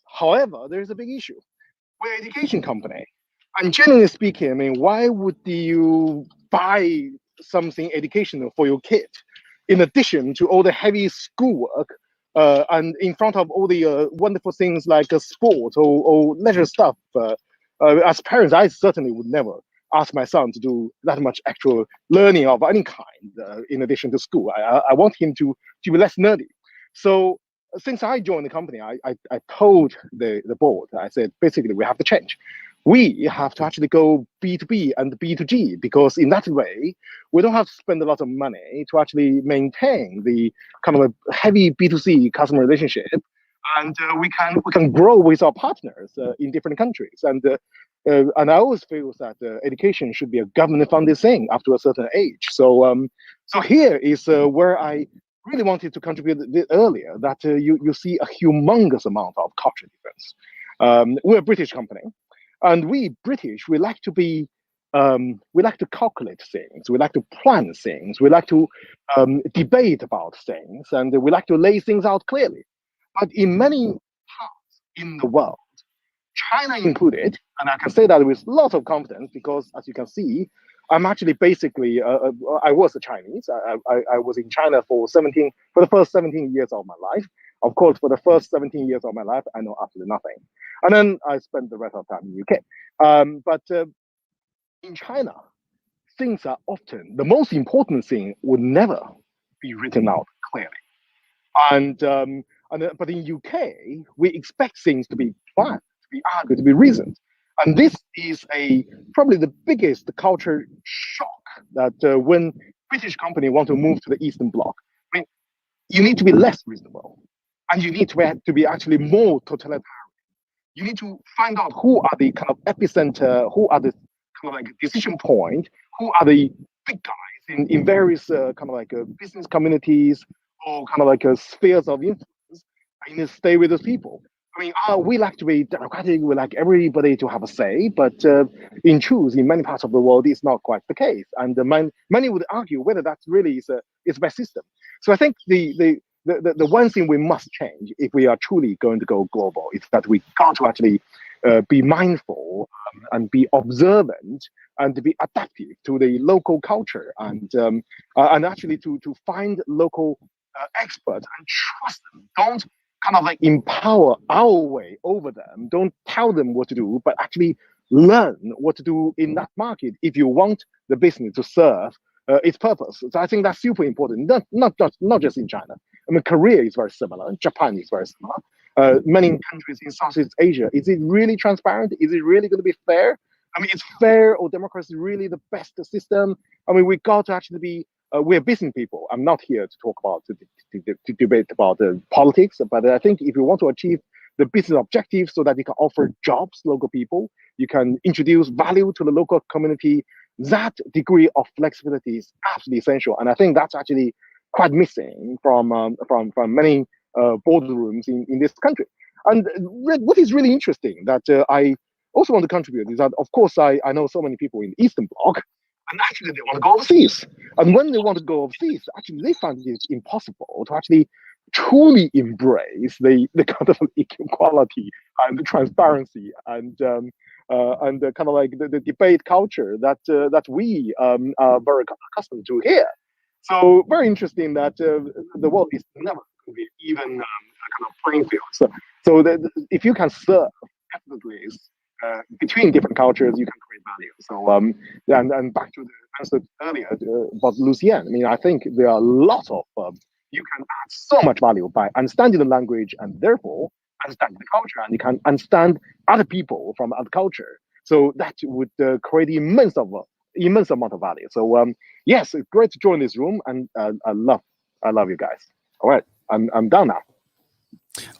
However, there's a big issue. We're an education company. And generally speaking, I mean, why would you buy something educational for your kid in addition to all the heavy schoolwork and in front of all the wonderful things like sport or leisure stuff? As parents, I certainly would never ask my son to do that much actual learning of any kind in addition to school. I want him to be less nerdy. So since I joined the company, I told the board, I said, basically, we have to change. We have to actually go B2B and B2G, because in that way, we don't have to spend a lot of money to actually maintain the kind of a heavy B2C customer relationship. And we can grow with our partners in different countries. And I always feel that education should be a government-funded thing after a certain age. So here is where I really wanted to contribute a bit earlier, that you see a humongous amount of culture difference. We're a British company, and we British, we like to calculate things, we like to plan things, we like to debate about things, and we like to lay things out clearly. But in many parts in the world, China included, and I can say that with lots of confidence because, as you can see, I'm actually basically, I was a Chinese. I was in China for the first 17 years of my life. Of course, for the first 17 years of my life, I know absolutely nothing. And then I spent the rest of the time in the UK. But in China, things are often, the most important thing would never be written out clearly. But in UK, we expect things to be planned, to be argued, to be reasoned. And this is probably the biggest culture shock that when British company want to move to the Eastern Bloc, I mean, you need to be less reasonable, and you need to be actually more totalitarian. You need to find out who are the kind of epicenter, who are the kind of like decision point, who are the big guys in various kind of like business communities or kind of like spheres of influence, and stay with those people. I mean, we like to be democratic. We like everybody to have a say, but in truth, in many parts of the world, it's not quite the case. And many would argue whether that really is the best system. So I think the one thing we must change if we are truly going to go global is that we got to actually be mindful and be observant and to be adaptive to the local culture and actually to find local experts and trust them. Don't kind of like empower our way over them. Don't tell them what to do, but actually learn what to do in that market if you want the business to serve its purpose. So I think that's super important. Not just in China. I mean, Korea is very similar. Japan is very similar. Many countries in Southeast Asia. Is it really transparent? Is it really going to be fair? I mean, is fair or democracy really the best system? I mean, we got to actually be. We're business people. I'm not here to talk about to debate about politics, but I think if you want to achieve the business objectives so that you can offer jobs to local people, you can introduce value to the local community, that degree of flexibility is absolutely essential. And I think that's actually quite missing from many boardrooms in this country. And what is really interesting that I also want to contribute is that, of course, I know so many people in the Eastern Bloc, and actually they want to go overseas. And when they want to go overseas, actually they find it impossible to actually truly embrace the kind of equality and the transparency and the kind of like the debate culture that we are very accustomed to here. So very interesting that the world is never going to be even kind of playing field. So if you can serve effortlessly between different cultures, you can create value. So and back to the answer earlier about Lucien. I mean, I think there are lots of you can add so much value by understanding the language and therefore understanding the culture, and you can understand other people from other culture. So that would create immense amount of value. So yes, it's great to join this room, and I love you guys. All right, I'm done now.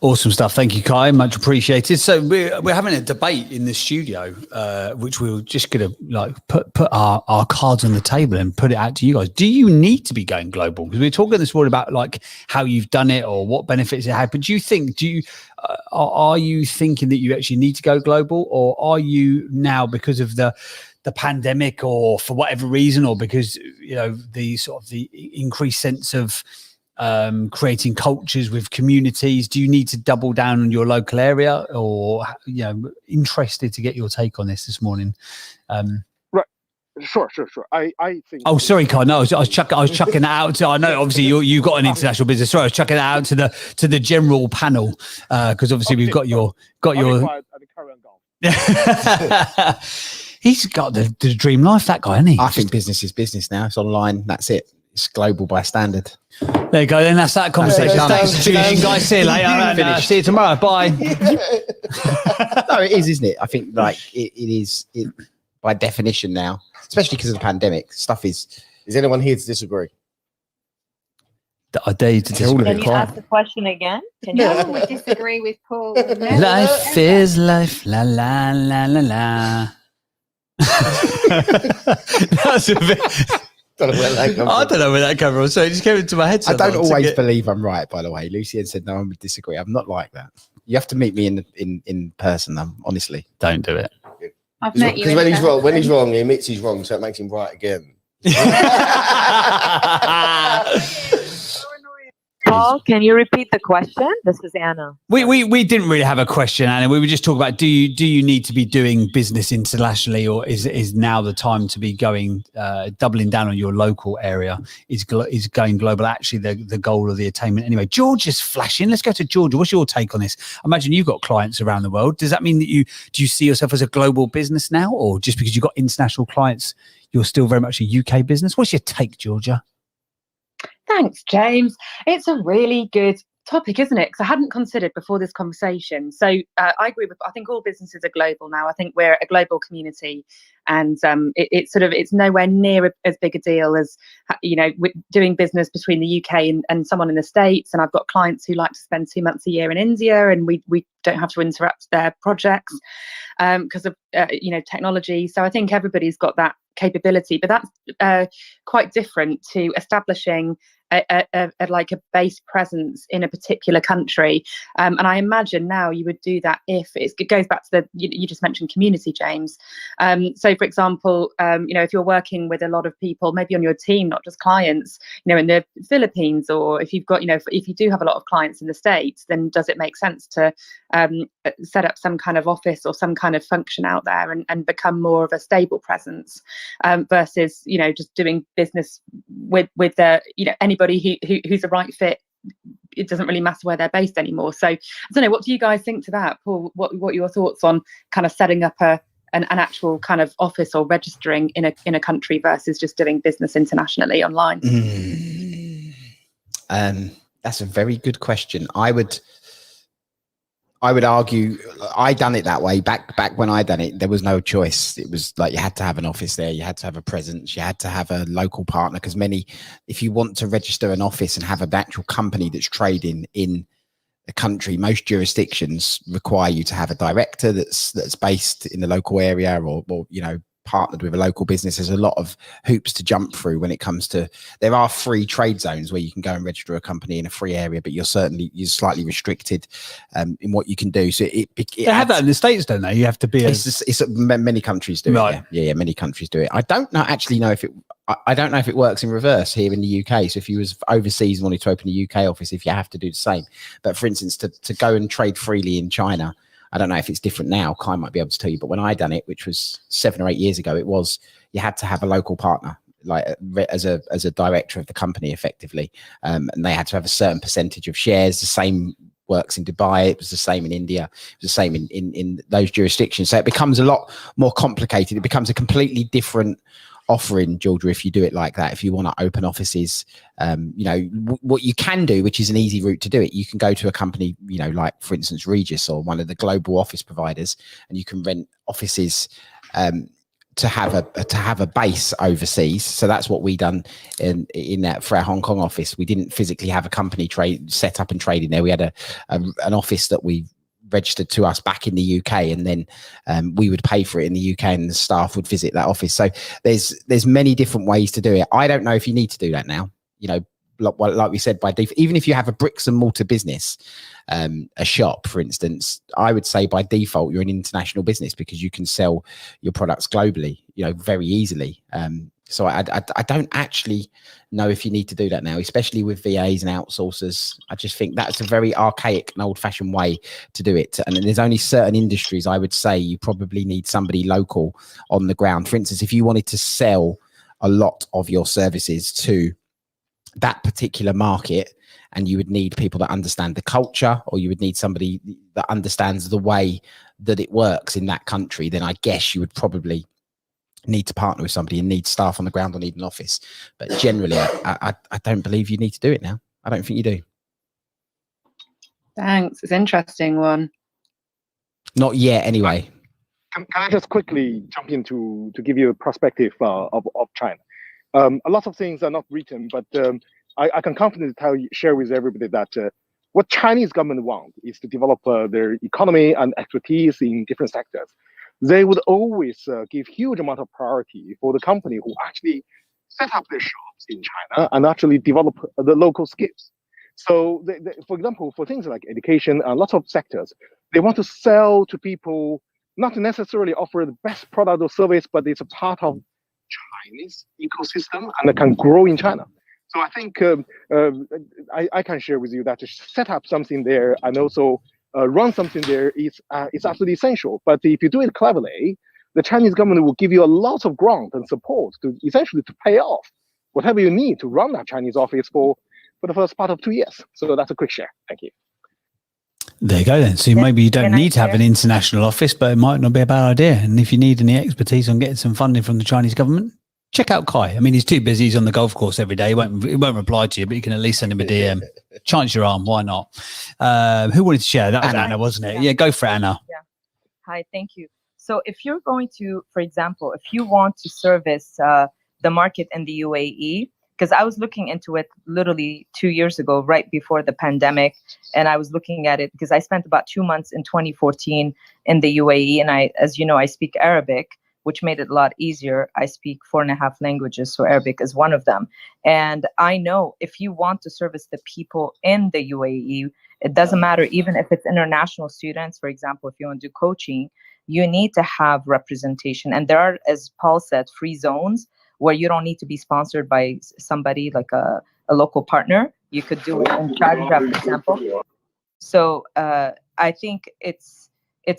Awesome stuff. Thank you, Kai. Much appreciated. So we're having a debate in the studio, which we're just going to like put our cards on the table and put it out to you guys. Do you need to be going global? Because we're talking this morning about like how you've done it or what benefits it had. But are you thinking that you actually need to go global, or are you now, because of the pandemic or for whatever reason, or because the increased sense of creating cultures with communities? Do you need to double down on your local area, or interested to get your take on this morning? Right. Sure. I think. Oh, sorry, Kai. No, I was chucking that out. I know, obviously, you've got an international business. Sorry, I was chucking it out to the general panel because obviously we've got your. He's got the dream life, that guy, hasn't he? I think business is business now. It's online. That's it. It's global by standard. There you go. Then that's that conversation. Thanks for tuning in, guys. See you later. And, see you tomorrow. Bye. No, it is, isn't it? I think it is by definition now, especially because of the pandemic. Stuff is. Is anyone here to disagree? I dare you to disagree. Can you ask the question again? No, we disagree with Paul. No. Life is life. La la la la la. That's a bit. I don't know where that came from. So it just came into my head. I don't always believe I'm right, by the way. Lucien said no one would disagree. I'm not like that. You have to meet me in person. Honestly, don't do it. I've met you. Because when he's wrong, he admits he's wrong, so it makes him right again. Paul, can you repeat the question? This is Anna. We didn't really have a question, Anna. We were just talking about do you need to be doing business internationally, or is now the time to be going doubling down on your local area? Is going global actually the goal of the attainment? Anyway, Georgia's flashing. Let's go to Georgia. What's your take on this? I imagine you've got clients around the world. Does that mean that do you see yourself as a global business now, or just because you've got international clients, you're still very much a UK business? What's your take, Georgia? Thanks, James. It's a really good topic, isn't it? Because I hadn't considered before this conversation. So I agree with. I think all businesses are global now. I think we're a global community, and it's nowhere near as big a deal as with doing business between the UK and someone in the States. And I've got clients who like to spend 2 months a year in India, and we don't have to interrupt their projects because of technology. So I think everybody's got that capability, but that's quite different to establishing a base presence in a particular country, and I imagine now you would do that if it goes back to you just mentioned community, James. So for example, if you're working with a lot of people maybe on your team, not just clients, in the Philippines, or if you've got if you do have a lot of clients in the States, then does it make sense to set up some kind of office or some kind of function out there and become more of a stable presence versus just doing business with anybody who's a right fit? It doesn't really matter where they're based anymore. So I don't know, what do you guys think to that, Paul? What are your thoughts on kind of setting up an actual kind of office or registering in a country versus just doing business internationally online? That's a very good question. I would argue I done it that way back when I done it. There was no choice. It was like you had to have an office there. You had to have a presence. You had to have a local partner, because if you want to register an office and have an actual company that's trading in the country, most jurisdictions require you to have a director that's based in the local area or partnered with a local business. There's a lot of hoops to jump through when it comes to. There are free trade zones where you can go and register a company in a free area, but you're slightly restricted in what you can do. So they have that in the States, don't they? You have to be. Many countries do it. Yeah, many countries do it. I don't know if it. I don't know if it works in reverse here in the UK. So if you was overseas and wanted to open a UK office, if you have to do the same. But for instance, to go and trade freely in China, I don't know if it's different now. Kai might be able to tell you, but when I done it, which was 7 or 8 years ago, you had to have a local partner, like as a director of the company, effectively, and they had to have a certain percentage of shares. The same works in Dubai. It was the same in India. It was the same in those jurisdictions. So it becomes a lot more complicated. It becomes a completely different offering, Georgia, if you do it like that. If you want to open offices, what you can do, which is an easy route to do it, you can go to a company, like for instance Regus or one of the global office providers, and you can rent offices to have a base overseas. So that's what we done in that for our Hong Kong office. We didn't physically have a company set up and trade in there. We had an office that we registered to us back in the UK, and then we would pay for it in the UK, and the staff would visit that office. So there's many different ways to do it. I don't know if you need to do that now. Like we said, by default, even if you have a bricks and mortar business, a shop, for instance, I would say by default you're an international business because you can sell your products globally, very easily. So I don't actually know if you need to do that now, especially with VAs and outsourcers. I just think that's a very archaic and old-fashioned way to do it. And there's only certain industries I would say you probably need somebody local on the ground. For instance, if you wanted to sell a lot of your services to that particular market, and you would need people that understand the culture, or you would need somebody that understands the way that it works in that country, then I guess you would probably need to partner with somebody and need staff on the ground or need an office. But generally, I don't believe you need to do it now. I don't think you do. Thanks. It's an interesting one. Not yet, anyway. Can I just quickly jump in to give you a perspective of China? A lot of things are not written, but I can confidently share with everybody that what Chinese government want is to develop their economy and expertise in different sectors. They would always give huge amount of priority for the company who actually set up their shops in China and actually develop the local skills. So, for example, for things like education and lots of sectors, they want to sell to people, not necessarily offer the best product or service, but it's a part of Chinese ecosystem and it can grow in China. So I think I can share with you that to set up something there and also run something there is absolutely essential. But if you do it cleverly, the Chinese government will give you a lot of grant and support to essentially to pay off whatever you need to run that Chinese office for the first part of 2 years. So that's a quick share. Thank you. There you go then. So maybe you don't need to have an international office, but it might not be a bad idea. And if you need any expertise on getting some funding from the Chinese government, check out Kai. I mean, he's too busy. He's on the golf course every day. He won't reply to you, but you can at least send him a DM. Chance your arm. Why not? Who wanted to share? That was Anna, wasn't it? Yeah, go for it, Anna. Yeah. Hi, thank you. So if you're going to, for example, if you want to service the market in the UAE, because I was looking into it literally 2 years ago, right before the pandemic. And I was looking at it because I spent about 2 months in 2014 in the UAE. And as you know, I speak Arabic, which made it a lot easier. I speak 4.5 languages, so Arabic is one of them. And I know if you want to service the people in the UAE, it doesn't matter, even if it's international students, for example, if you want to do coaching, you need to have representation. And there are, as Paul said, free zones where you don't need to be sponsored by somebody like a local partner. You could do it in Sharjah, for example. So I think it's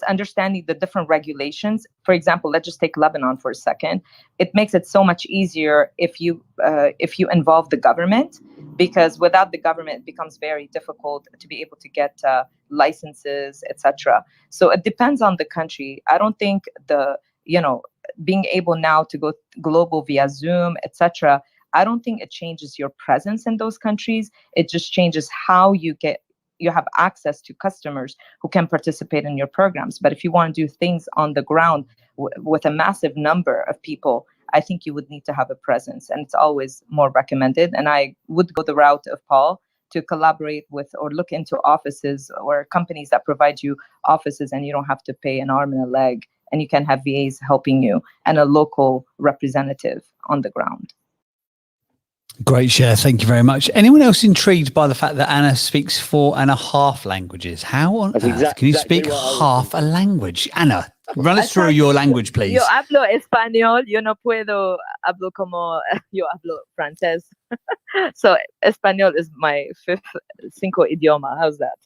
understanding the different regulations. For example, let's just take Lebanon for a second. It makes it so much easier if you involve the government, because without the government, it becomes very difficult to be able to get licenses, etc. So it depends on the country. I don't think being able now to go global via Zoom, etc. I don't think it changes your presence in those countries. It just changes how you have access to customers who can participate in your programs. But if you want to do things on the ground with a massive number of people, I think you would need to have a presence, and it's always more recommended. And I would go the route of Paul to collaborate with or look into offices or companies that provide you offices, and you don't have to pay an arm and a leg, and you can have VAs helping you and a local representative on the ground. Great share. Thank you very much. Anyone else intrigued by the fact that Anna speaks 4.5 languages? How on earth can you speak half a language? Anna, run us through your language, please. Yo hablo español. Yo no puedo hablo como yo hablo francés. So español is my cinco idioma. How's that?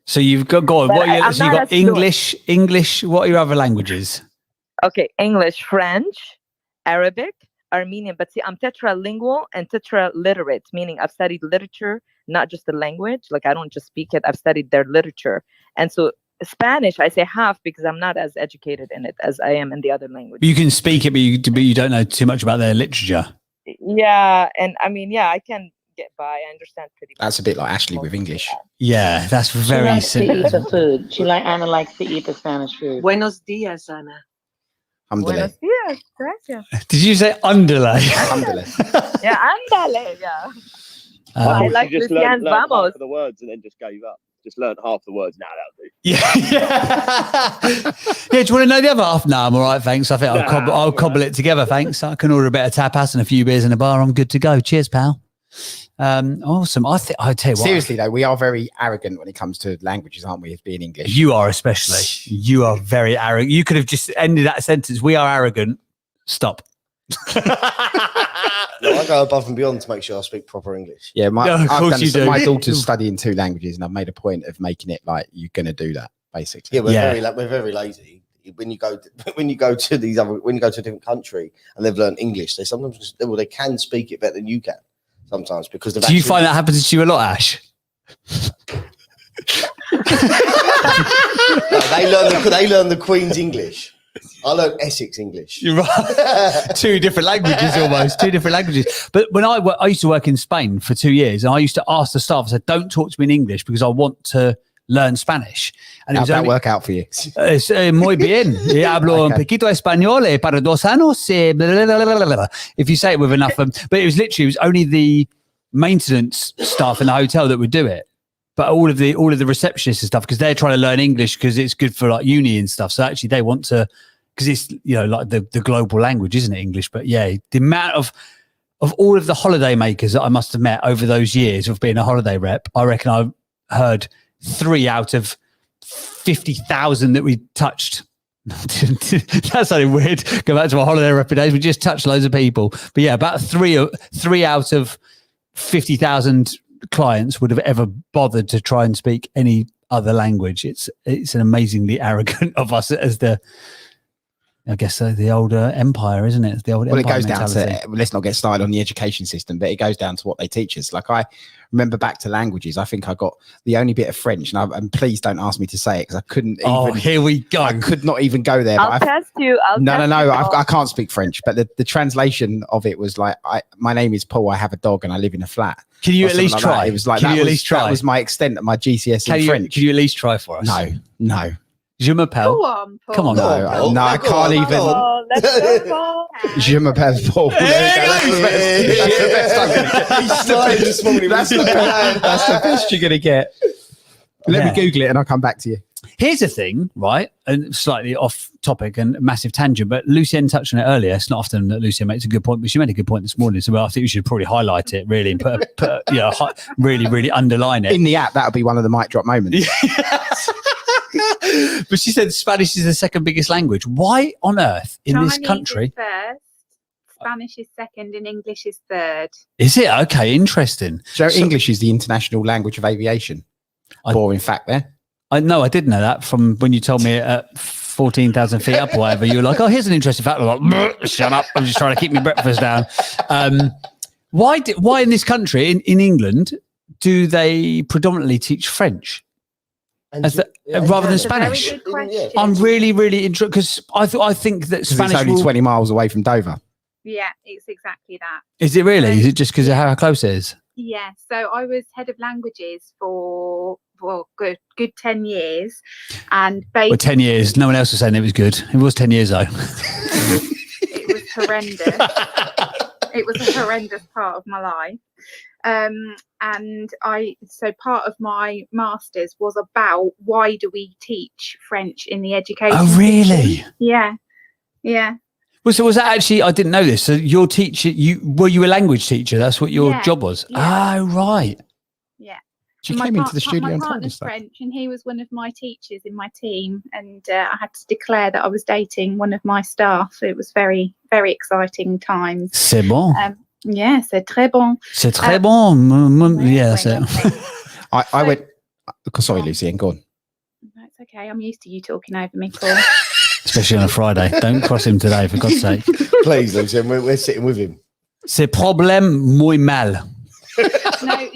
So you've got, go on. So you've got English. What are your other languages? Okay, English, French, Arabic, Armenian. But see, I'm tetralingual and tetraliterate, meaning I've studied literature, not just the language. Like I don't just speak it, I've studied their literature. And so Spanish, I say half because I'm not as educated in it as I am in the other languages. You can speak it, but you don't know too much about their literature. Yeah, and I mean, yeah, I can get by. I understand pretty much. That's a bit like Ashley with English. Yeah, that's very simple. She likes to eat the food. Anna likes to eat the Spanish food. Buenos dias, Anna. Buenos dias, gracias. Did you say underlay? Andale. Yeah, andale, yeah. I like just Christian learned vamos. half of the words and then just gave up. Just learned half the words. Now that'll do. Yeah. Yeah, do you want to know the other half? No, I'm all right, thanks. I think I'll cobble it together, thanks. I can order a bit of tapas and a few beers in a bar. I'm good to go. Cheers, pal. Awesome. I tell you what. Seriously though, we are very arrogant when it comes to languages, aren't we? As being English, you are especially. You are very arrogant. You could have just ended that sentence. We are arrogant. Stop. No, I go above and beyond to make sure I speak proper English. Yeah, No, of course you do. my daughter's studying 2 languages, and I've made a point of making it like you're going to do that basically. Yeah, we're very lazy. When you go to a different country and they've learned English, they can speak it better than you can sometimes because do you find that happens to you a lot, Ash? No, they learn the Queen's English. I learned Essex English. You're right. 2 different languages almost. 2 different languages. But when I used to work in Spain for 2 years, and I used to ask the staff, I said, don't talk to me in English because I want to learn Spanish. And how'd that work out for you? Muy bien. Hablo un poquito español para 2 años. If you say it with enough. But it was only the maintenance staff in the hotel that would do it. But all of the receptionists and stuff, because they're trying to learn English because it's good for like uni and stuff. So actually they want to, because it's, like the global language, isn't it, English? But yeah, the amount of all of the holiday makers that I must have met over those years of being a holiday rep, I reckon I heard 3 out of 50,000 that we touched. That sounded weird. Go back to my holiday rep days. We just touched loads of people. But yeah, about 3 out of 50,000 clients would have ever bothered to try and speak any other language. It's an amazingly arrogant of us as the older empire, isn't it? It's the old empire. It goes mentality. down to, let's not get started on the education system, but it goes down to what they teach us. Like I remember back to languages, I think I got the only bit of French, and please don't ask me to say it because I couldn't even. Here we go. I could not even go there. I'll test you. No. I can't speak French, but the translation of it was like, my name is Paul, I have a dog, and I live in a flat. Can you at least try? It was like, that was my extent of my GCSE French. Can you at least try for us? No. Je m'appelle. Go on, Paul. Come on. No, I can't even. Let's go, Paul. Je m'appelle Paul. That's the best I'm going to get. That's the best you're going to get. Let me Google it and I'll come back to you. Here's the thing, right? And slightly off topic and massive tangent, but Lucienne touched on it earlier. It's not often that Lucienne makes a good point, but she made a good point this morning. So I think we should probably highlight it really and really, really underline it. In the app, that'll be one of the mic drop moments. But she said Spanish is the 2nd biggest language. Why on earth in this country? Is first, Spanish is 2nd, and English is 3rd. Is it? Okay, interesting. So English is the international language of aviation. Boring fact there. I didn't know that from when you told me at 14,000 feet up or whatever. You were like, oh, here's an interesting fact. I'm like, shut up. I'm just trying to keep my breakfast down. Why in this country, in England, do they predominantly teach French? Rather than Spanish? I'm really, really interested because I think that Spanish it's only 20 miles away from Dover. Yeah, it's exactly that. Is it really? Is it just because of how close it is? Yeah. So I was head of languages for good 10 years, and basically 10 years. No one else was saying it was good. It was 10 years though. It was horrendous. It was a horrendous part of my life. And so part of my master's was about why do we teach French in the education Oh, really? system? Yeah. Well, so was that actually, I didn't know this. So your teacher, were you a language teacher? That's what your job was? Yeah. Oh, right. Yeah. She came into the studio and told partner's us that. French, and he was one of my teachers in my team, and I had to declare that I was dating one of my staff. It was very, very exciting times. C'est bon. Yeah, c'est très bon. C'est très bon. Yeah, that's it. I went. Sorry, Lucy, go on. That's okay. I'm used to you talking over me, Paul. Especially on a Friday. Don't cross him today, for God's sake. Please, Lucy, we're sitting with him. C'est problème muy mal. No,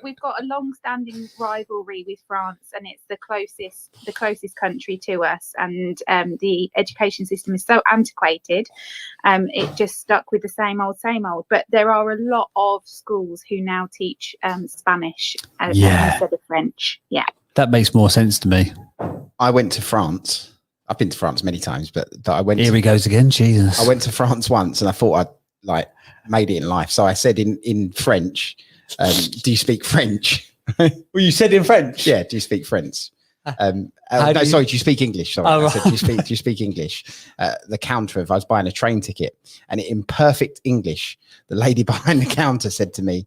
we've got a long-standing rivalry with France, and it's the closest country to us. And the education system is so antiquated; it just stuck with the same old. But there are a lot of schools who now teach Spanish instead of French. Yeah, that makes more sense to me. I went to France. I've been to France many times, but I went. Here he goes again. Jesus. I went to France once, and I thought I'd made it in life. So I said in French, do you speak French? Well, you said in French? Yeah, do you speak French? Sorry, do you speak English? Sorry, I said, do you speak English? The counter I was buying a train ticket, and in perfect English, the lady behind the counter said to me,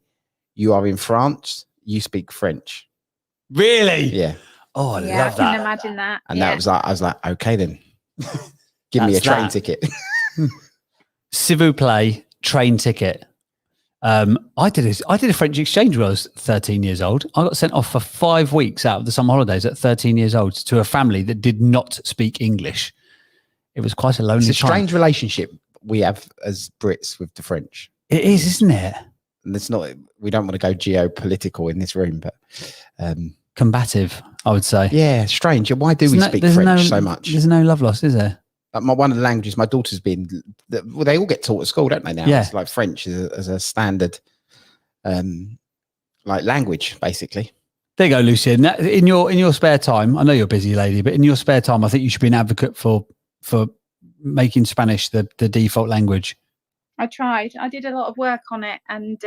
"You are in France, you speak French." Really? Yeah. Oh, I love I that. can imagine that. And that was like, I was like, okay then, give me a train ticket. s'il vous plaît, train ticket. I did a French exchange when I was 13 years old. I got sent off for 5 weeks out of the summer holidays at 13 years old to a family that did not speak English. It was quite a lonely It's a strange relationship we have as Brits with the French. It is, isn't it? And it's not, we don't want to go geopolitical in this room, but combative, I would say. Yeah, strange. Why do we speak French so much? There's no love lost, is there? Like one of the languages my daughter's been, well, they all get taught at school, don't they now? Yeah. It's like French as a standard like language, basically. There you go, Lucia. In your spare time, I know you're a busy lady, but in your spare time, I think you should be an advocate for making Spanish the default language. I tried. I did a lot of work on it, and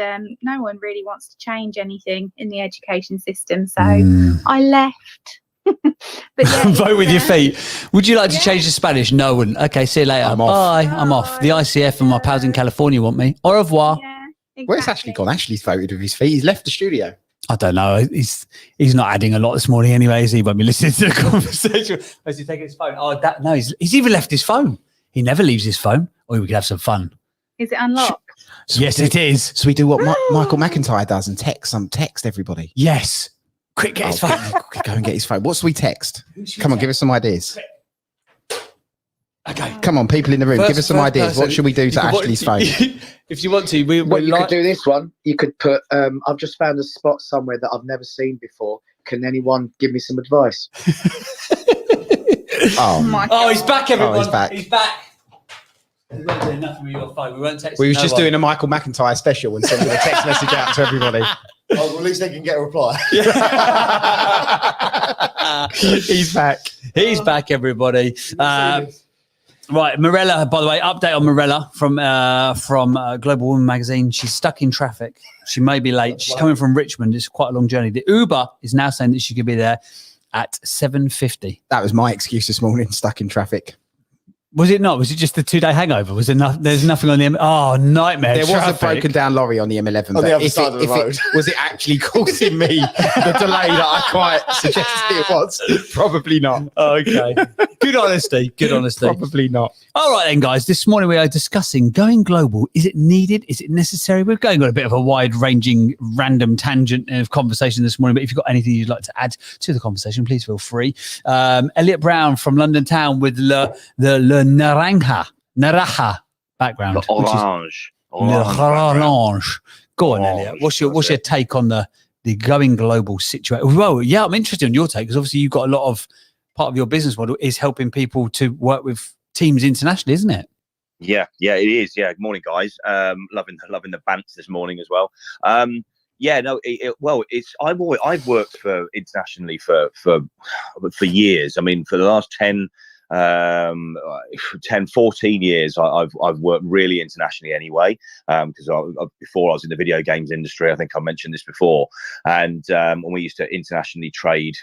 no one really wants to change anything in the education system. So I left. But yeah, vote with your feet. Would you like to change to Spanish? No one. Okay, see you later. I'm off. Bye. I'm off. The ICF and my pals in California want me. Au revoir. Yeah, exactly. Where's Ashley gone? Ashley's voted with his feet. He's left the studio. I don't know. He's not adding a lot this morning anyway, is he? Won't be listening to the conversation. Is he taking his phone? Oh, no, he's even left his phone. He never leaves his phone. Or we could have some fun. Is it unlocked? Yes, it is. So we do what Michael McIntyre does and text everybody. Yes. Quick, get his phone. Go and get his phone. What should we text? Come on, give us some ideas. Okay. Come on, people in the room, give us some ideas. Person. What should we do to Ashley's phone? If you want to, you could do this one. You could put, I've just found a spot somewhere that I've never seen before. Can anyone give me some advice? Oh, he's back, everyone. Oh, he's back. He's back. We won't do nothing with your phone. We won't text. We was just doing a Michael McIntyre special and sending a text message out to everybody. Oh, well, at least they can get a reply. He's back. He's back, everybody. Right, Morella, by the way, update on Morella from Global Woman magazine. She's stuck in traffic. She may be late. She's coming from Richmond. It's quite a long journey. The Uber is now saying that she could be there at 7:50. That was my excuse this morning, stuck in traffic. Was it not? Was it just the 2-day hangover? Was there there's nothing on the nightmare? There was a broken down lorry on the M11. On the other side of the road. Was it actually causing me the delay that I quite suggested it was? Probably not. Okay. Good honesty. Good honesty. Probably not. All right then, guys. This morning we are discussing going global. Is it needed? Is it necessary? We're going on a bit of a wide-ranging, random tangent of conversation this morning. But if you've got anything you'd like to add to the conversation, please feel free. Elliot Brown from London Town with the Naranja background. The orange. Orange. Go on, Elliot. What's your take on the going global situation? Well, yeah, I'm interested in your take because obviously you've got a lot of part of your business model is helping people to work with teams internationally, isn't it? Yeah, it is. Yeah. Good morning, guys. Loving the bants this morning as well. I've worked for internationally for years. I mean, for the last 14 years I've worked really internationally anyway, because before I was in the video games industry. I think I mentioned this before, and when we used to internationally trade,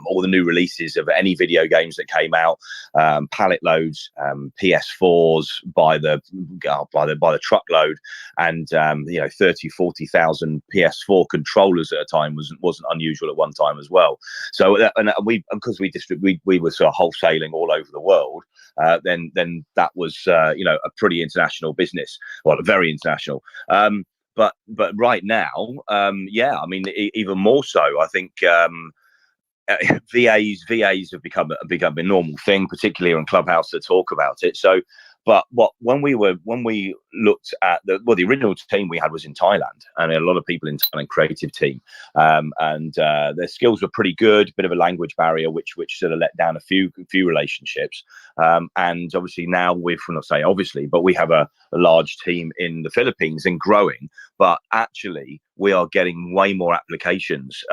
all the new releases of any video games that came out, pallet loads, PS4s by the truckload, and 30,000-40,000 PS4 controllers at a time wasn't unusual at one time as well. So because we were sort of wholesaling all over the world, then that was a pretty international business, well, very international. But right now, even more so. I think VAs have become a normal thing, particularly on Clubhouse to talk about it. So. But when we looked at the original team we had was in Thailand, and a lot of people in Thailand, creative team, and their skills were pretty good. Bit of a language barrier, which sort of let down a few relationships. And obviously now we have a large team in the Philippines and growing. But actually, we are getting way more applications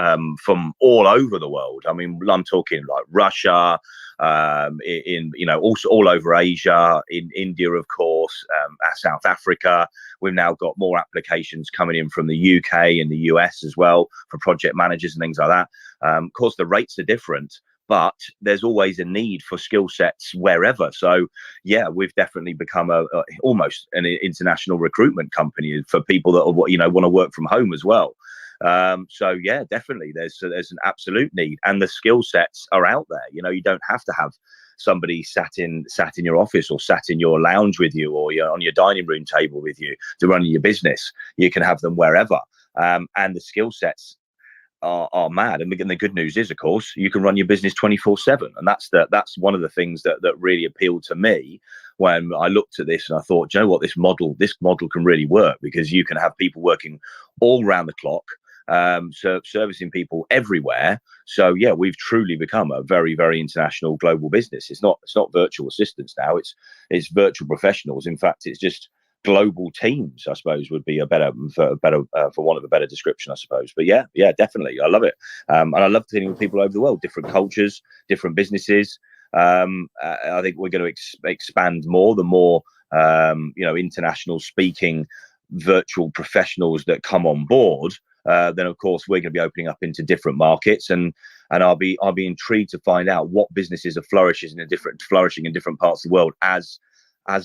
from all over the world. I mean, I'm talking like Russia, also all over Asia, in India, of course, South Africa. We've now got more applications coming in from the UK and the US as well for project managers and things like that. Of course, the rates are different, but there's always a need for skill sets wherever. So yeah, we've definitely become almost an international recruitment company for people that want to work from home as well. So yeah, definitely, there's an absolute need, and the skill sets are out there. You know, you don't have to have somebody sat in your office or sat in your lounge with you, or you're on your dining room table with you to run your business. You can have them wherever, and the skill sets are mad. And the good news is, of course, you can run your business 24/7, and that's one of the things that really appealed to me when I looked at this, and I thought, you know what, this model can really work, because you can have people working all round the clock, servicing people everywhere. So yeah, we've truly become a very, very international global business. It's not virtual assistants now, it's virtual professionals. In fact, it's just global teams, I suppose, would be for want of a better description, I suppose. But yeah, definitely, I love it, and I love dealing with people over the world, different cultures, different businesses. I think we're going to expand more, the more international speaking virtual professionals that come on board. Then of course we're going to be opening up into different markets, and I'll be intrigued to find out what businesses are flourishing in different parts of the world as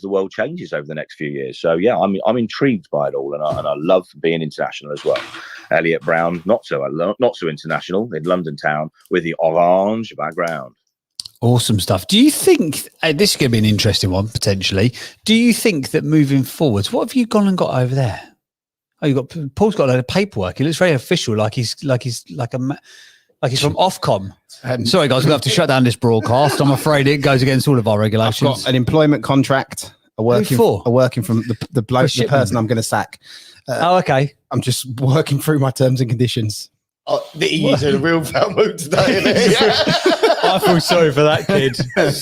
the world changes over the next few years. So yeah, I'm intrigued by it all, and I love being international as well. Elliot Brown, not so international, in London town with the orange background. Awesome stuff. Do you think this is going to be an interesting one potentially? Do you think that moving forwards, what have you gone and got over there? Oh, Paul's got a load of paperwork. He looks very official, like he's from Ofcom. Sorry, guys, we'll have to shut down this broadcast. I'm afraid it goes against all of our regulations. I've got an employment contract. Working from the person I'm going to sack. Okay. I'm just working through my terms and conditions. Oh, he's in a real foul mood today, isn't he? I feel sorry for that kid. I feel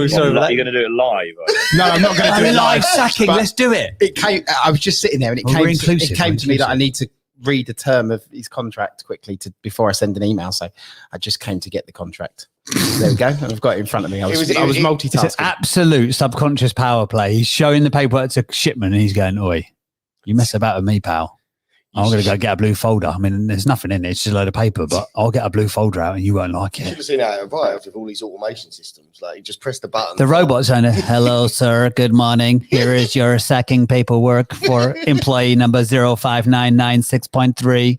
sorry for that. You're going to do it live? No, I'm not going to do it live. Sacking. Let's do it. I was just sitting there, and it came to me that I need to read the term of his contract quickly before I send an email. So I just came to get the contract. There we go. I've got it in front of me. I was multitasking. It's an absolute subconscious power play. He's showing the paperwork to Shipman, and he's going, "Oi, you mess about with me, pal. I'm going to go get a blue folder. I mean, there's nothing in it. It's just a load of paper, but I'll get a blue folder out and you won't like it." You should have seen how it arrived with all these automation systems. Like, you just press the button. The robot's saying, "Hello, sir. Good morning. Here is your sacking paperwork for employee number 05996.3.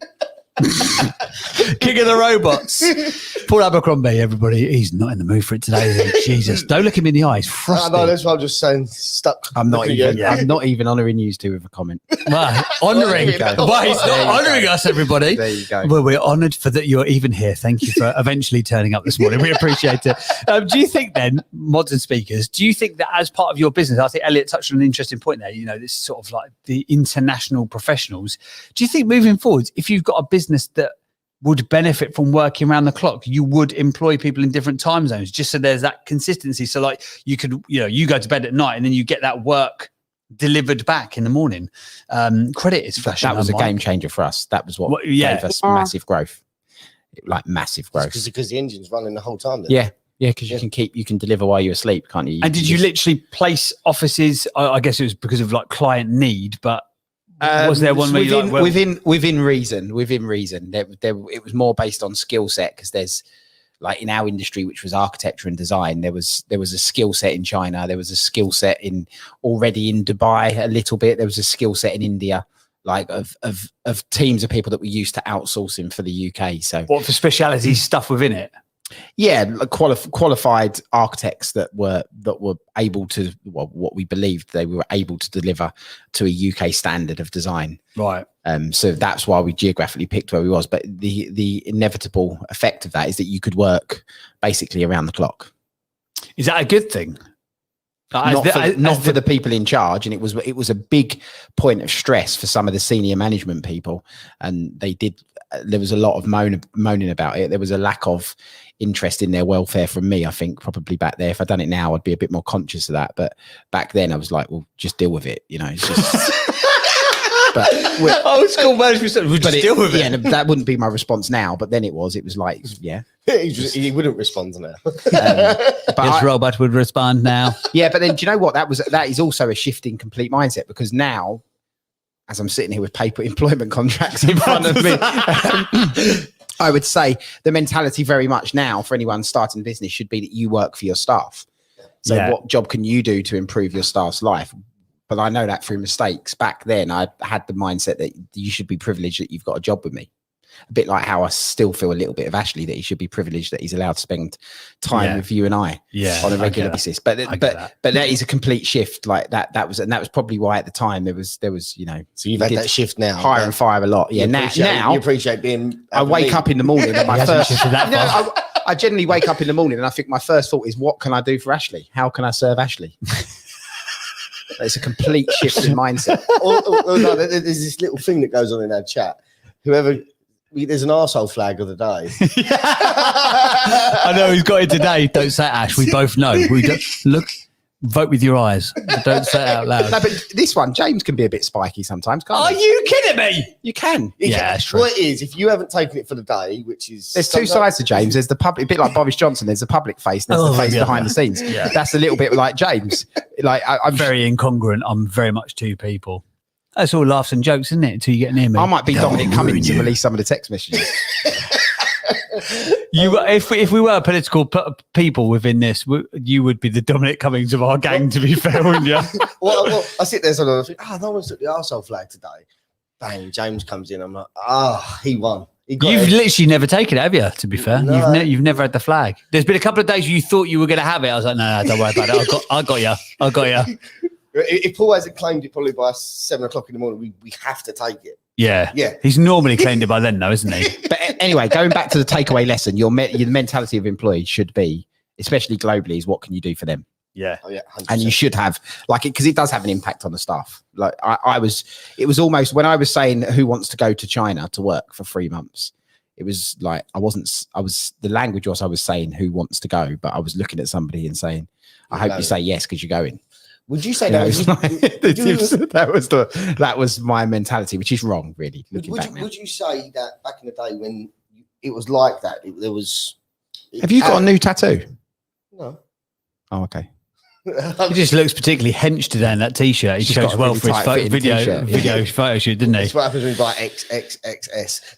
King of the robots. Paul Abercrombie, everybody. He's not in the mood for it today, is he? Jesus. Don't look him in the eyes. Frosty. No, that's what I'm just saying. Stuck. I'm not even honouring you two with a comment. Well, honouring. But he's not honouring us, everybody. There you go. Well, we're honoured for that you're even here. Thank you for eventually turning up this morning. We appreciate it. Do you think then, mods and speakers, do you think that as part of your business, I think Elliot touched on an interesting point there, this sort of like the international professionals. Do you think moving forward, if you've got a business that would benefit from working around the clock, you would employ people in different time zones, just so there's that consistency? So like you could, you go to bed at night and then you get that work delivered back in the morning. Credit is flashing. That was a game changer for us. That was what gave us massive growth, like massive growth. Because the engine's running the whole time. Then. Yeah. Yeah, because you can deliver while you're asleep, can't you? And did you literally place offices? I guess it was because of like client need, but was there one where within reason? It was more based on skill set, because there's like in our industry, which was architecture and design, there was a skill set in China, there was a skill set already in Dubai a little bit, there was a skill set in India, like of teams of people that were used to outsourcing for the UK. So what for speciality stuff within it? Yeah, like qualified architects that were able to, what we believed they were able to deliver to a UK standard of design. Right. So that's why we geographically picked where we was. But the inevitable effect of that is that you could work basically around the clock. Is that a good thing? Not for the people in charge, and it was a big point of stress for some of the senior management people, and there was a lot of moaning about it. There was a lack of interest in their welfare from me, I think, probably back there. If I'd done it now, I'd be a bit more conscious of that. But back then I was like, well, just deal with it. It's just... But old school management, we'll just deal with it. Yeah, that wouldn't be my response now. But then it was like, yeah. He wouldn't respond now. His robot would respond now. Yeah, but then do you know what? That is also a shift in complete mindset, because now, as I'm sitting here with paper employment contracts in front of me, I would say the mentality very much now for anyone starting business should be that you work for your staff. So what job can you do to improve your staff's life? But I know that through mistakes. Back then, I had the mindset that you should be privileged that you've got a job with me. A bit like how I still feel a little bit of Ashley, that he should be privileged that he's allowed to spend time with you and I on a regular basis. But that is a complete shift. Like that was probably why at the time there was you know. So you've had that shift now, hire and fire a lot. Yeah, now you appreciate being. I wake up in the morning and my first. I generally wake up in the morning and I think my first thought is, what can I do for Ashley? How can I serve Ashley? It's a complete shift in mindset. No, there's this little thing that goes on in our chat. There's an arsehole flag of the day. I know who's got it today. Don't say it, Ash. We both know. We don't vote with your eyes. Don't say it out loud. No, but this one, James can be a bit spiky sometimes, can't Are he? you kidding me? You can. That's true. What it is, if you haven't taken it for the day, which is there's two sides to James. There's the public, a bit like Boris Johnson. There's the public face. There's the face behind the scenes. Yeah. That's a little bit like James. Like I'm very incongruent. I'm very much two people. That's all laughs and jokes, isn't it? Until you get near me. I might be Dominic Cummings and release some of the text messages. If we were political people within this, you would be the Dominic Cummings of our gang, to be fair, wouldn't you? well, I sit there and I think, no one's took the arsehole flag today. Bang, James comes in. I'm like, he won. You've literally never taken it, have you? To be fair, No. you've never had the flag. There's been a couple of days you thought you were going to have it. I was like, no, don't worry about it. I got you. If Paul hasn't claimed it probably by 7 o'clock in the morning, we have to take it. Yeah. Yeah. He's normally claimed it by then, though, isn't he? But anyway, going back to the takeaway lesson, your mentality of employees should be, especially globally, is what can you do for them? Yeah. Oh, yeah, 100%. And you should have, like, it, because it does have an impact on the staff. Like it was almost, when I was saying who wants to go to China to work for 3 months, it was like, the language was, I was saying who wants to go, but I was looking at somebody and saying, I hope you say yes, because you're going. Would you say You know, that was my mentality, which is wrong, really. Would you say that back in the day when it was like that, there was... Have you got a new tattoo? No. Oh, okay. He just looks particularly hench today in that t-shirt. He chose well for his video photo shoot, didn't he? That's what happens when you buy XXXS.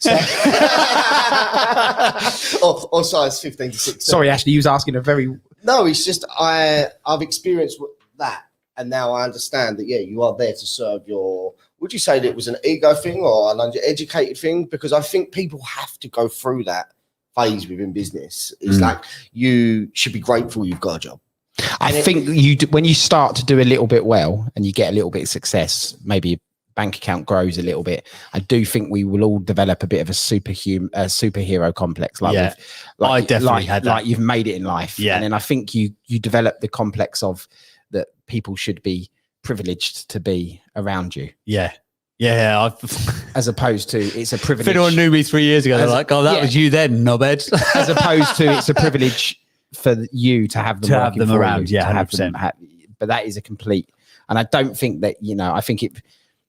or size 15 to 16. Sorry, Ashley, you was asking a very... No, it's just I've experienced that. And now I understand that, you are there to serve your... Would you say that it was an ego thing or an undereducated thing? Because I think people have to go through that phase within business. It's like you should be grateful you've got a job. I think when you start to do a little bit well and you get a little bit of success, maybe your bank account grows a little bit. I do think we will all develop a bit of a superhero complex. I definitely had that. Like you've made it in life. Yeah. And then I think you develop the complex of that people should be privileged to be around you. Yeah. Yeah. As opposed to it's a privilege. If anyone knew me 3 years ago, they're like, oh, that was you then, knobhead. As opposed to it's a privilege for you to have them around. You, yeah, 100%. But that is a complete, and I don't think that, I think it.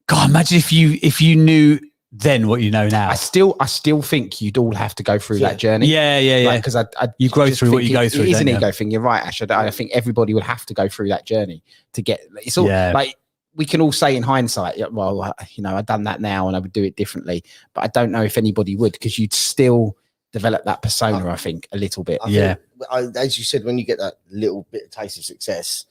God, imagine if you knew then what you know now. I still think you'd all have to go through that journey. Yeah. Because you grow through what you go through. It is an ego thing. You're right, Ash. I think everybody will have to go through that journey to get. It's all like we can all say in hindsight, well, I've done that now and I would do it differently. But I don't know if anybody would, because you'd still develop that persona. I think a little bit. As you said, when you get that little bit of taste of success,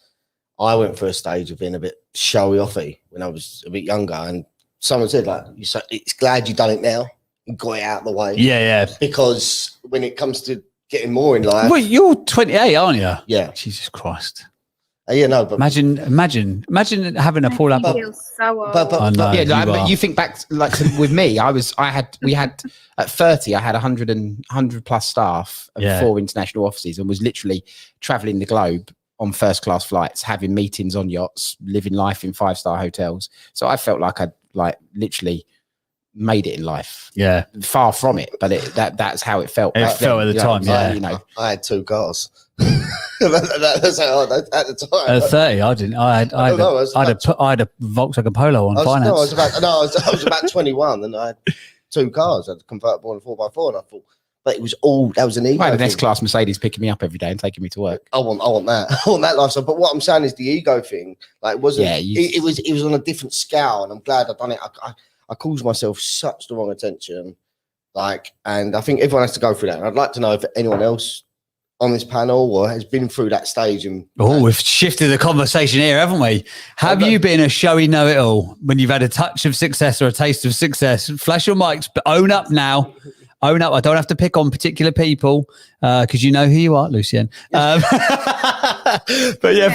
I went through a stage of being a bit showy-offy when I was a bit younger, and someone said, like, it's glad you've done it now and got it out of the way. Yeah. Because when it comes to getting more in life... Well, you're 28, aren't you? Yeah. Jesus Christ. But imagine having a pull up. But you think back, like with me, we had at 30, I had 100 plus staff and 4 international offices, and was literally traveling the globe on first class flights, having meetings on yachts, living life in 5-star hotels. So I felt like I'd literally made it in life. Yeah, far from it, but that's how it felt. It felt at the time. I had 2 cars. That's how at the time. At 30, I didn't. I had a Volkswagen Polo on finance. I was about 21, and I had 2 cars. I had a convertible and a 4x4, and I thought, but it was that was an ego. I had an S-Class Mercedes picking me up every day and taking me to work. I want that. I want that lifestyle. But what I'm saying is the ego thing. Like, it wasn't. It was on a different scale, and I'm glad I've done it. I caused myself such the wrong attention, and I think everyone has to go through that. And I'd like to know if anyone else on this panel or has been through that stage. And we've shifted the conversation here, haven't we? Have you been a showy know-it-all when you've had a touch of success or a taste of success? Flash your mics, but own up now. Own up. I don't have to pick on particular people because you know who you are, Lucien. But yeah,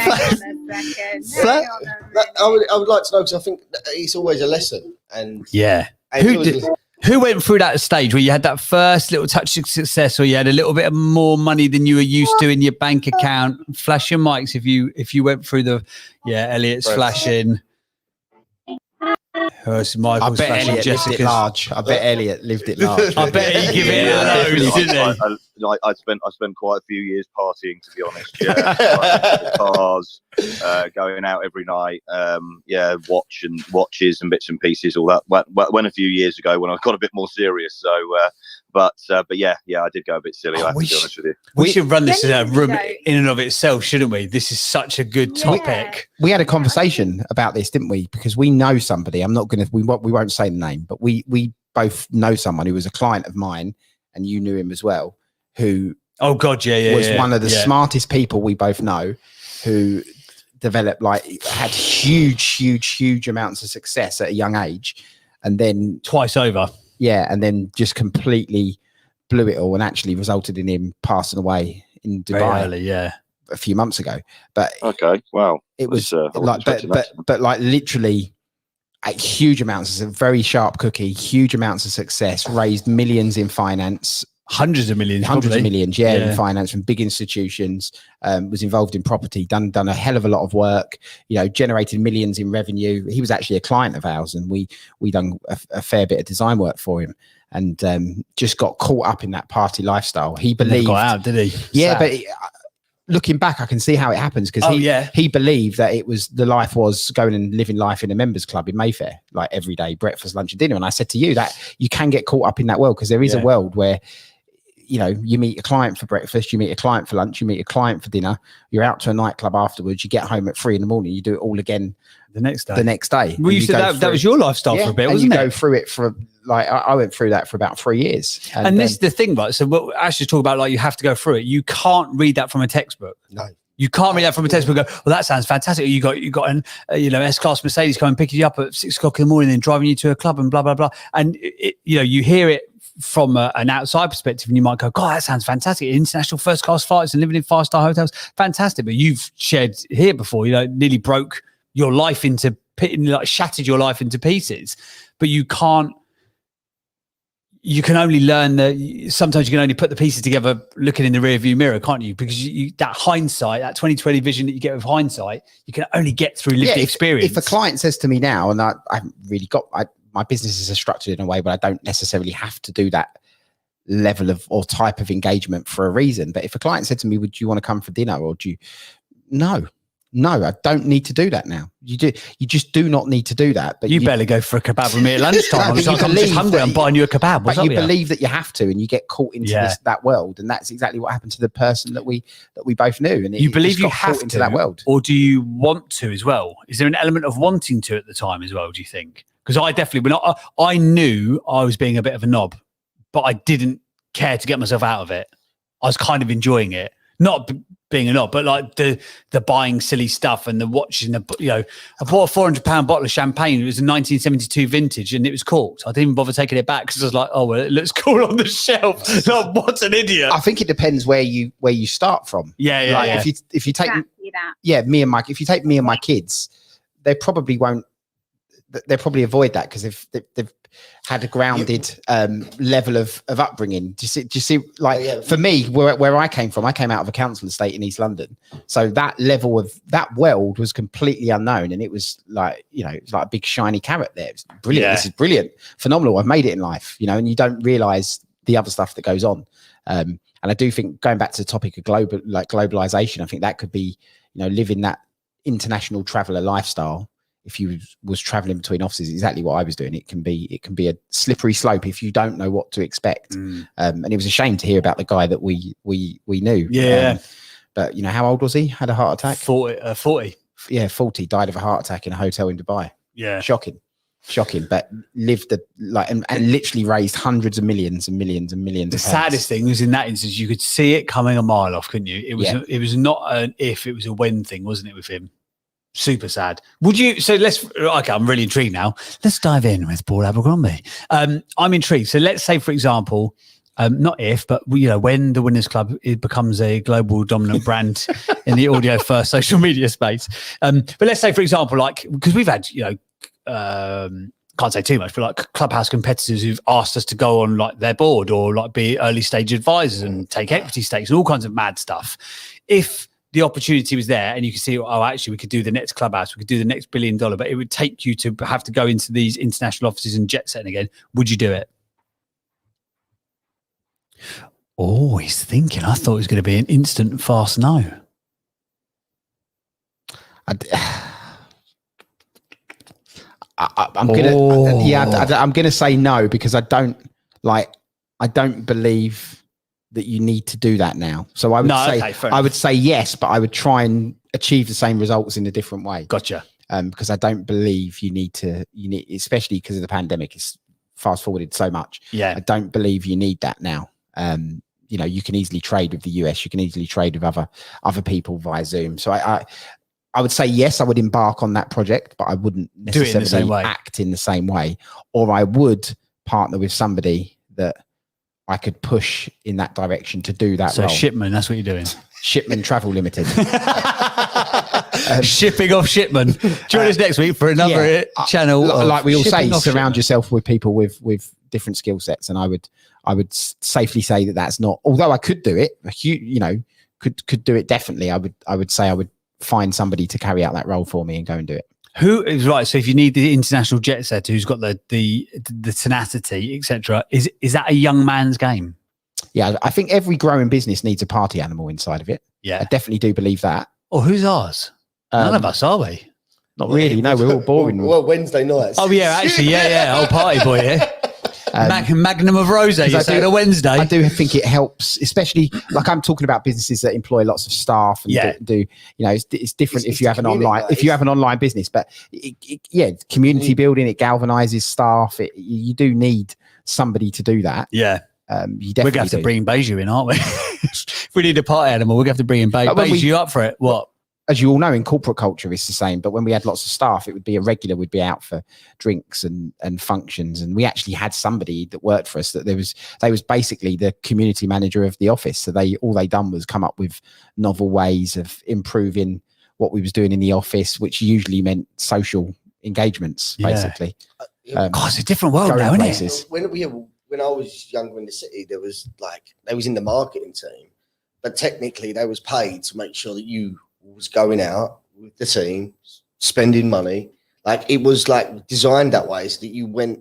I would like to know, because I think it's always a lesson. And yeah, who went through that stage where you had that first little touch of success, or you had a little bit of more money than you were used to in your bank account? Flash your mics if you went through the Elliot's flashing. I bet Elliot lived it large. I bet Elliot lived it large. I bet he gave it a load, didn't he? I spent quite a few years partying, to be honest. Yeah, cars, going out every night. Watches and bits and pieces, all that. Went a few years ago when I got a bit more serious. So, but yeah, I did go a bit silly. I have to be honest with you. We should run this in a room in and of itself, shouldn't we? This is such a good topic. We had a conversation about this, didn't we? Because we know somebody. I'm not going to. We won't say the name, but we both know someone who was a client of mine, and you knew him as well. Who? Oh God, was one of the smartest people we both know, who developed had huge amounts of success at a young age, and then twice over. Yeah, and then just completely blew it all, and actually resulted in him passing away in Dubai. Very early, a few months ago. But okay, wow, it was but literally. Huge amounts of very sharp cookie, huge amounts of success, raised millions in finance, hundreds of millions, in finance from big institutions, was involved in property, done a hell of a lot of work, generated millions in revenue. He was actually a client of ours, and we done a fair bit of design work for him, and just got caught up in that party lifestyle. He believed, got out, did he? Yeah, but looking back, I can see how it happens, because he believed that the life was going and living life in a members club in Mayfair, like every day, breakfast, lunch and dinner. And I said to you that you can get caught up in that world, because there is a world where, you meet a client for breakfast, you meet a client for lunch, you meet a client for dinner, you're out to a nightclub afterwards, you get home at 3 a.m, you do it all again the next day. Well, you said that was your lifestyle for a bit, wasn't it? You go through it for I went through that for about 3 years. And this is the thing, right? So what Ash talk about, you have to go through it. You can't read that from a textbook. No. You can't read that from a textbook and go, well, that sounds fantastic. You got an S-Class Mercedes coming picking you up at 6 o'clock in the morning and driving you to a club and blah, blah, blah. And, you hear it from an outside perspective, and you might go, God, that sounds fantastic. International first-class flights and living in 5-star hotels. Fantastic. But you've shared here before, nearly broke your life shattered your life into pieces. But you can only learn that sometimes you can only put the pieces together looking in the rear view mirror, can't you? Because that hindsight, that 20/20 vision that you get with hindsight, you can only get through lived experience. If a client says to me now, and I haven't really my businesses are structured in a way, but I don't necessarily have to do that level of or type of engagement for a reason. But if a client said to me, would you want to come for dinner, or do you? No, I don't need to do that now. You just do not need to do that. But you barely go for a kebab with me at lunchtime. I'm just hungry. I'm buying you a kebab. But you believe that you have to, and you get caught into that world, and that's exactly what happened to the person that we both knew. And you believe you have into that world, or do you want to as well? Is there an element of wanting to at the time as well? Do you think? Because I definitely, I knew I was being a bit of a knob, but I didn't care to get myself out of it. I was kind of enjoying it. Not being a knob, but the buying silly stuff and the watching I bought a £400 bottle of champagne. It was a 1972 vintage, and it was corked. I didn't even bother taking it back because I was like, oh well, it looks cool on the shelf. Like, what an idiot! I think it depends where you start from. Yeah. If you take if you take me and my kids, they probably won't. They'll probably avoid that, because if they've had a grounded level of upbringing. Do you see for me, where I came from, I came out of a council estate in East London. So that level of that world was completely unknown. And it was it's like a big shiny carrot there. It's brilliant. Yeah. This is brilliant. Phenomenal. I've made it in life, and you don't realize the other stuff that goes on. And I do think, going back to the topic of globalization, I think that could be, living that international traveler lifestyle. If you was traveling between offices, exactly what I was doing, it can be a slippery slope if you don't know what to expect. And it was a shame to hear about the guy that we knew. Yeah. But how old was he? Had a heart attack? 40. Yeah, 40. Died of a heart attack in a hotel in Dubai. Yeah. Shocking. shocking, but lived and literally raised hundreds of millions and millions and millions. The of saddest thing was in that instance, you could see it coming a mile off, couldn't you? It was it was not an if, it was a when thing, wasn't it, with him? Super sad. Would you? So okay, I'm really intrigued now. Let's dive in with Paul Abercrombie. I'm intrigued. So let's say, for example, not if, but when the Winners Club becomes a global dominant brand in the audio first social media space. But let's say, for example, like, because we've had, can't say too much, but like Clubhouse competitors who've asked us to go on like their board or like be early stage advisors and take equity stakes and all kinds of mad stuff. If the opportunity was there and you could see, oh, actually we could do the next Clubhouse, we could do the next $1 billion, but it would take you to have to go into these international offices and jet setting again, would you do it? Oh, he's thinking. I thought it was going to be an instant fast no. I'm gonna say no, because I don't believe that you need to do that now. So I would say yes, but I would try and achieve the same results in a different way. Gotcha. Because I don't believe you need, especially because of the pandemic, it's fast forwarded so much. Yeah. I don't believe you need that now. You can easily trade with the US. You can easily trade with other people via Zoom. So I would say yes, I would embark on that project, but I wouldn't necessarily act in the same way. Or I would partner with somebody that I could push in that direction to do that. So Shipman, that's what you're doing. Shipman Travel Limited. Shipping off Shipman. Join us next week for another channel. Like we all say, surround yourself with people with different skill sets. And I would safely say that that's not, although I could do it, could do it definitely. I would say I would find somebody to carry out that role for me and go and do it. Who is right? So if you need the international jet setter who's got the tenacity, etc., is that a young man's game? Yeah, I think every growing business needs a party animal inside of it. Yeah, I definitely do believe that. Or who's ours? None of us, are we? Not really. No, we're all boring. Well, Wednesday nights. Oh yeah, actually, yeah. Old party boy here. Magnum of Rose, you're saying a Wednesday. I do think it helps, especially like I'm talking about businesses that employ lots of staff and do it's different if you have an online business, but community building, it galvanizes staff. You do need somebody to do that. Yeah. You definitely we're gonna have to bring Beju in, aren't we? If we need a party animal, we're gonna have to bring in Beju. You up for it? What? As you all know, in corporate culture, it's the same. But when we had lots of staff, it would be a regular. We'd be out for drinks and functions, and we actually had somebody that worked for us. That they was basically the community manager of the office. So all they done was come up with novel ways of improving what we was doing in the office, which usually meant social engagements, basically. God, it's a different world now, isn't it? When I was younger in the city, they was in the marketing team, but technically they was paid to make sure that you was going out with the team, spending money. Like it was designed that way so that you went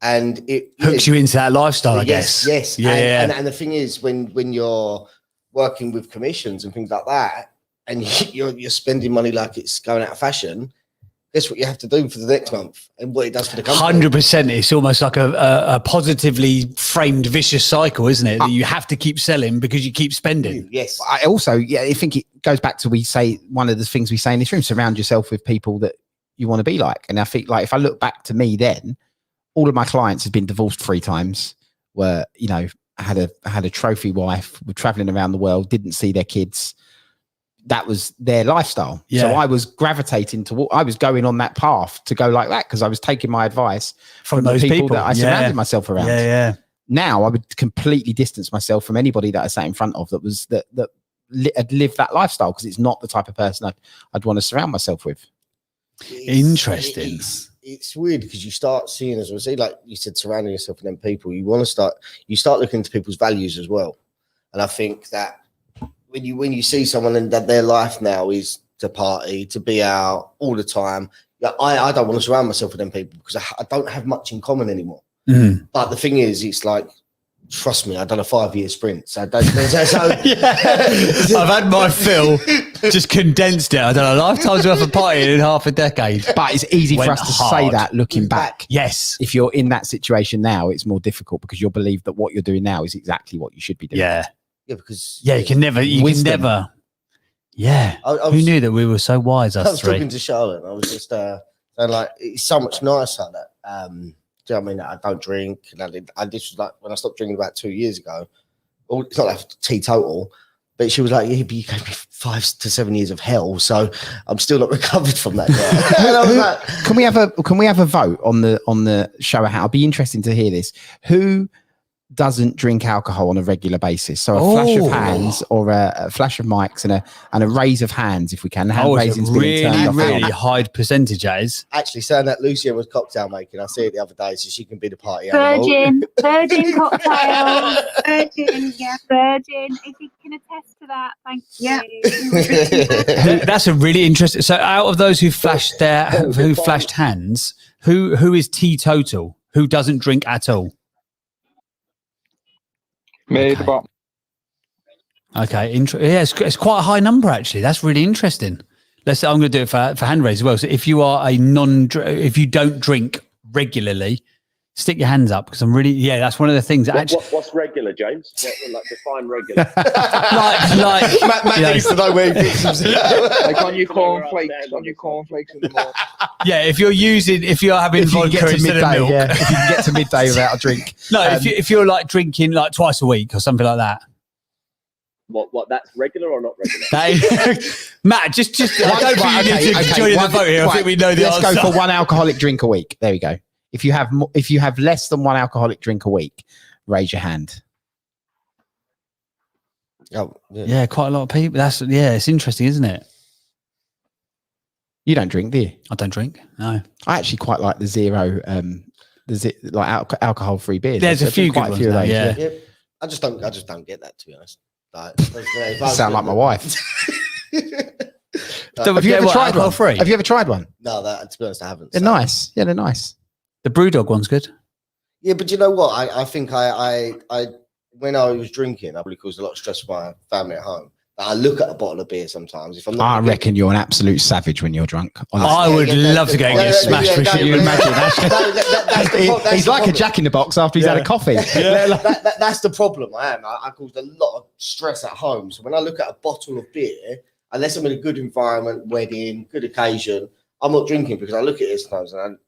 and it hooks you into that lifestyle, I guess. Yes. Yeah. And the thing is, when you're working with commissions and things like that, and you're spending money like it's going out of fashion, guess what you have to do for the next month and what it does for the company. 100%. It's almost like a positively framed vicious cycle, isn't it? That you have to keep selling because you keep spending. Yes. I think it goes back to one of the things we say in this room, surround yourself with people that you want to be like. And I think if I look back to me then, all of my clients had been divorced 3 times, were, had a trophy wife, were traveling around the world, didn't see their kids. That was their lifestyle. Yeah. So I was gravitating I was going on that path to go like that because I was taking my advice from those people that I surrounded myself around. Yeah. Now I would completely distance myself from anybody that I sat in front of that was that had lived that lifestyle, because it's not the type of person I'd want to surround myself with. Interesting. It's weird because you start seeing, as I say, like you said, surrounding yourself with them people. You start looking into people's values as well. And I think that when you see someone and that their life now is to party, to be out all the time, I don't want to surround myself with them people because I don't have much in common anymore. Mm. But the thing is, it's like, trust me, I've done a 5-year sprint. So I've had my fill, just condensed it. I've done a lifetime's worth of partying in half a decade. But it's easy for us to say that looking back. Yes. If you're in that situation now, it's more difficult because you'll believe that what you're doing now is exactly what you should be doing. Yeah. Yeah, because you can never. Yeah. Who knew that we were so wise? I was talking to Charlotte. And I was just saying, like, it's so much nicer that Do you know what I mean? I don't drink. And this was like when I stopped drinking about 2 years ago. Well, it's not like teetotal, but she was like, yeah, but you gave me 5 to 7 years of hell, so I'm still not recovered from that yet. And I was like, can we have a vote on the show? I'll be interesting to hear this. Who doesn't drink alcohol on a regular basis? So a flash of hands or a flash of mics and a raise of hands if we can. Hand raising's really, been turned off. really high percentage, that is. actually saying that Lucia was cocktail making. I see it the other day, so she can be the party animal. Virgin cocktails, virgin. If you can attest to that, thank you. That's a really interesting. So, out of those who flashed hands, who is teetotal? Who doesn't drink at all? Me, the bottom. Okay, yeah, it's quite a high number actually. That's really interesting. I'm going to do it for hand raise as well. So if you are if you don't drink regularly, stick your hands up because that's one of the things that actually. What's regular, James? Like define regular. like Matt needs to know where he fits himself. Like on your cornflakes in the morning. Yeah, if you're having vodka instead of milk, if you can get to midday without a drink. No, if you're like drinking like twice a week or something like that. What? That's regular or not regular? Matt, just I don't think you need to join in the vote here. I think we know the answer. Let's go for 1 alcoholic drink a week. There we go. If you have less than 1 alcoholic drink a week, raise your hand. Oh, yeah, quite a lot of people. It's interesting, isn't it? You don't drink, do you? I don't drink. No, I actually quite like the zero, alcohol-free beers. There's a few good ones. Of those, yeah. I just don't get that, to be honest. Like, sound like my wife. Have you ever tried one? Free? Have you ever tried one? No, to be honest, I haven't. They're nice. Yeah, they're nice. The Brewdog one's good. Yeah, but you know what? I think I when I was drinking, I probably caused a lot of stress for my family at home. I look at a bottle of beer sometimes. If I'm not, I reckon you're an absolute savage when you're drunk. Honestly. I would love to go and get smashed for shit. You imagine? He's like a Jack in the Box after he's had a coffee. That's the problem. I caused a lot of stress at home. So when I look at a bottle of beer, unless I'm in a good environment, wedding, good occasion, I'm not drinking because I look at it sometimes and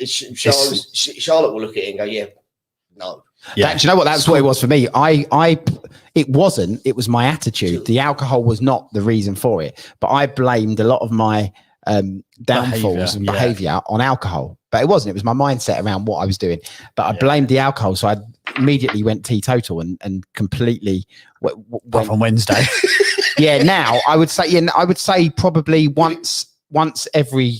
Charlotte will look at it and go, yeah, no. Yeah. Do you know what? That's what it was for me. It was my attitude. The alcohol was not the reason for it, but I blamed a lot of my downfalls and behavior on alcohol, but it wasn't. It was my mindset around what I was doing, but I blamed the alcohol. So I immediately went teetotal and completely went on Wednesday. Now I would say probably once every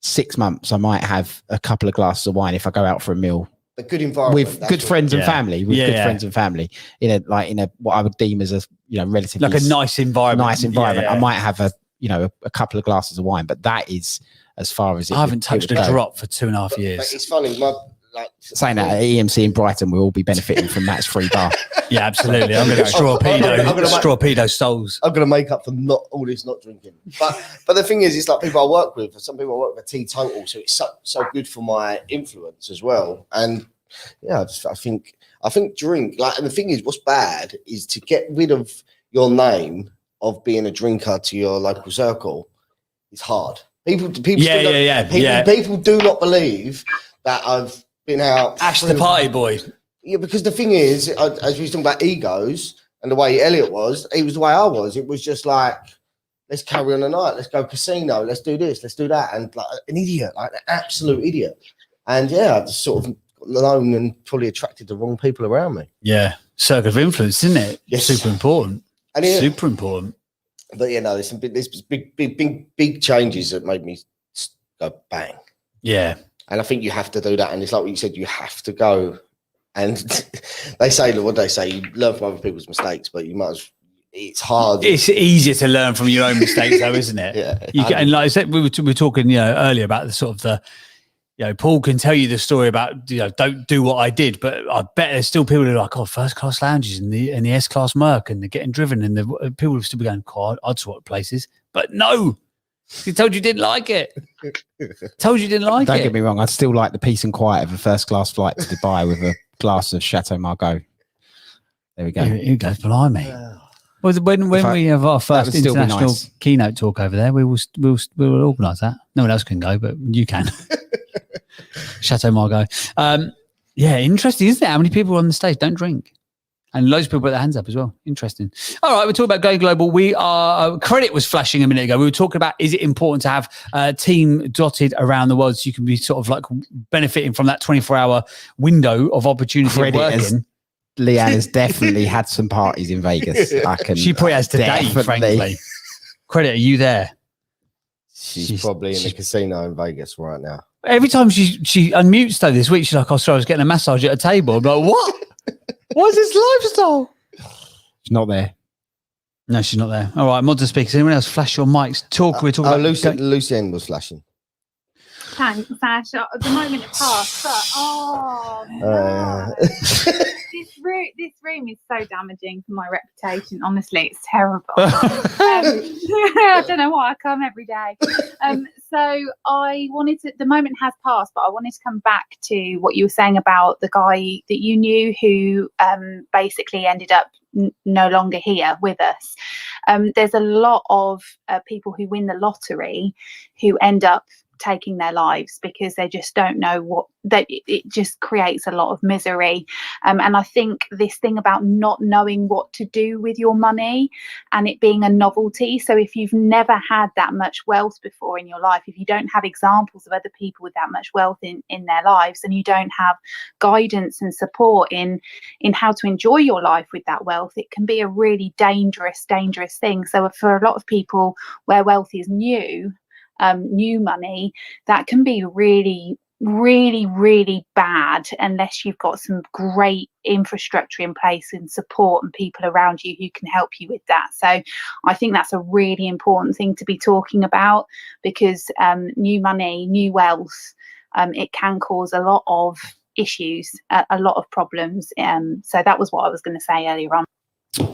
6 months, I might have a couple of glasses of wine if I go out for a meal. A good environment with good friends and family. Friends and family in a what I would deem as a relatively like a nice environment. I might have a couple of glasses of wine, but that is as far as it. I haven't touched a drop for 2.5 years. But it's funny. Saying that at EMC in Brighton, we'll all be benefiting from Matt's free bar. Yeah, absolutely. I'm going to strawpedo souls. I'm going to make up for not drinking. But the thing is, it's like people I work with. Some people I work with are teetotal, so it's so good for my influence as well. And yeah, I think drink and the thing is, what's bad is to get rid of your name of being a drinker to your local circle. It's hard. People do not believe that I've been out. Ash the party boy. Yeah, because the thing is, as we were talking about egos and the way Elliot was, he was the way I was. It was just like, let's carry on the night. Let's go casino. Let's do this. Let's do that. And like an idiot, like an absolute idiot. And yeah, I just sort of got alone and probably attracted the wrong people around me. Yeah. Circle of influence, isn't it? Yes. Super important. And yeah, super important. But there's some big changes that made me go bang. Yeah. And I think you have to do that. And it's like what you said, you have to go. And they say, what they say, you learn from other people's mistakes, but you must. It's hard. It's easier to learn from your own mistakes, though, isn't it? Yeah. And like I said, we were talking, earlier about the sort of Paul can tell you the story about, don't do what I did, but I bet there's still people who are like, first class lounges and the S class Merc and they're getting driven, and the people will still be going, God, I'd swap places, but no. He told you didn't like it. Don't get me wrong. I'd still like the peace and quiet of a first class flight to Dubai with a glass of Chateau Margaux. There we go. Who goes blimey? Well, when we have our first international keynote talk over there, we'll organise that. No one else can go, but you can. Chateau Margaux. Yeah, interesting, isn't it? How many people on the stage don't drink? And loads of people put their hands up as well. Interesting. All right, we're talking about going global. We are, credit was flashing a minute ago. We were talking about, is it important to have a team dotted around the world so you can be sort of like benefiting from that 24-hour window of opportunity of working? Leanne has definitely had some parties in Vegas. She probably has today, frankly. Credit, are you there? She's probably in the casino in Vegas right now. Every time she unmutes though this week, she's like, oh, sorry, I was getting a massage at a table. I'm like, what? What is this lifestyle? She's not there. No, she's not there. All right, modern speakers. Anyone else flash your mics? We're talking about Lucienne was flashing. Thanks, Ash. The moment it passed, but no. This room is so damaging for my reputation. Honestly, it's terrible. I don't know why I come every day. So I wanted to. The moment has passed, but I wanted to come back to what you were saying about the guy that you knew who basically ended up no longer here with us. There's a lot of people who win the lottery who end up taking their lives because they just don't know what that it just creates a lot of misery, and I think this thing about not knowing what to do with your money and it being a novelty. So if you've never had that much wealth before in your life, if you don't have examples of other people with that much wealth in their lives, and you don't have guidance and support in how to enjoy your life with that wealth, it can be a really dangerous thing. So for a lot of people where wealth is new money, that can be really bad unless you've got some great infrastructure in place and support and people around you who can help you with that. So I think that's a really important thing to be talking about, because new money, new wealth, it can cause a lot of issues, a lot of problems. So that was what I was going to say earlier on.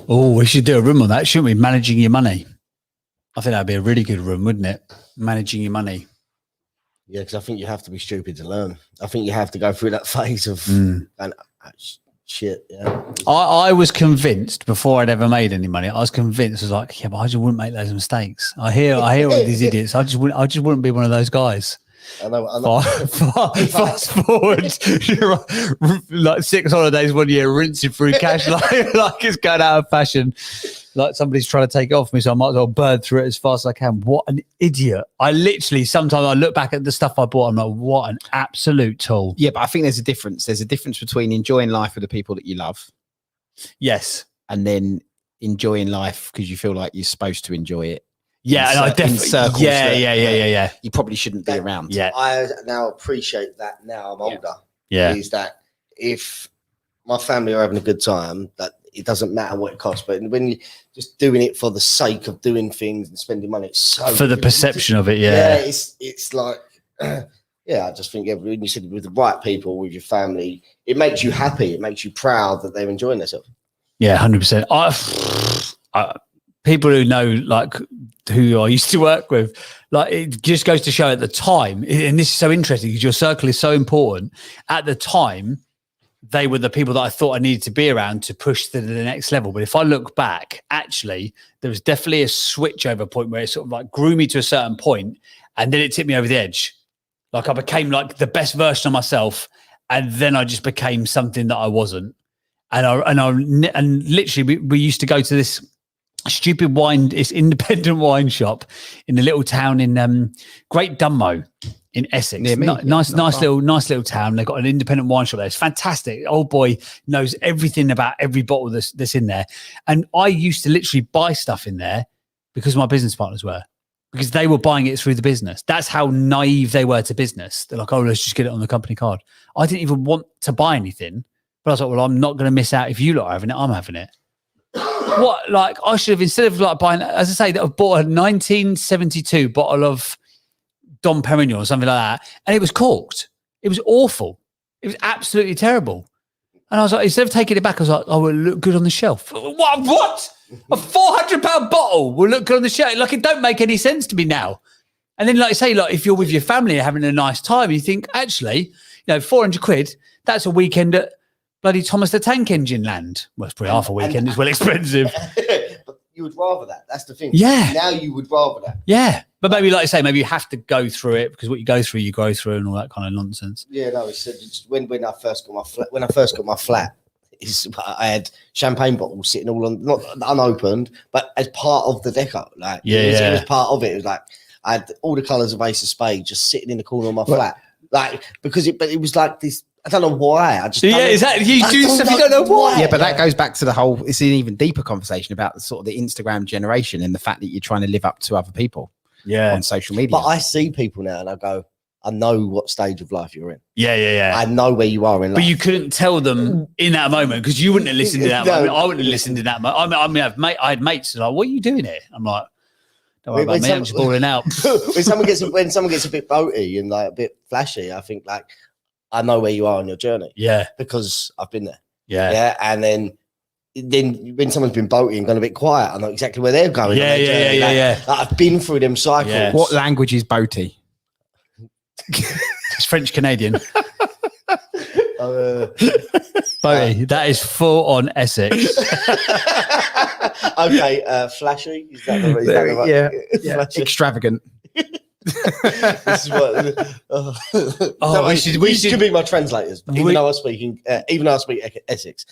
Oh, we should do a room on that, shouldn't we? Managing your money. I think that'd be a really good room, wouldn't it? Managing your money. Yeah, because I think you have to be stupid to learn. I think you have to go through that phase of shit. Yeah. I was convinced before I'd ever made any money. I was convinced. I was like, yeah, but I just wouldn't make those mistakes. I hear all these idiots. I just wouldn't be one of those guys. I know. Fast forward, like 6 holidays 1 year, rinsing through cash like it's going out of fashion. Like somebody's trying to take it off me, so I might as well burn through it as fast as I can. What an idiot. I literally, sometimes I look back at the stuff I bought, I'm like, what an absolute tool. Yeah, but I think there's a difference. There's a difference between enjoying life with the people that you love. Yes. And then enjoying life because you feel like you're supposed to enjoy it. Yeah, and I definitely. Yeah. You probably shouldn't be around. Yeah. I now appreciate that now I'm older. Yeah. Is that if my family are having a good time, that it doesn't matter what it costs, but when you're just doing it for the sake of doing things and spending money, it's so for the perception of it, it's like yeah, I just think when you sit with the right people, with your family, it makes you happy, it makes you proud that they're enjoying themselves. Yeah, 100%. People who know, like, who I used to work with, like, it just goes to show at the time, and this is so interesting because your circle is so important. At the time, they were the people that I thought I needed to be around to push to the next level. But if I look back, actually, there was definitely a switchover point where it sort of like grew me to a certain point, and then it tipped me over the edge. Like I became like the best version of myself, and then I just became something that I wasn't. And literally, we used to go to this stupid it's independent wine shop in a little town in Great Dunmow in Essex. Nice little town. They've got an independent wine shop there. It's fantastic. Old boy knows everything about every bottle that's in there. And I used to literally buy stuff in there because my business partners were, because they were buying it through the business. That's how naive they were to business. They're like, oh, let's just get it on the company card. I didn't even want to buy anything, but I was like, well, I'm not going to miss out. If you lot are having it, I'm having it. What, like, I should have, instead of like buying, as I say, that I bought a 1972 bottle of Dom Perignon or something like that, and it was corked. It was awful. It was absolutely terrible. And I was like, instead of taking it back, I was like, oh, it'll look good on the shelf. What? A £400 bottle will look good on the shelf? Like, it don't make any sense to me now. And then, like I say, like, if you're with your family and having a nice time, you think, actually, you know, 400 quid, that's a weekend at bloody Thomas the Tank Engine land. Well, it's probably half a weekend. It's well expensive. But you would rather that. That's the thing. Yeah. Now you would rather that. Yeah. But maybe, like I say, maybe you have to go through it because what you go through, and all that kind of nonsense. Yeah, no, it's when I first got my flat, I had champagne bottles sitting all on, not unopened, but as part of the deco. Like, it was part of it. It was like I had all the colours of Ace of Spades just sitting in the corner of my flat, like but it was like this. I don't know why. I just is that you do stuff you don't know why? Yeah, but that goes back to the whole. It's an even deeper conversation about the sort of the Instagram generation and the fact that you're trying to live up to other people. Yeah, on social media. But I see people now, and I go, I know what stage of life you're in. Yeah. I know where you are in life. But you couldn't tell them in that moment because you wouldn't have listened to that moment. I wouldn't have listened to that moment. I mean, I had mates like, "What are you doing here?" I'm like, "Don't worry about me. I'm just balling out." when someone gets a bit boaty and like a bit flashy, I think like I know where you are on your journey. Yeah, because I've been there. Yeah, and then when someone's been boaty and gone a bit quiet, I know exactly where they're going. Yeah. Like, I've been through them cycles. Yeah. What language is boaty? It's French Canadian. Boaty, that is full on Essex. Okay, flashy. Is that the right? Yeah. Extravagant. This is what. We should be my translators, even though I speak Essex.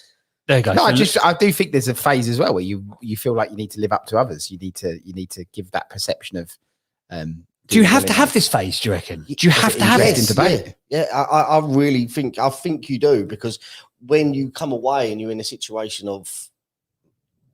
There you go. No, I do think there's a phase as well where you feel like you need to live up to others. You need to give that perception of. Do you have to have this phase? Do you reckon? Do you have to have it in debate? Yeah, I really think you do, because when you come away and you're in a situation of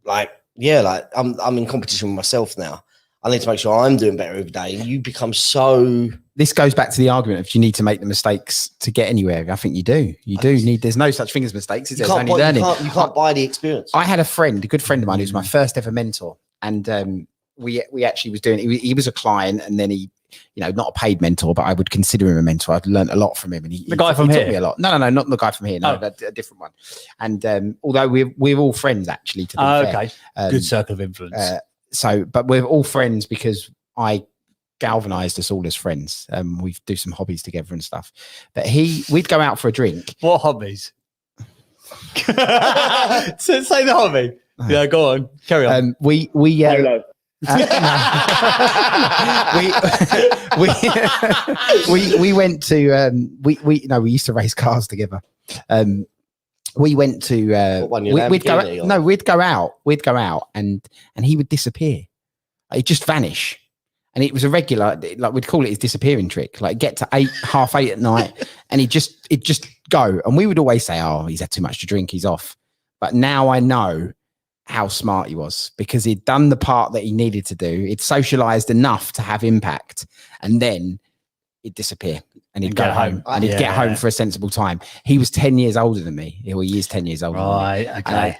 like I'm in competition with myself now. I need to make sure I'm doing better every day. And you become so. This goes back to the argument of you need to make the mistakes to get anywhere. I think you do. You do need. There's no such thing as mistakes. There's only learning. You can't buy the experience. I had a good friend of mine who was my first ever mentor, and we actually was doing. He was a client, and then he, not a paid mentor, but I would consider him a mentor. I'd learned a lot from him, and he guy from he here. Taught me a lot. No, not the guy from here. No, a different one. And although we're all friends actually. To be fair. Okay, good circle of influence. But we're all friends because I galvanized us all as friends. We do some hobbies together and stuff. But we'd go out for a drink. What hobbies? Say the hobby. Yeah, go on. Carry on. We went to we used to race cars together. We went to we'd go out and he would disappear. He'd just vanish. And it was a regular, like we'd call it his disappearing trick. Like get to 8:30 at night and he'd just go. And we would always say, "Oh, he's had too much to drink, he's off." But now I know how smart he was, because he'd done the part that he needed to do. He'd socialized enough to have impact, and then he'd disappear and he'd go home and he'd get home for a sensible time. He was 10 years older than me. He is 10 years older. Right. Than me. Okay.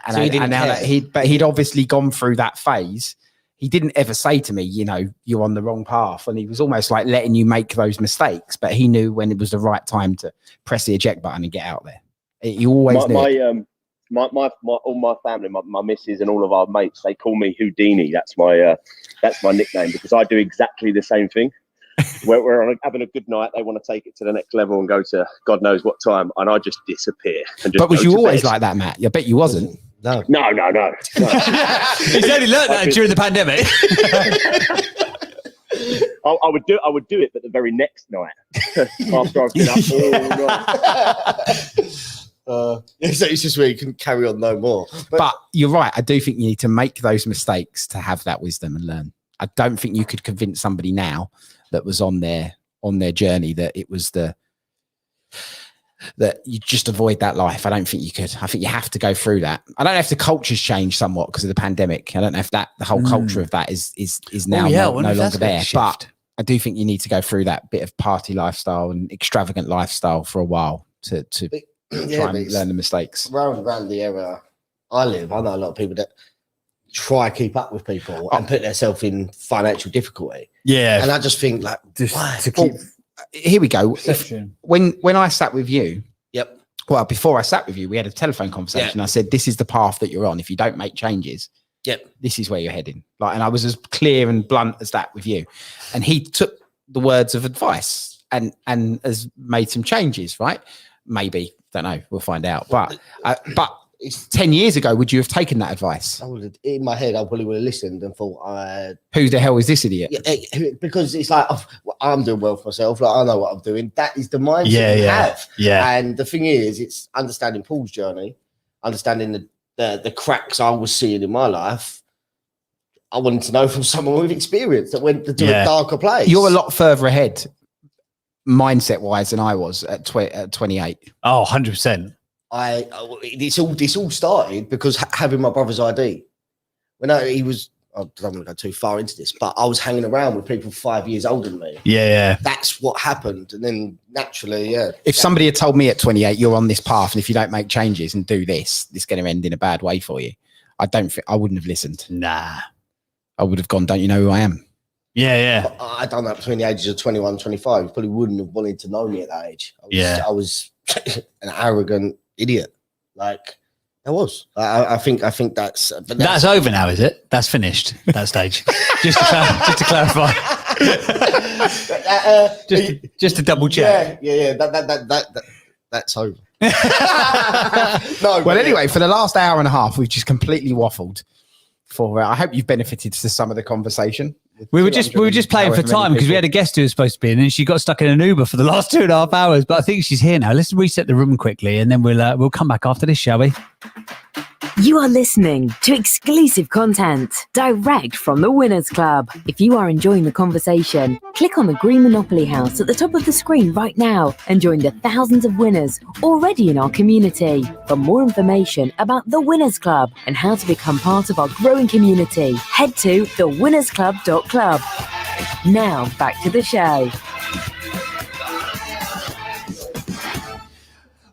And he'd obviously gone through that phase. He didn't ever say to me, you're on the wrong path. And he was almost like letting you make those mistakes, but he knew when it was the right time to press the eject button and get out there. He always knew. All my family, my missus and all of our mates, they call me Houdini. That's my nickname, because I do exactly the same thing. We're having a good night. They want to take it to the next level and go to God knows what time, and I just disappear. But was you always like that, Matt? I bet you wasn't. No. He's only learned that during the pandemic. I would do it, but the very next night after I've been up all night. So it's just where you can carry on no more. But you're right. I do think you need to make those mistakes to have that wisdom and learn. I don't think you could convince somebody now that was on their journey that it was that you just avoid that life. I don't think you could. I think you have to go through that. I don't know if the culture's changed somewhat because of the pandemic. I don't know if the whole culture of that is now no longer there. But I do think you need to go through that bit of party lifestyle and extravagant lifestyle for a while to try and learn the mistakes. Around the area I live, I know a lot of people that try to keep up with people and put themselves in financial difficulty. Yeah. And I just think like, here we go. When I sat with you, yep. Well, before I sat with you, we had a telephone conversation. I said, "This is the path that you're on. If you don't make changes, this is where you're heading." Like, and I was as clear and blunt as that with you. And he took the words of advice and has made some changes. Right? Maybe, don't know. We'll find out. But it's 10 years ago, would you have taken that advice? I would have, in my head, I probably would have listened and thought, who the hell is this idiot? Yeah, because it's like, I'm doing well for myself. Like, I know what I'm doing. That is the mindset you have. Yeah. And the thing is, it's understanding Paul's journey, understanding the cracks I was seeing in my life. I wanted to know from someone with experience that went to a darker place. You're a lot further ahead, mindset wise, than I was at 28. Oh, 100%. This all started because having my brother's ID. When he was, I don't want to go too far into this, but I was hanging around with people 5 years older than me. Yeah. That's what happened. And then naturally, If somebody had told me at 28, you're on this path, and if you don't make changes and do this, it's going to end in a bad way for you. I wouldn't have listened. Nah. I would have gone, don't you know who I am? Yeah. But I done that between the ages of 21 and 25. You probably wouldn't have wanted to know me at that age. I was an arrogant idiot. Like, I was. I think that's... That's over now, is it? That's finished, that stage. just to clarify. just to double check. Yeah. That's over. Well, anyway, for the last hour and a half, we've just completely waffled. I hope you've benefited to some of the conversation. We were just playing for time because we had a guest who was supposed to be in, and she got stuck in an Uber for the last 2.5 hours. But I think she's here now. Let's reset the room quickly, and then we'll come back after this, shall we? You are listening to exclusive content direct from the Winners Club. If you are enjoying the conversation, click on the green Monopoly house at the top of the screen right now and join the thousands of winners already in our community. For more information about the Winners Club and how to become part of our growing community, head to thewinnersclub.club. Now back to the show.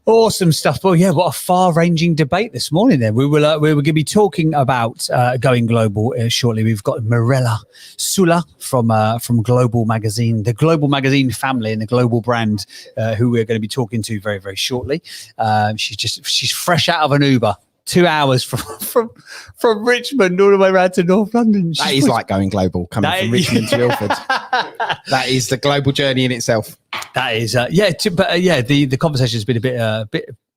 Awesome stuff. Well, yeah, what a far-ranging debate this morning. Then we were going to be talking about going global shortly. We've got Mirella Sula from Global Magazine, the Global Magazine family and the Global brand, who we're going to be talking to very, very shortly. She's fresh out of an Uber. 2 hours from Richmond all the way around to North London. That is like going global, coming from Richmond to Ilford. That is the global journey in itself. That is, the conversation has been a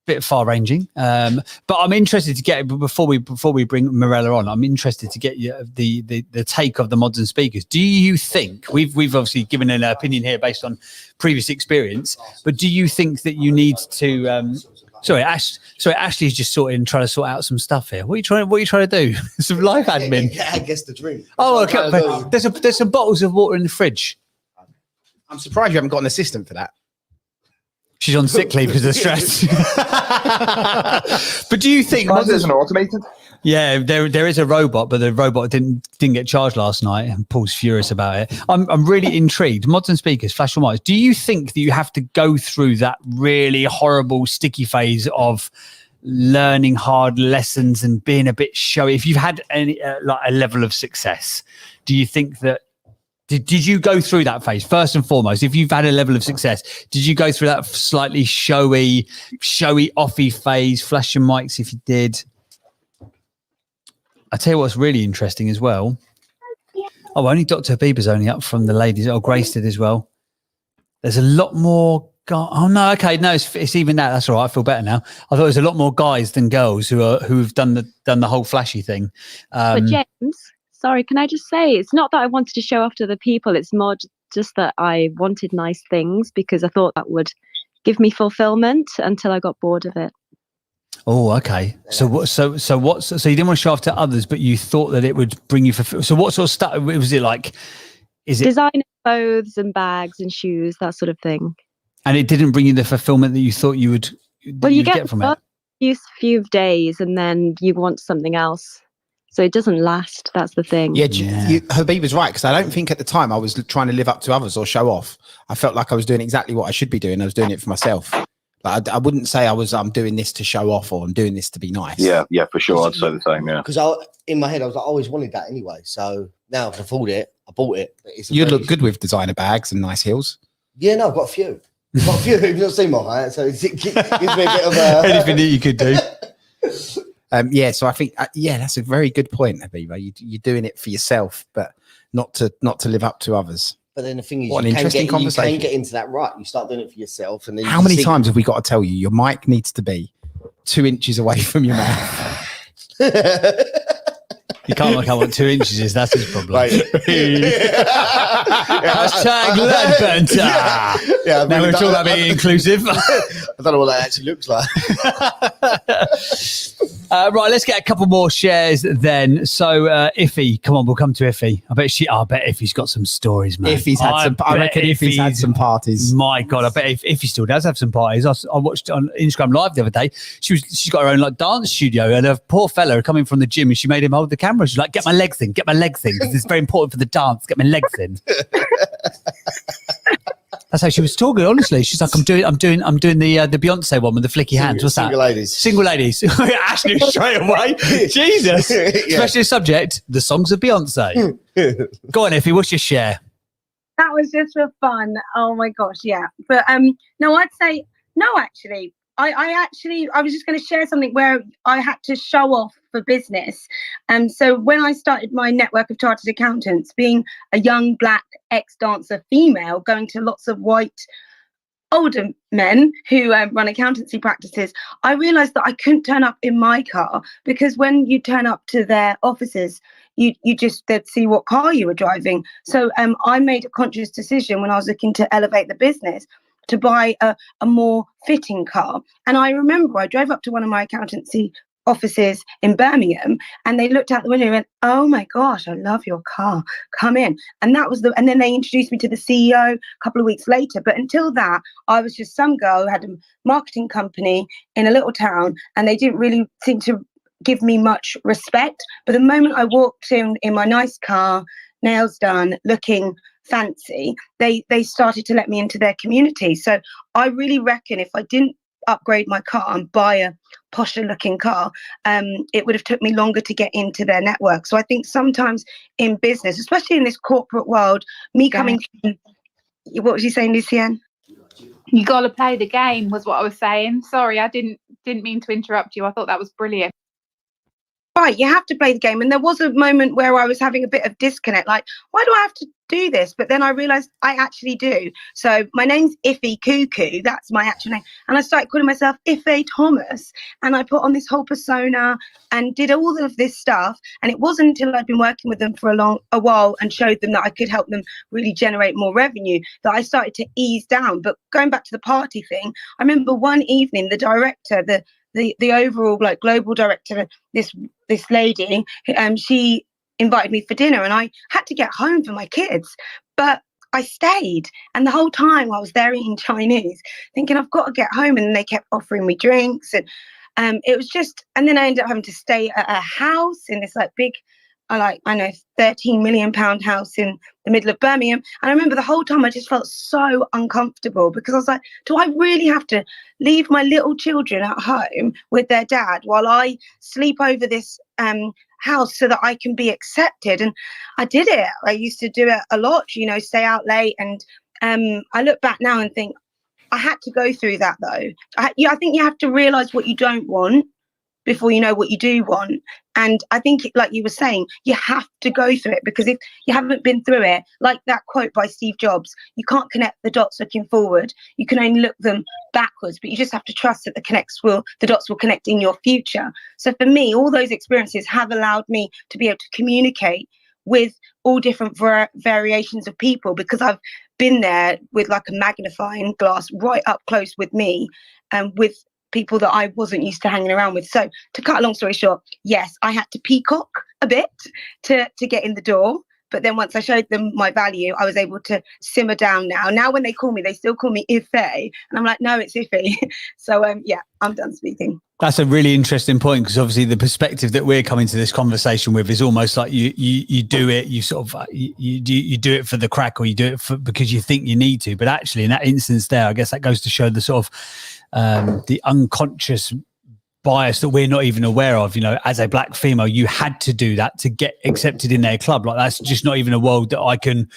bit far-ranging, but I'm interested to get before we bring Mirella on. I'm interested to get the take of the mods and speakers. Do you think we've obviously given an opinion here based on previous experience, but do you think that you need to? Ashley's just trying to sort out some stuff here. What are you trying to do? Some live admin. Yeah, I guess the drink. Oh, okay. There's some bottles of water in the fridge. I'm surprised you haven't got an assistant for that. She's on sick leave because of stress. But do you think there's an automated? Yeah, there is a robot, but the robot didn't get charged last night, and Paul's furious about it. I'm really intrigued. Mods and speakers, flash your minds. Do you think that you have to go through that really horrible, sticky phase of learning hard lessons and being a bit showy? If you've had any like a level of success, do you think that? Did you go through that phase first and foremost? If you've had a level of success, did you go through that slightly showy offy phase? Flash your mics if you did. I tell you what's really interesting as well. Oh, only Dr. Bieber's only up from the ladies. Oh, Grace did as well. There's a lot more. Oh no, okay, no, it's even that. That's all right. I feel better now. I thought there's a lot more guys than girls who've done the whole flashy thing. But James, sorry, can I just say it's not that I wanted to show off to the people. It's more just that I wanted nice things because I thought that would give me fulfillment until I got bored of it. Oh, okay. So you didn't want to show off to others, but you thought that it would bring you so what sort of stuff was it like? Is it designer clothes and bags and shoes, that sort of thing? And it didn't bring you the fulfillment that you thought you would. Well, you get from it. A few days, and then you want something else. So it doesn't last. That's the thing. Yeah, Habib was right, because I don't think at the time I was trying to live up to others or show off. I felt like I was doing exactly what I should be doing. I was doing it for myself. Like, I wouldn't say I'm doing this to show off or I'm doing this to be nice. Yeah, for sure. I'd say the same, yeah. Because in my head, I always wanted that anyway. So now I can afford it. I bought it. You look good with designer bags and nice heels. Yeah, no, I've got a few. You've not seen my height, so it gives me a bit of a... Anything that you could do. So I think, that's a very good point, Abiba. You're doing it for yourself, but not to live up to others. But then the thing is, you can get into that rut. You start doing it for yourself. And then how many times have we got to tell you your mic needs to be 2 inches away from your mouth. You can't work out what 2 inches is. That's his problem. Right. Hashtag lead banter. Yeah, now we're talking about being inclusive. I don't know what that actually looks like. Right, let's get a couple more shares then. So, Iffy, come on, we'll come to Iffy. I bet Iffy's got some stories, man. I reckon Iffy's had some parties. My God, I bet Iffy still does have some parties. I watched on Instagram Live the other day. She's got her own like dance studio, and a poor fella coming from the gym, and she made him hold the camera. She's like, "Get my legs in, because it's very important for the dance. Get my legs in." That's how she was talking. Honestly, she's like, "I'm doing the Beyonce one with the flicky hands. What's that? Single ladies. Ashley straight away. Jesus. Yeah. Especially subject, the songs of Beyonce. Go on, Iffy. What's your share? That was just for fun. Oh my gosh, yeah. But no, I'd say no. Actually, I was just going to share something where I had to show off for business. So when I started my network of chartered accountants, being a young black ex-dancer female, going to lots of white older men who run accountancy practices, I realized that I couldn't turn up in my car, because when you turn up to their offices, they'd see what car you were driving. So I made a conscious decision when I was looking to elevate the business to buy a more fitting car. And I remember I drove up to one of my accountancy offices in Birmingham, and they looked out the window and went, "Oh my gosh, I love your car. Come in." And and then they introduced me to the CEO a couple of weeks later. But until that, I was just some girl who had a marketing company in a little town, and they didn't really seem to give me much respect. But the moment I walked in my nice car, nails done, looking fancy, they started to let me into their community. So I really reckon if I didn't upgrade my car and buy a posher looking car, it would have took me longer to get into their network. So I think sometimes in business, especially in this corporate world, coming from, what was you saying, Lucienne? You got to play the game, was what I was saying. Sorry, I didn't mean to interrupt you. I thought that was brilliant. Right, you have to play the game. And there was a moment where I was having a bit of disconnect, like, why do I have to do this? But then I realized I actually do. So my name's Iffy Cuckoo. That's my actual name. And I started calling myself Ife Thomas. And I put on this whole persona and did all of this stuff. And it wasn't until I'd been working with them for a while and showed them that I could help them really generate more revenue that I started to ease down. But going back to the party thing, I remember one evening, the director, the overall like global director, this lady, she invited me for dinner, and I had to get home for my kids, but I stayed, and the whole time I was there eating Chinese, thinking I've got to get home, and they kept offering me drinks, and it was just, and then I ended up having to stay at a house in this like big, 13 million pound house in the middle of Birmingham. And I remember the whole time I just felt so uncomfortable, because I was like, do I really have to leave my little children at home with their dad while I sleep over this house so that I can be accepted? And I did it. I used to do it a lot, stay out late. And I look back now and think I had to go through that though. I think you have to realize what you don't want before you know what you do want. And I think, like you were saying, you have to go through it, because if you haven't been through it, like that quote by Steve Jobs, you can't connect the dots looking forward. You can only look them backwards, but you just have to trust that the dots will connect in your future. So for me, all those experiences have allowed me to be able to communicate with all different variations of people, because I've been there with like a magnifying glass right up close with me, and with people that I wasn't used to hanging around with. So to cut a long story short, yes, I had to peacock a bit to get in the door. But then once I showed them my value, I was able to simmer down now. Now when they call me, they still call me Ife. And I'm like, no, it's Ife. So yeah, I'm done speaking. That's a really interesting point, because obviously the perspective that we're coming to this conversation with is almost like you do it, you sort of you do it for the crack, or you do it because you think you need to. But actually in that instance there, I guess that goes to show the sort of the unconscious bias that we're not even aware of. As a black female, you had to do that to get accepted in their club. Like, that's just not even a world that I can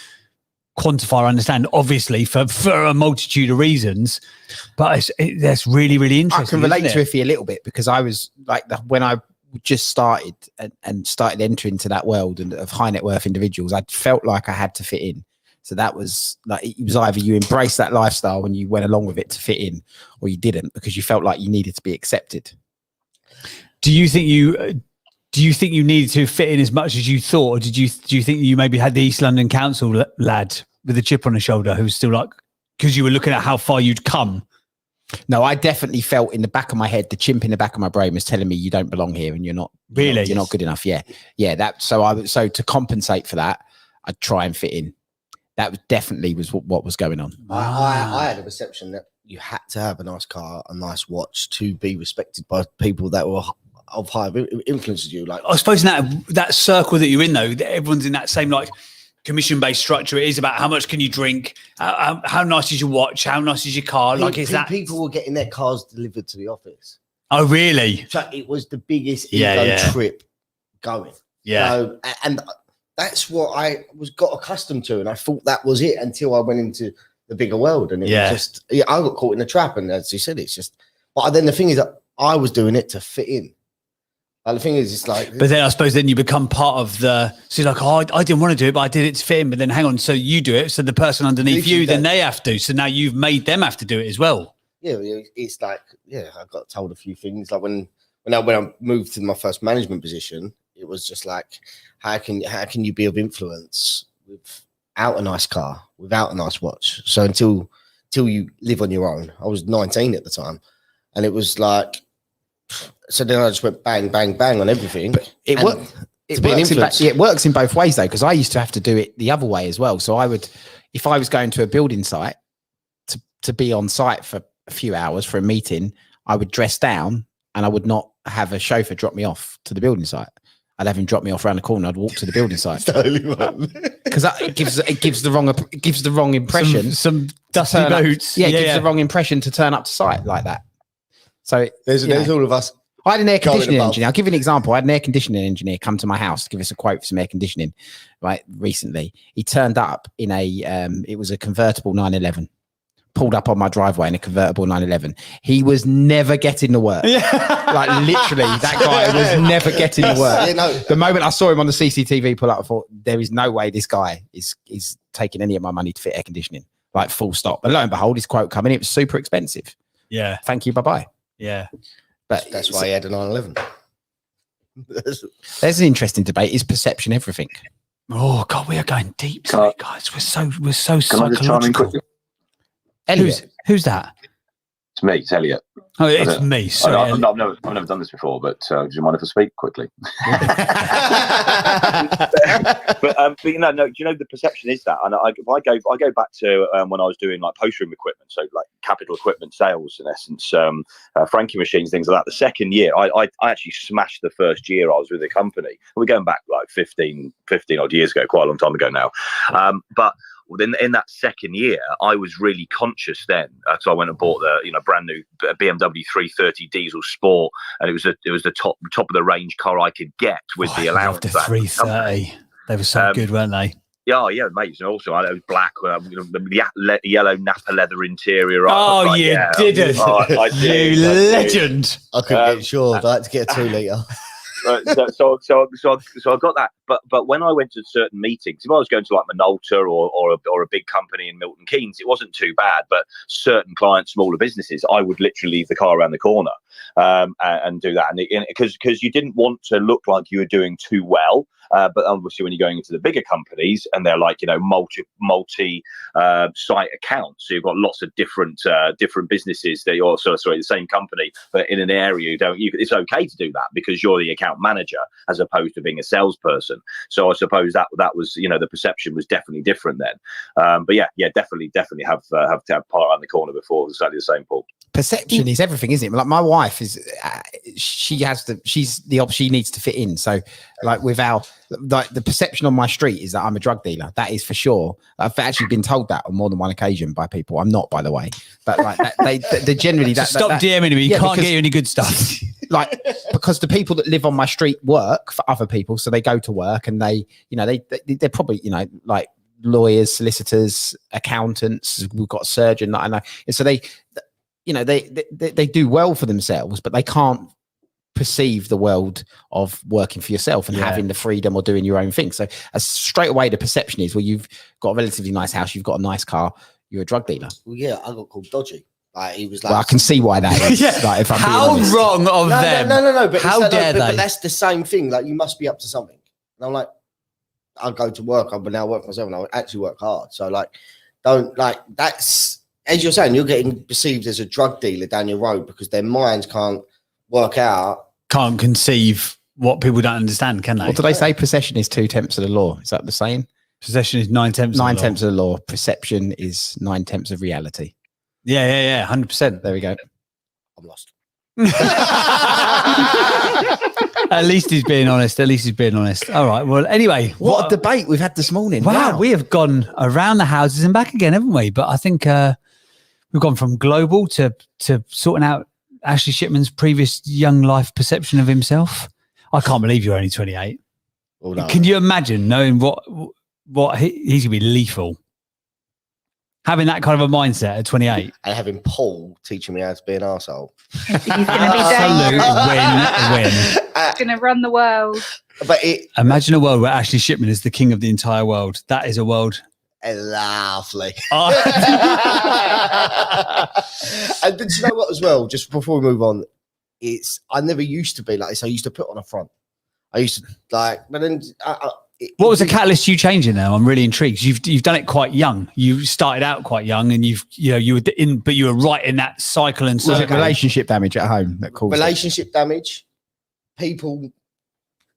quantify or understand, obviously for a multitude of reasons. But that's really, really interesting. I can relate to Iffy a little bit, because I was like, when I just started and started entering into that world and of high net worth individuals, I felt like I had to fit in. So that was like, it was either you embraced that lifestyle and you went along with it to fit in, or you didn't because you felt like you needed to be accepted. Do you think you needed to fit in as much as you thought, or do you think you maybe had the East London Council lad with a chip on his shoulder who's still like, because you were looking at how far you'd come? No, I definitely felt in the back of my head, the chimp in the back of my brain was telling me you don't belong here and you're not good enough. Yeah. So to compensate for that, I'd try and fit in. That definitely was what was going on. I had a perception that you had to have a nice car, a nice watch to be respected by people that were of high influence as you. Like, I suppose in that circle that you're in, though, everyone's in that same like commission-based structure. It is about how much can you drink, how nice is your watch, how nice is your car. Like, is that people were getting their cars delivered to the office? Oh, really? So it was the biggest ego trip going. Yeah, so, and that's what I got accustomed to, and I thought that was it until I went into the bigger world, and it was just I got caught in the trap. And as you said, it's just. But then the thing is that I was doing it to fit in. Like, the thing is, it's like. But then I suppose then you become part of the. So you're like, oh, I didn't want to do it, but I did it to fit in. But then hang on, so you do it, so the person underneath you, then they have to. So now you've made them have to do it as well. Yeah, it's like I got told a few things. Like when I moved to my first management position, it was just like, how can you be of influence without a nice car, without a nice watch? So until you live on your own. I was 19 at the time, and it was like. So then I just went bang, bang, bang on everything. But it worked. It works in both ways though, because I used to have to do it the other way as well. So I would, if I was going to a building site to be on site for a few hours for a meeting, I would dress down and I would not have a chauffeur drop me off to the building site. I'd have him drop me off around the corner. I'd walk to the building site because it gives the wrong impression. Some dusty boots. It gives the wrong impression to turn up to site like that. So there's all of us. I had an air conditioning engineer. I'll give you an example. I had an air conditioning engineer come to my house to give us a quote for some air conditioning, right? Recently, he turned up in it was a convertible 911. Pulled up on my driveway in a convertible 911. He was never getting to work. Like literally, that guy was never getting to work. The moment I saw him on the CCTV pull up, I thought there is no way this guy is taking any of my money to fit air conditioning. Like full stop. But lo and behold, his quote coming. It was super expensive. Yeah. Thank you. Bye bye. Yeah. But that's why he had a 911. There's an interesting debate. Is perception everything? Oh God, we are going deep tonight, guys. We're so psychological. Who's that? It's me, it's Elliot. Oh, it's me. Sorry, I've never done this before, but do you mind if I speak quickly? but do you know the perception is that, and if I go back to when I was doing like post room equipment, so like capital equipment sales in essence, franking machines, things like that. The second year, I actually smashed the first year I was with the company. We're going back like 15 odd years ago, quite a long time ago now, but. Then in that second year, I was really conscious then. So I went and bought the brand new BMW 330 diesel sport, and it was the top of the range car I could get with the allowance. The 330, they were so good, weren't they? Yeah, mate. And also, I was black, the yellow Napa leather interior. Oh, you didn't! I did. You legend! I couldn't get insured. I had to get a 2 litre. So I got that, but when I went to certain meetings, if I was going to like Minolta or a big company in Milton Keynes, it wasn't too bad. But certain clients, smaller businesses, I would literally leave the car around the corner and do that, and because you didn't want to look like you were doing too well. But obviously, when you're going into the bigger companies and they're like multi site accounts, so you've got lots of different businesses that you're the same company, but in an area it's okay to do that because you're the account manager as opposed to being a salesperson. So I suppose that was the perception was definitely different then. But yeah, definitely have to have part around the corner before exactly the same, Paul. Perception is everything, isn't it? Like my wife is, she needs to fit in. So like the perception on my street is that I'm a drug dealer. That is for sure. I've actually been told that on more than one occasion by people. I'm not, by the way, but like they generally stop DMing me. You can't get you any good stuff. Like because the people that live on my street work for other people, so they go to work and they're probably like lawyers, solicitors, accountants. We've got a surgeon that I know, and so they do well for themselves, but they can't perceive the world of working for yourself and having the freedom or doing your own thing. So straight away, the perception is, well, you've got a relatively nice house, you've got a nice car, you're a drug dealer. Well, yeah, I got called dodgy. Like, he was like, well, I can see why that is. Like, if I'm how being honest. wrong of them? No. But how dare they? But that's the same thing. Like, you must be up to something. And I'm like, I go to work. I now work for myself, and I actually work hard. So, like, don't like that's as you're saying. You're getting perceived as a drug dealer down your road because their minds can't work out, can't conceive what people don't understand, can they? What do they say? Possession is 2/10 of the law. Is that the saying? Possession is 9/10. 9/10 of the law. Perception is 9/10 of reality. Yeah. 100%. There we go. I'm lost. At least he's being honest. All right. Well, anyway, what a debate we've had this morning. Wow, we have gone around the houses and back again, haven't we? But I think we've gone from global to sorting out Ashley Shipman's previous young life perception of himself. I can't believe you're only 28. Oh, no. Can you imagine knowing what he's gonna be lethal? Having that kind of a mindset at 28. And having Paul teaching me how to be an arsehole. He's going to be Absolute win. He's going to run the world. But imagine a world where Ashley Shipman is the king of the entire world. That is a world. Lovely. And do you know what as well? Just before we move on, I never used to be like this. I used to put on a front. I used to but then what was the catalyst you changing now? I'm really intrigued. You've done it quite young. You started out quite young, and you were in, but you were right in that cycle and circle. Was it relationship damage at home that caused relationship damage? People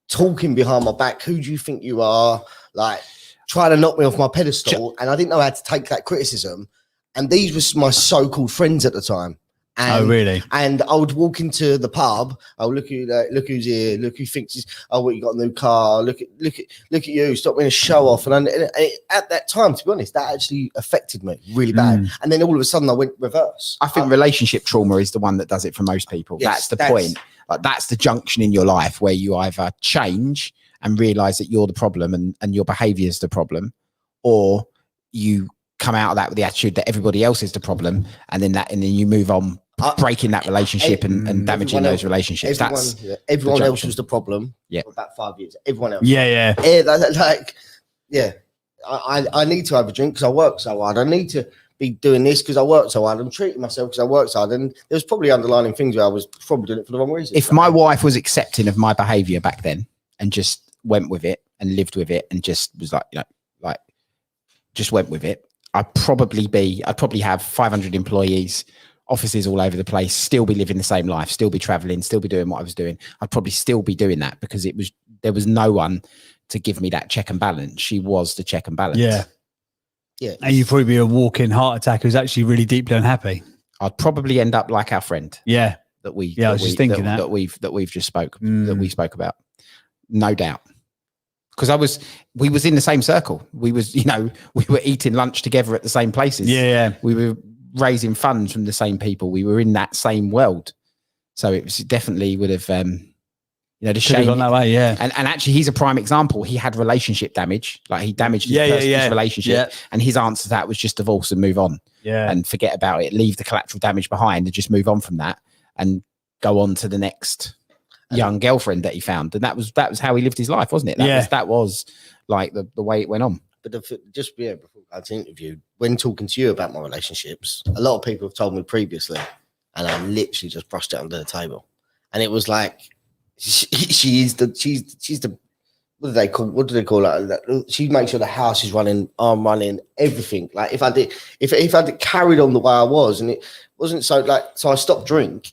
talking behind my back. Who do you think you are? Like trying to knock me off my pedestal, and I didn't know how to take that criticism. And these were my so-called friends at the time. And, oh, really? And I would walk into the pub. Oh, look who's here. Look who thinks he's. Oh, what, you got a new car? Look at you. Stop being a show off. And at that time, to be honest, that actually affected me really bad. And then all of a sudden, I went reverse. I think relationship trauma is the one that does it for most people. Yes, that's the point. Like that's the junction in your life where you either change and realize that you're the problem and your behavior is the problem, or you come out of that with the attitude that everybody else is the problem, and then you move on, breaking that relationship and damaging those relationships. Everyone else was the problem. Yeah, for about 5 years. Everyone else. Yeah. I need to have a drink because I work so hard. I need to be doing this because I work so hard. I'm treating myself because I work so hard. And there's probably underlying things where I was probably doing it for the wrong reason. If my wife was accepting of my behavior back then and just went with it and lived with it and just was just went with it, I'd probably have 500 employees, offices all over the place, still be living the same life, still be traveling, still be doing what I was doing. I'd probably still be doing that because there was no one to give me that check and balance. She was the check and balance. Yeah. And you'd probably be a walking heart attack who's actually really deeply unhappy. I'd probably end up like our friend. Yeah. I was just thinking that we've just spoke about. No doubt. Because we was in the same circle. We were eating lunch together at the same places. Yeah. We were raising funds from the same people. We were in that same world. So it was definitely would have, the shame gone that way. Yeah. And actually he's a prime example. He had relationship damage. Like he damaged his relationship. Yeah. And his answer to that was just divorce and move on. Yeah. And forget about it. Leave the collateral damage behind and just move on from that and go on to the next young girlfriend that he found. And that was how he lived his life, wasn't it? That was like the way it went on. But before I got to interview, when talking to you about my relationships, a lot of people have told me previously, and I literally just brushed it under the table. And it was like, she's the what do they call it? She makes sure the house is running, I'm running, everything. Like if I did carried on the way I was, and it wasn't so I stopped drink,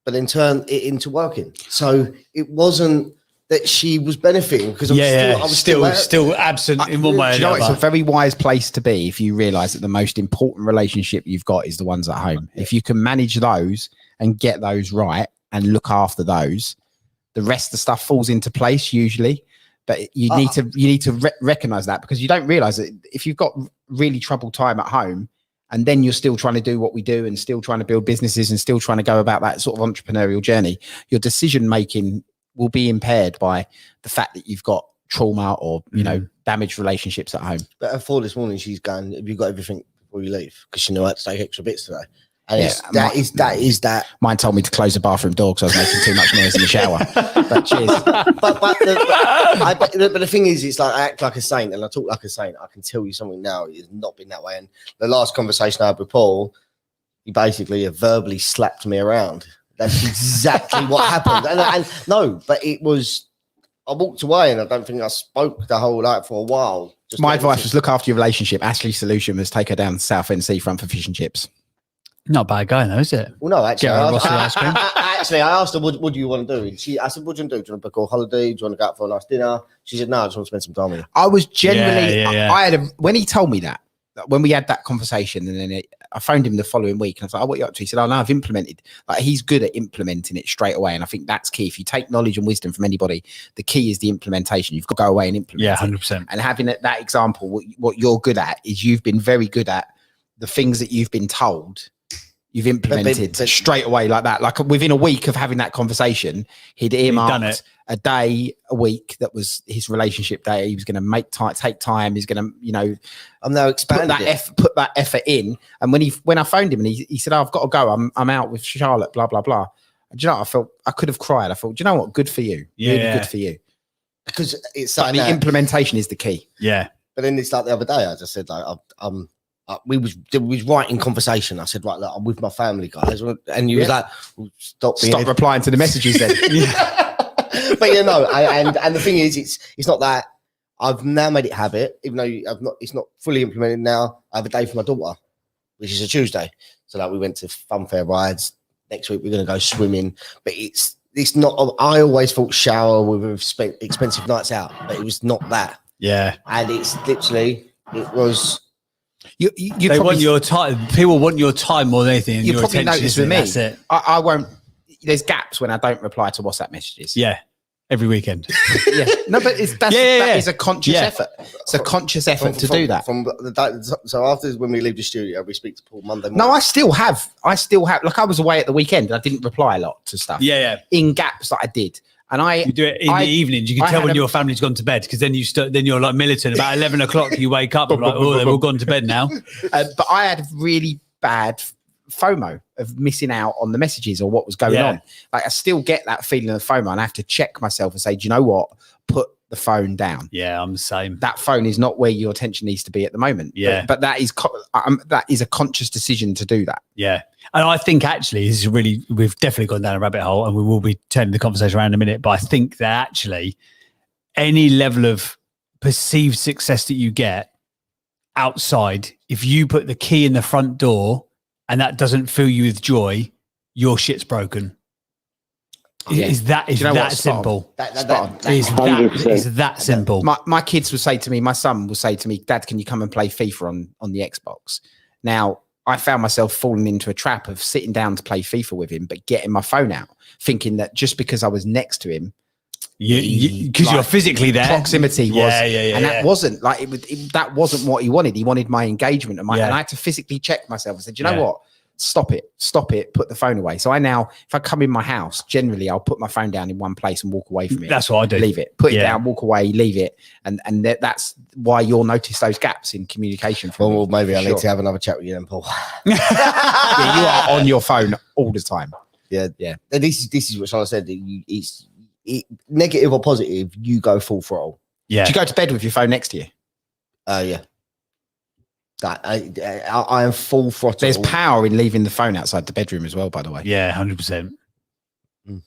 but then turned it into working. So it wasn't that she was benefiting because I was still absent in one way or another. It's a very wise place to be if you realize that the most important relationship you've got is the ones at home. If you can manage those and get those right and look after those, the rest of the stuff falls into place usually. But you need to recognize that, because you don't realize that if you've got really troubled time at home, and then you're still trying to do what we do and still trying to build businesses and still trying to go about that sort of entrepreneurial journey, your decision making will be impaired by the fact that you've got trauma or damaged relationships at home. But at 4 this morning, she's going, "Have you got everything before you leave?" Because she knew I had to take extra bits today. And that is that. Mine told me to close the bathroom door because I was making too much noise in the shower. But cheers. But the thing is, it's like I act like a saint and I talk like a saint. I can tell you something now. It's not been that way. And the last conversation I had with Paul, he basically verbally slapped me around. That's exactly what happened. And no, but it was. I walked away and I don't think I spoke the whole night for a while. My advice was look after your relationship. Ashley's solution was take her down to Southend Seafront for fish and chips. Not bad going though, is it? Well, no, actually, Actually, I asked her, what do you want to do? I said, what do you want to do? Do you want to book a holiday? Do you want to go out for a nice dinner? She said, no, I just want to spend some time with you. I was generally, when he told me that, when we had that conversation, and then I phoned him the following week and I was like, oh, what are you up to? He said, oh, no, I've implemented. Like, he's good at implementing it straight away. And I think that's key. If you take knowledge and wisdom from anybody, the key is the implementation. You've got to go away and implement. Yeah, 100%. And having that example, what you're good at is you've been very good at the things that you've been told. You've implemented straight away like that. Like within a week of having that conversation, he'd earmarked a day a week that was his relationship day. He was going to take time. He's going to, I'm now expanding put that effort in. And when I phoned him and he said, oh, I've got to go. I'm out with Charlotte, blah, blah, blah. Do you know, I could have cried. I thought, do you know what? Good for you. Yeah. Really good for you. Because it's like the implementation is the key. Yeah. But then it's like the other day, I just said, like, we was right in conversation. I said, right, look, I'm with my family, guys. And you was like, well, stop replying to the messages then. But and the thing is, it's not that. I've now made it habit, even though it's not fully implemented now. I have a day for my daughter, which is a Tuesday. So like we went to funfair rides. Next week we're going to go swimming. But it's not. I always thought shower with expensive nights out, but it was not that. Yeah. And it's literally it was. They want your time. People want your time more than anything. And you your probably attention. notice with me. That's it. I won't. There's gaps when I don't reply to WhatsApp messages. Yeah, every weekend. Yeah, no, but that is a conscious effort. It's a conscious effort to do that. So after when we leave the studio, we speak to Paul Monday morning. No, I still have. Like I was away at the weekend. And I didn't reply a lot to stuff. Yeah. In gaps that I did. And you do it in the evenings. You can tell when your family's gone to bed because then you're like militant. About 11 o'clock, you wake up and like, oh, they've all gone to bed now. But I had really bad FOMO of missing out on the messages or what was going on. Like I still get that feeling of FOMO, and I have to check myself and say, do you know what? Put the phone down. Yeah, I'm the same. That phone is not where your attention needs to be at the moment. Yeah, but that is a conscious decision to do that. Yeah. And I think actually this is we've definitely gone down a rabbit hole and we will be turning the conversation around in a minute. But I think that actually any level of perceived success that you get outside, if you put the key in the front door and that doesn't fill you with joy, your shit's broken. Is that simple? Is that simple? My kids will say to me, my son will say to me, Dad, can you come and play FIFA on the Xbox? Now, I found myself falling into a trap of sitting down to play FIFA with him, but getting my phone out, thinking that just because I was next to him, because you're physically there, proximity was, and that wasn't like that wasn't what he wanted. He wanted my engagement and I had to physically check myself and said, you know what? Stop it, put the phone away. So if I come in my house, generally I'll put my phone down in one place and walk away from it. That's what I do. Leave it, put it down, walk away, leave it. And that's why you'll notice those gaps in communication. Well, maybe I need to have another chat with you then, Paul. You are on your phone all the time. Yeah. And this is what Charlotte said. It's negative or positive, you go full throttle. Yeah. Do you go to bed with your phone next to you? Yeah. I am full throttle. There's power in leaving the phone outside the bedroom as well, by the way. Yeah, 100%.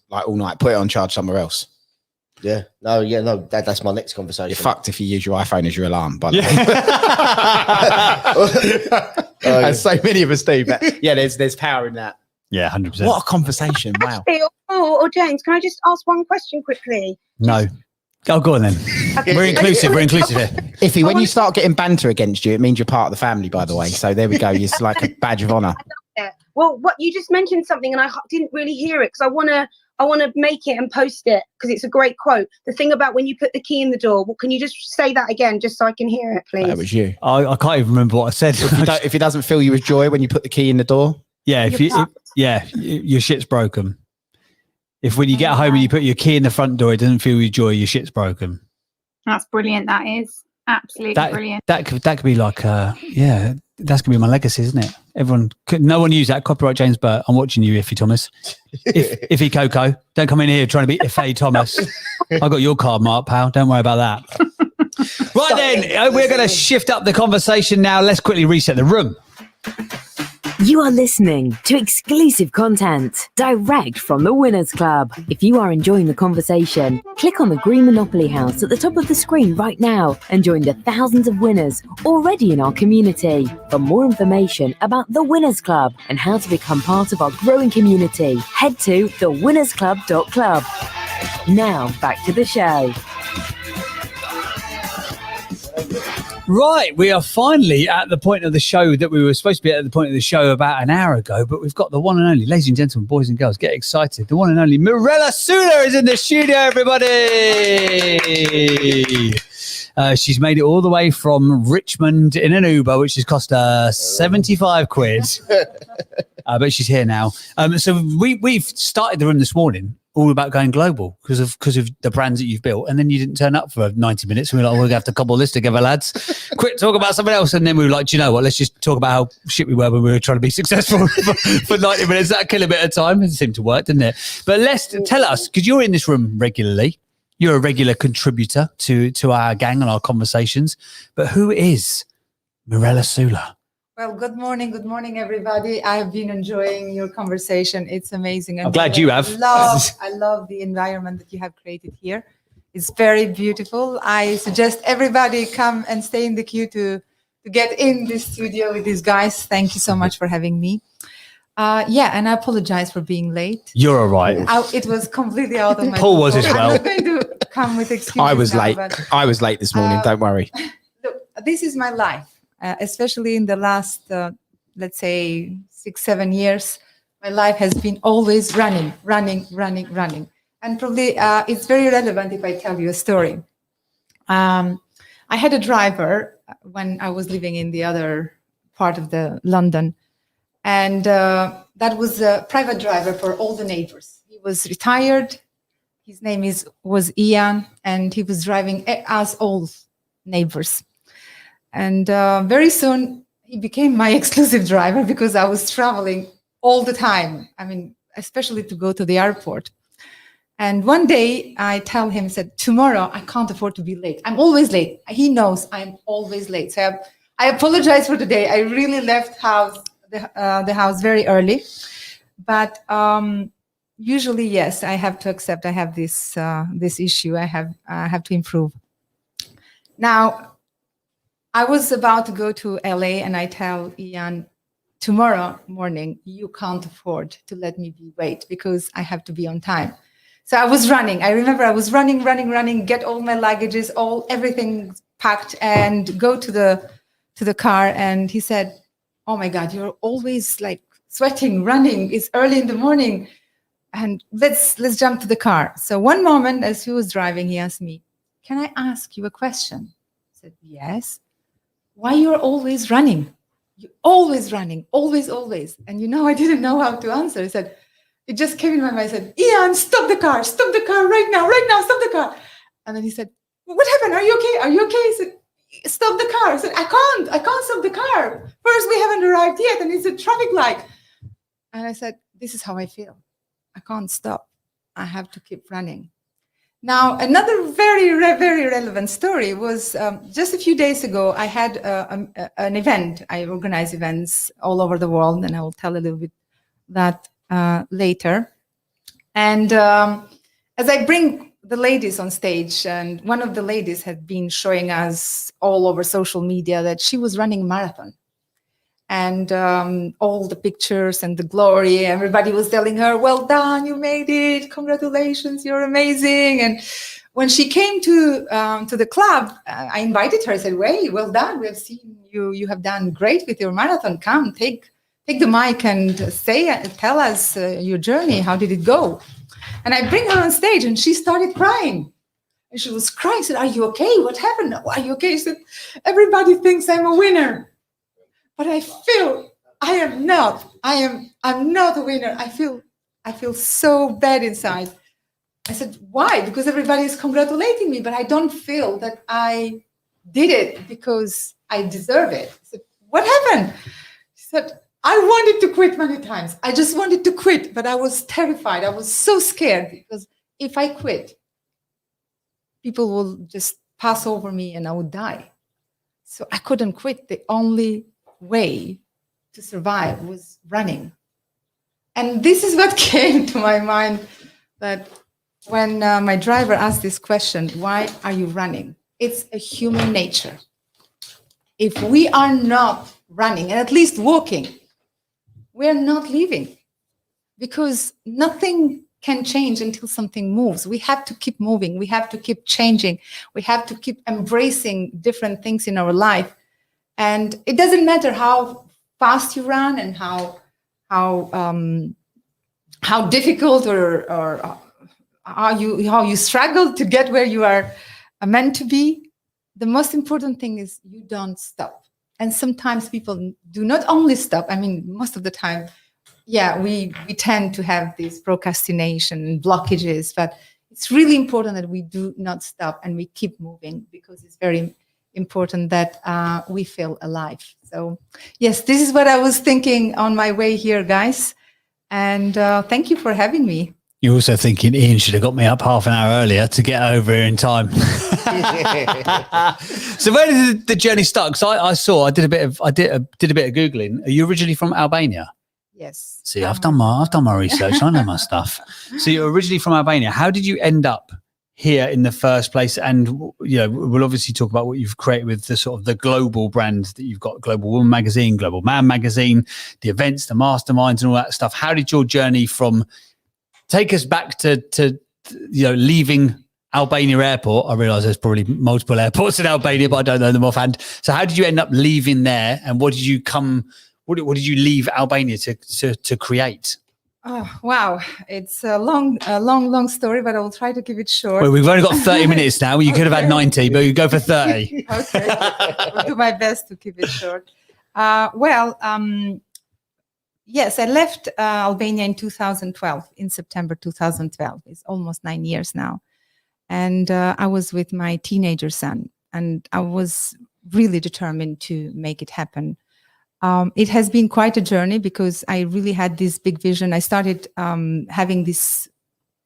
Like all night, put it on charge somewhere else. Yeah. No, that's my next conversation. You're fucked if you use your iPhone as your alarm, by the way. As so many of us do, but there's power in that. Yeah, 100%. What a conversation. Wow. Or James, can I just ask one question quickly? No. Oh, go on then. Okay. We're inclusive here. Iffy, when you start getting banter against you, it means you're part of the family, by the way. So there we go. It's like a badge of honor. Well, what you just mentioned something and I didn't really hear it because I want to make it and post it because it's a great quote. The thing about when you put the key in the door, can you just say that again just so I can hear it, please? That was you. I can't even remember what I said. If it doesn't fill you with joy when you put the key in the door. Yeah, your shit's broken. If when you get home and you put your key in the front door, it doesn't fill you with joy, your shit's broken. That's brilliant. That is absolutely brilliant. That could be like, that's gonna be my legacy, isn't it? Everyone, no one use that. Copyright James Burt. I'm watching you, Iffy Thomas. Iffy Coco. Don't come in here trying to be Iffy Thomas. I got your card, Mark, pal. Don't worry about that. Right then, we're going to shift up the conversation now. Let's quickly reset the room. You are listening to exclusive content direct from the Winners Club. If you are enjoying the conversation, click on the green Monopoly house at the top of the screen right now and join the thousands of winners already in our community. For more information about the Winners Club and how to become part of our growing community, head to thewinnersclub.club. Now back to the show. Right, we are finally at the point of the show that we were supposed to be at the point of the show about an hour ago, but we've got the one and only, ladies and gentlemen, boys and girls, get excited. The one and only Mirella Sula is in the studio, everybody. She's made it all the way from Richmond in an Uber, which has cost her 75 quid. But she's here now. So we've started the room this morning all about going global because of the brands that you've built, and then you didn't turn up for 90 minutes. And we're like, we're gonna have to cobble this together, lads. Quick, talk about something else. And then we were like, do you know what? Let's just talk about how shit we were when we were trying to be successful for 90 minutes. That kill a bit of time. It seemed to work, didn't it? But tell us, because you're in this room regularly. You're a regular contributor to our gang and our conversations. But who is Mirella Sula? Well, good morning, everybody. I have been enjoying your conversation. It's amazing. I'm glad you have. I love the environment that you have created here. It's very beautiful. I suggest everybody come and stay in the queue to get in this studio with these guys. Thank you so much for having me. And I apologize for being late. You're all right. It was completely out of my Paul was as well. I'm not going to come with excuses. I was now, late. but, I was late this morning. Don't worry. Look, this is my life. Especially in the last, let's say, 6-7 years, my life has been always running. And probably it's very relevant if I tell you a story. I had a driver when I was living in the other part of the London, and that was a private driver for all the neighbors. He was retired. His name was Ian, and he was driving us all neighbors. And very soon he became my exclusive driver because I was traveling all the time. I mean, especially to go to the airport. And one day I tell him, said, tomorrow I can't afford to be late. I'm always late. He knows I'm always late. So I apologize for today. I really left the house very early. But usually, yes, I have to accept I have this issue. I have to improve. Now, I was about to go to LA and I tell Ian, tomorrow morning, you can't afford to let me be late because I have to be on time. So I was running. I remember I was running, get all my luggages, everything packed and go to the car. And he said, oh my God, you're always like sweating, running. It's early in the morning. And let's jump to the car. So one moment as he was driving, he asked me, can I ask you a question? I said, yes. Why you're always running? You're always running, always. And I didn't know how to answer. I said, it just came in my mind. I said, Ian, stop the car right now, stop the car. And then he said, what happened? Are you okay? I said, stop the car. I said, I can't stop the car. First, we haven't arrived yet and it's a traffic light. And I said, this is how I feel. I can't stop. I have to keep running. Now, another very, very relevant story was just a few days ago, I had an event. I organize events all over the world, and I will tell a little bit that later. And as I bring the ladies on stage, and one of the ladies had been showing us all over social media that she was running a marathon. And all the pictures and the glory, everybody was telling her, well done, you made it, congratulations, you're amazing. And when she came to the club, I invited her, I said, hey, well done, we have seen you have done great with your marathon. Come, take the mic and tell us your journey, how did it go? And I bring her on stage and she started crying. And she was crying, I said, are you okay? What happened? Are you okay? She said, everybody thinks I'm a winner. But I feel I'm not a winner. I feel so bad inside. I said, why? Because everybody is congratulating me, but I don't feel that I did it because I deserve it. I said, what happened? She said, I wanted to quit many times. I just wanted to quit, but I was terrified. I was so scared because if I quit, people will just pass over me and I would die. So I couldn't quit. The only way to survive was running. And this is what came to my mind, that when my driver asked this question, why are you running? It's a human nature. If we are not running, and at least walking, we're not living, because nothing can change until something moves. We have to keep moving. We have to keep changing. We have to keep embracing different things in our life. And it doesn't matter how fast you run and how difficult or how you struggle to get where you are meant to be. The most important thing is you don't stop. And sometimes people do not only stop. I mean, most of the time, yeah, we tend to have these procrastination blockages, but it's really important that we do not stop and we keep moving, because it's very important that we feel alive. So yes, this is what I was thinking on my way here, guys. And thank you for having me. You're also thinking Ian should have got me up half an hour earlier to get over here in time. So where did the journey start? Because I did a bit of Googling. Are you originally from Albania? Yes. See, I've done my research. I know my stuff. So you're originally from Albania. How did you end up here in the first place? And we'll obviously talk about what you've created with the sort of the global brand that you've got: Global Woman Magazine, Global Man Magazine, the events, the masterminds, and all that stuff. How did your journey from take us back to leaving Albania airport? I realise there's probably multiple airports in Albania, but I don't know them offhand. So how did you end up leaving there, and what did you leave Albania to create? Oh, wow. It's a long story, but I will try to keep it short. Well, we've only got 30 minutes now. You could have had 90, but you go for 30. Okay. I'll do my best to keep it short. Yes, I left Albania in 2012, in September 2012. It's almost 9 years now. And I was with my teenager son, and I was really determined to make it happen. It has been quite a journey, because I really had this big vision. I started having these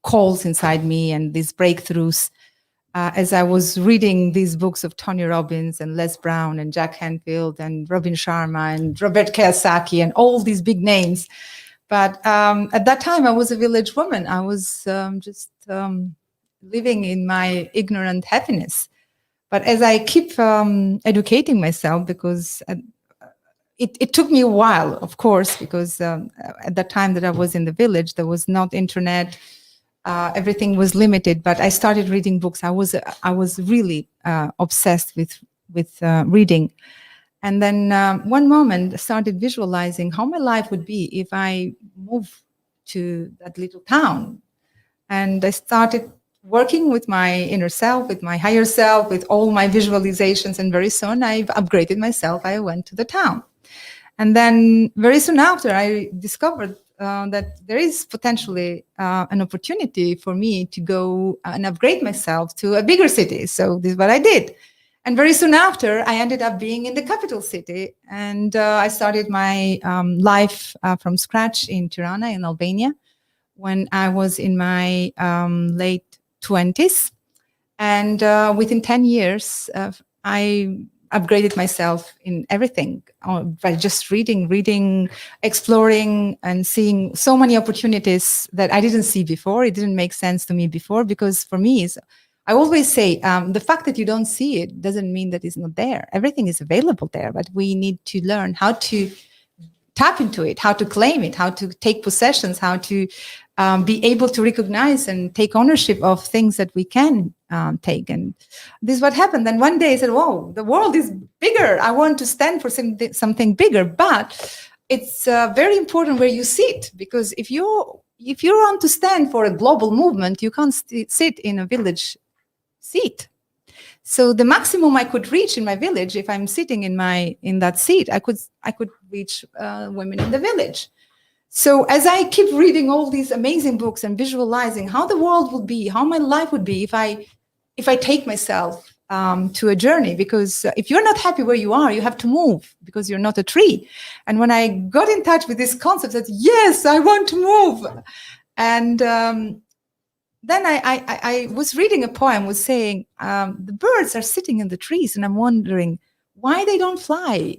calls inside me and these breakthroughs as I was reading these books of Tony Robbins and Les Brown and Jack Canfield and Robin Sharma and Robert Kiyosaki and all these big names. But at that time, I was a village woman. I was just living in my ignorant happiness. But as I keep educating myself, because it took me a while, of course, because at the time that I was in the village, there was not internet. Everything was limited, but I started reading books. I was really obsessed with reading. And then one moment I started visualizing how my life would be if I moved to that little town. And I started working with my inner self, with my higher self, with all my visualizations. And very soon I've upgraded myself. I went to the town. And then very soon after, I discovered that there is potentially an opportunity for me to go and upgrade myself to a bigger city. So this is what I did. And very soon after, I ended up being in the capital city. And I started my life from scratch in Tirana, in Albania, when I was in my late 20s. And within 10 years, I upgraded myself in everything by just reading, exploring, and seeing so many opportunities that I didn't see before. It didn't make sense to me before, because for me, I always say, the fact that you don't see it doesn't mean that it's not there. Everything is available there, but we need to learn how to tap into it, how to claim it, how to take possessions, how to be able to recognize and take ownership of things that we can take. And this is what happened. And one day I said, whoa, the world is bigger. I want to stand for something bigger. But it's very important where you sit, because if you want to stand for a global movement, you can't sit in a village seat. So the maximum I could reach in my village, if I'm sitting in that seat, I could reach women in the village. So as I keep reading all these amazing books and visualizing how the world would be, how my life would be if I take myself to a journey, because if you're not happy where you are, you have to move because you're not a tree. And when I got in touch with this concept that, yes, I want to move. And then I was reading a poem was saying, the birds are sitting in the trees, and I'm wondering why they don't fly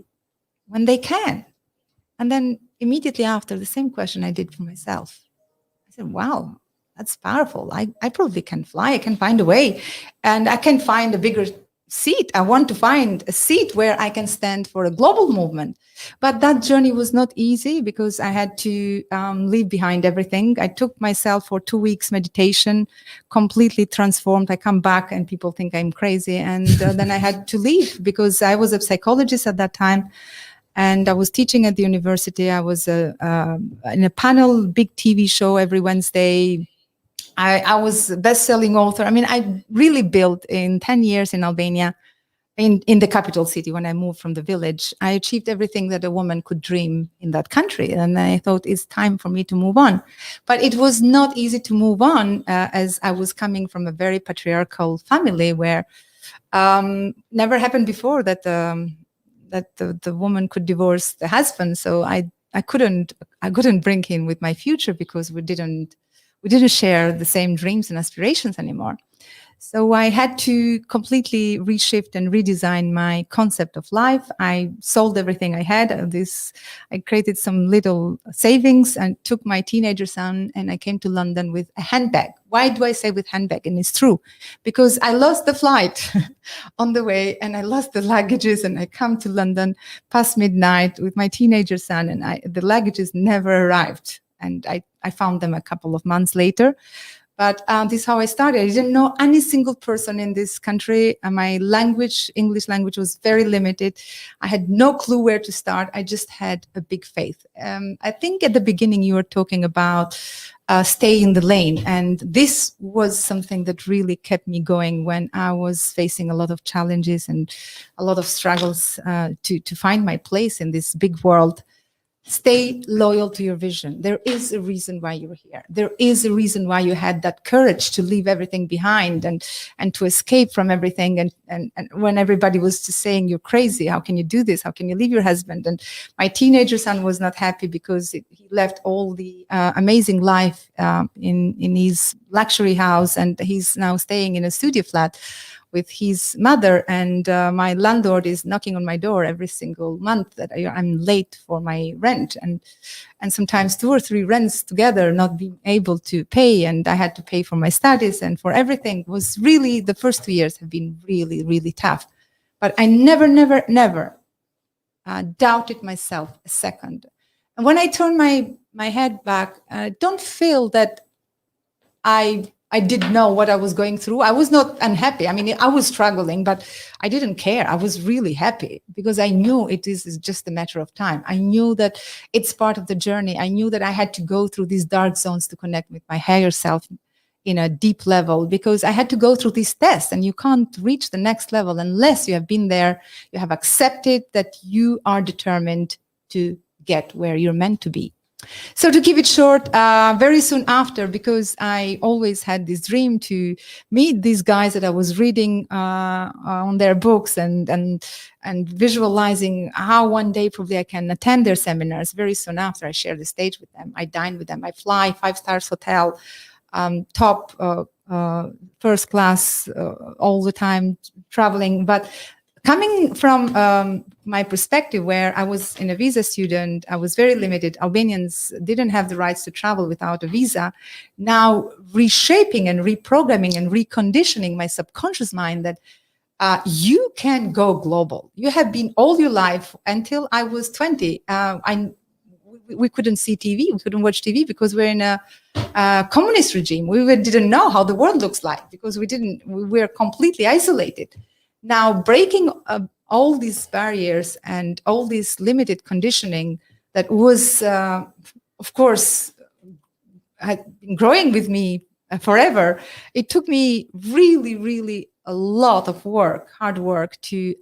when they can. And then immediately after, the same question I did for myself. I said, wow, that's powerful. I probably can fly. I can find a way, and I can find a bigger seat. I want to find a seat where I can stand for a global movement. But that journey was not easy because I had to leave behind everything. I took myself for 2 weeks meditation, completely transformed. I come back and people think I'm crazy. And then I had to leave because I was a psychologist at that time. And I was teaching at the university. I was in a panel, big TV show every Wednesday. I was a best-selling author. I mean, I really built in 10 years in Albania, in the capital city. When I moved from the village, I achieved everything that a woman could dream in that country. And I thought it's time for me to move on. But it was not easy to move on as I was coming from a very patriarchal family where never happened before that the woman could divorce the husband. So I couldn't bring him with my future because we didn't share the same dreams and aspirations anymore. So I had to completely reshift and redesign my concept of life. I sold everything I had. I created some little savings and took my teenager son, and I came to London with a handbag. Why do I say with handbag? And it's true, because I lost the flight on the way, and I lost the luggages, and I come to London past midnight with my teenager son, and the luggages never arrived. And I found them a couple of months later. But this is how I started. I didn't know any single person in this country. My language, English language, was very limited. I had no clue where to start. I just had a big faith. I think at the beginning you were talking about stay in the lane. And this was something that really kept me going when I was facing a lot of challenges and a lot of struggles to find my place in this big world. Stay loyal to your vision. There is a reason why you're here. There is a reason why you had that courage to leave everything behind and to escape from everything. And when everybody was just saying, you're crazy, how can you do this? How can you leave your husband? And my teenager son was not happy because he left all the amazing life in his luxury house, and he's now staying in a studio flat with his mother, and my landlord is knocking on my door every single month that I'm late for my rent, and sometimes 2 or 3 rents together not being able to pay, and I had to pay for my studies and for everything. It was really, the first 2 years have been really, really tough. But I never doubted myself a second. And when I turn my head back, I don't feel that I didn't know what I was going through. I was not unhappy. I mean, I was struggling, but I didn't care. I was really happy because I knew it is just a matter of time. I knew that it's part of the journey. I knew that I had to go through these dark zones to connect with my higher self in a deep level, because I had to go through these tests, and you can't reach the next level unless you have been there, you have accepted that you are determined to get where you're meant to be. So to keep it short, very soon after, because I always had this dream to meet these guys that I was reading on their books and visualizing how one day probably I can attend their seminars. Very soon after, I share the stage with them. I dine with them. I fly 5-star hotel, top first class all the time, traveling. But coming from my perspective, where I was in a visa student, I was very limited. Albanians didn't have the rights to travel without a visa. Now reshaping and reprogramming and reconditioning my subconscious mind that you can go global. You have been all your life until I was 20. We couldn't see TV, we couldn't watch TV because we're in a communist regime. We didn't know how the world looks like because we were completely isolated. Now, breaking all these barriers and all this limited conditioning that was, of course, had been growing with me forever, it took me really, really a lot of work, hard work, to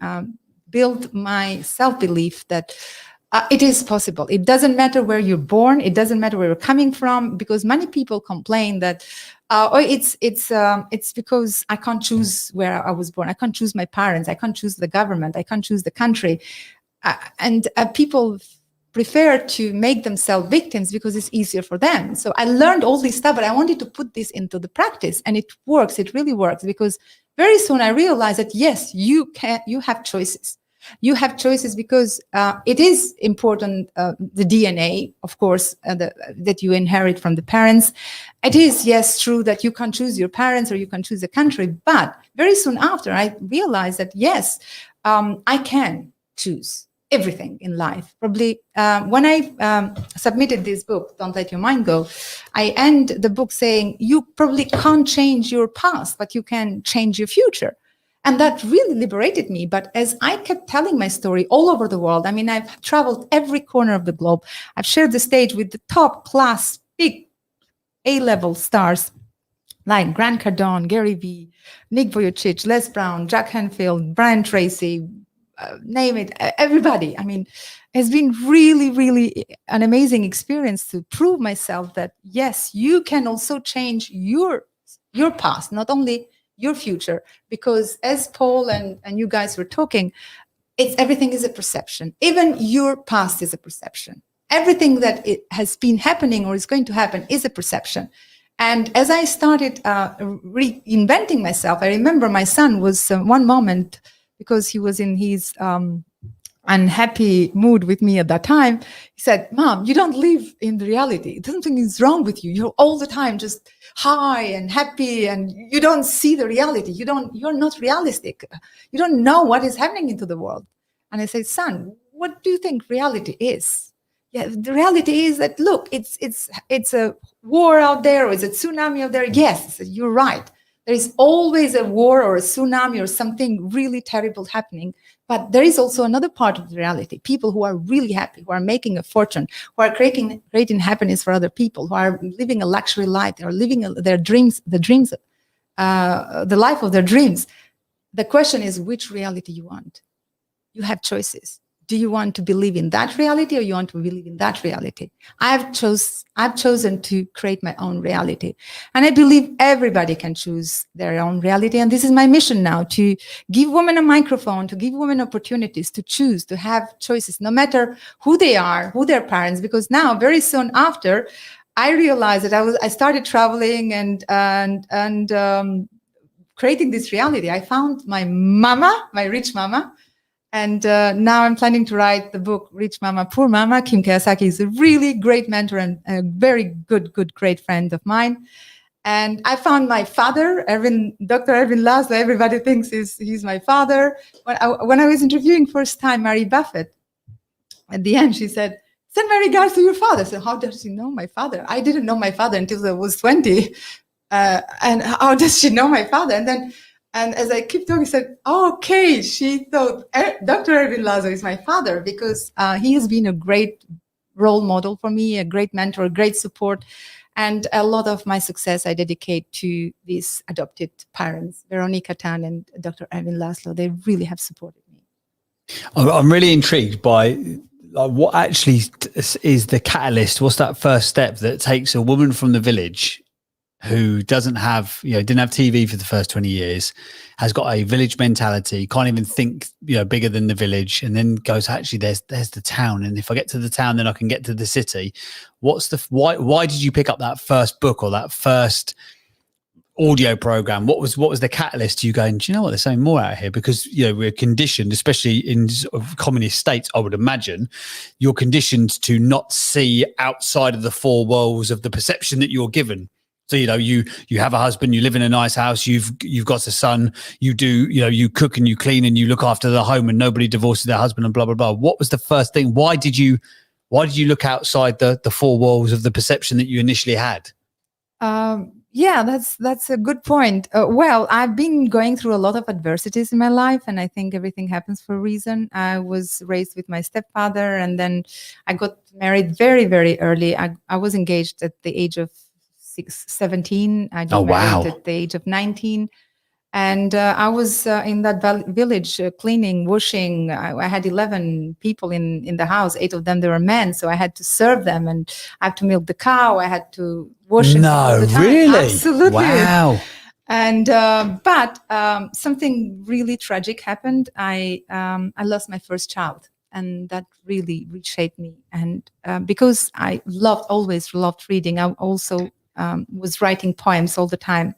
build my self-belief that It is possible. It doesn't matter where you're born. It doesn't matter where you're coming from, because many people complain that it's because I can't choose where I was born. I can't choose my parents. I can't choose the government. I can't choose the country. And people prefer to make themselves victims because it's easier for them. So I learned all this stuff, but I wanted to put this into the practice, and it works. It really works, because very soon I realized that yes, you have choices. You have choices because it is important, the DNA, of course, that you inherit from the parents. It is, yes, true that you can choose your parents or you can choose the country. But very soon after, I realized that, yes, I can choose everything in life. Probably when I submitted this book, Don't Let Your Mind Go, I end the book saying, you probably can't change your past, but you can change your future. And that really liberated me. But as I kept telling my story all over the world, I mean, I've traveled every corner of the globe. I've shared the stage with the top class, big A-level stars like Grant Cardone, Gary Vee, Nick Vujicic, Les Brown, Jack Canfield, Brian Tracy, name it, everybody. I mean, it's been really, really an amazing experience to prove myself that, yes, you can also change your past, not only your future, because as Paul and you guys were talking, everything is a perception. Even your past is a perception. Everything that it has been happening or is going to happen is a perception. And as I started reinventing myself, I remember my son was one moment, because he was in his unhappy mood with me at that time, he said, Mom, you don't live in the reality. Something is wrong with you. You're all the time just high and happy, and you don't see the reality. You're not realistic. You don't know what is happening into the world. And I said, son, what do you think reality is? Yeah, the reality is that, look, it's a war out there, or is it tsunami out there? Yes, you're right. There is always a war or a tsunami or something really terrible happening. But there is also another part of the reality. People who are really happy, who are making a fortune, who are creating happiness for other people, who are living a luxury life, they are living their dreams, the life of their dreams. The question is, which reality you want? You have choices. Do you want to believe in that reality, or you want to believe in that reality? I've chosen to create my own reality. And I believe everybody can choose their own reality. And this is my mission now, to give women a microphone, to give women opportunities to choose, to have choices, no matter who they are, who their parents, because now very soon after, I realized that I started traveling and creating this reality. I found my mama, my rich mama. And now I'm planning to write the book, Rich Mama, Poor Mama. Kim Kiyosaki is a really great mentor and a very great friend of mine. And I found my father, Dr. Ervin Laszlo. Everybody thinks he's my father. When I was interviewing first time Mary Buffett, at the end she said, send my regards to your father. So how does she know my father? I didn't know my father until I was 20. And how does she know my father? And as I keep talking, I said, okay, she thought Dr. Ervin Laszlo is my father, because he has been a great role model for me, a great mentor, a great support. And a lot of my success I dedicate to these adopted parents, Veronica Tan and Dr. Ervin Laszlo. They really have supported me. I'm really intrigued by what actually is the catalyst. What's that first step that takes a woman from the village who didn't have TV for the first 20 years, has got a village mentality, can't even think, bigger than the village, and then goes, actually, there's the town. And if I get to the town, then I can get to the city. Why did you pick up that first book or that first audio program? What was the catalyst to you going, do you know what, there's something more out here? Because, we're conditioned, especially in sort of communist states, I would imagine, you're conditioned to not see outside of the four walls of the perception that you're given. So, you have a husband, you live in a nice house, you've got a son, you do, you cook and you clean and you look after the home, and nobody divorces their husband and blah, blah, blah. What was the first thing? Why did you look outside the four walls of the perception that you initially had? Yeah, that's a good point. Well, I've been going through a lot of adversities in my life, and I think everything happens for a reason. I was raised with my stepfather, and then I got married very, very early. I was engaged at the age of 17. I got married at the age of 19. And I was in that village cleaning, washing. I had 11 people in the house. 8 of them, they were men. So I had to serve them, and I had to milk the cow. I had to wash it all the time. Really? Absolutely. Wow. And but something really tragic happened. I lost my first child, and that really reshaped me. And because I always loved reading, I also was writing poems all the time.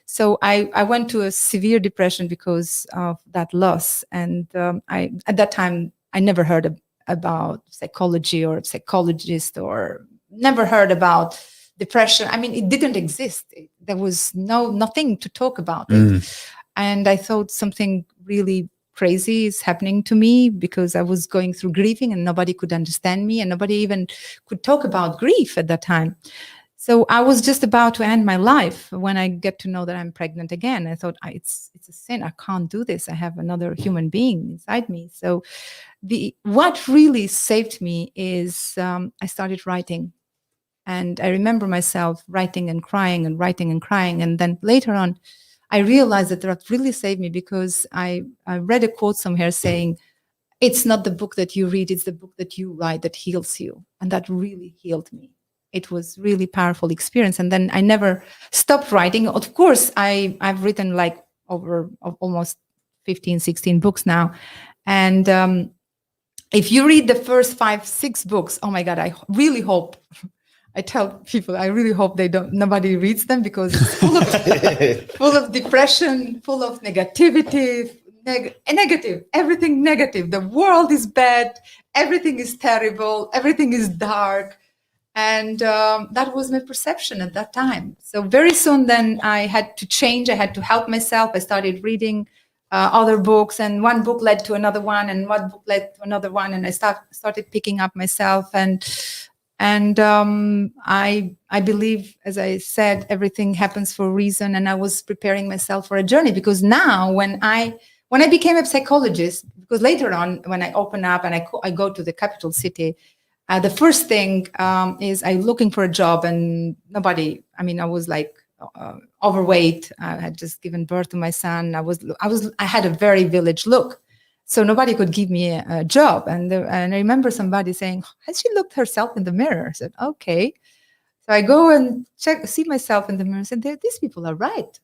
So I went to a severe depression because of that loss. And at that time, I never heard about psychology or psychologist, or never heard about depression. I mean, it didn't exist. There was nothing to talk about it. And I thought something really crazy is happening to me, because I was going through grieving and nobody could understand me, and nobody even could talk about grief at that time. So I was just about to end my life when I get to know that I'm pregnant again. I thought, it's a sin. I can't do this. I have another human being inside me. So what really saved me is I started writing. And I remember myself writing and crying and writing and crying. And then later on, I realized that really saved me, because I read a quote somewhere saying, it's not the book that you read, it's the book that you write that heals you. And that really healed me. It was really powerful experience. And then I never stopped writing. Of course, I've written like over almost 15, 16 books now. And if you read the first 5, 6 books, oh my God, I really hope, I tell people, I really hope nobody reads them, because it's full of depression, full of negativity, negative, everything negative. The world is bad. Everything is terrible. Everything is dark. And that was my perception at that time. So very soon then I had to change. I had to help myself. I started reading other books, and one book led to another one, and one book led to another one. And I started picking up myself. And I believe, as I said, everything happens for a reason. And I was preparing myself for a journey, because now when I became a psychologist, because later on when I open up and I go to the capital city, the first thing is I'm looking for a job, and nobody. I mean, I was like overweight. I had just given birth to my son. I had a very village look, so nobody could give me a job. And I remember somebody saying, "Has she looked herself in the mirror?" I said, "Okay." So I go and see myself in the mirror, and said, "These people are right.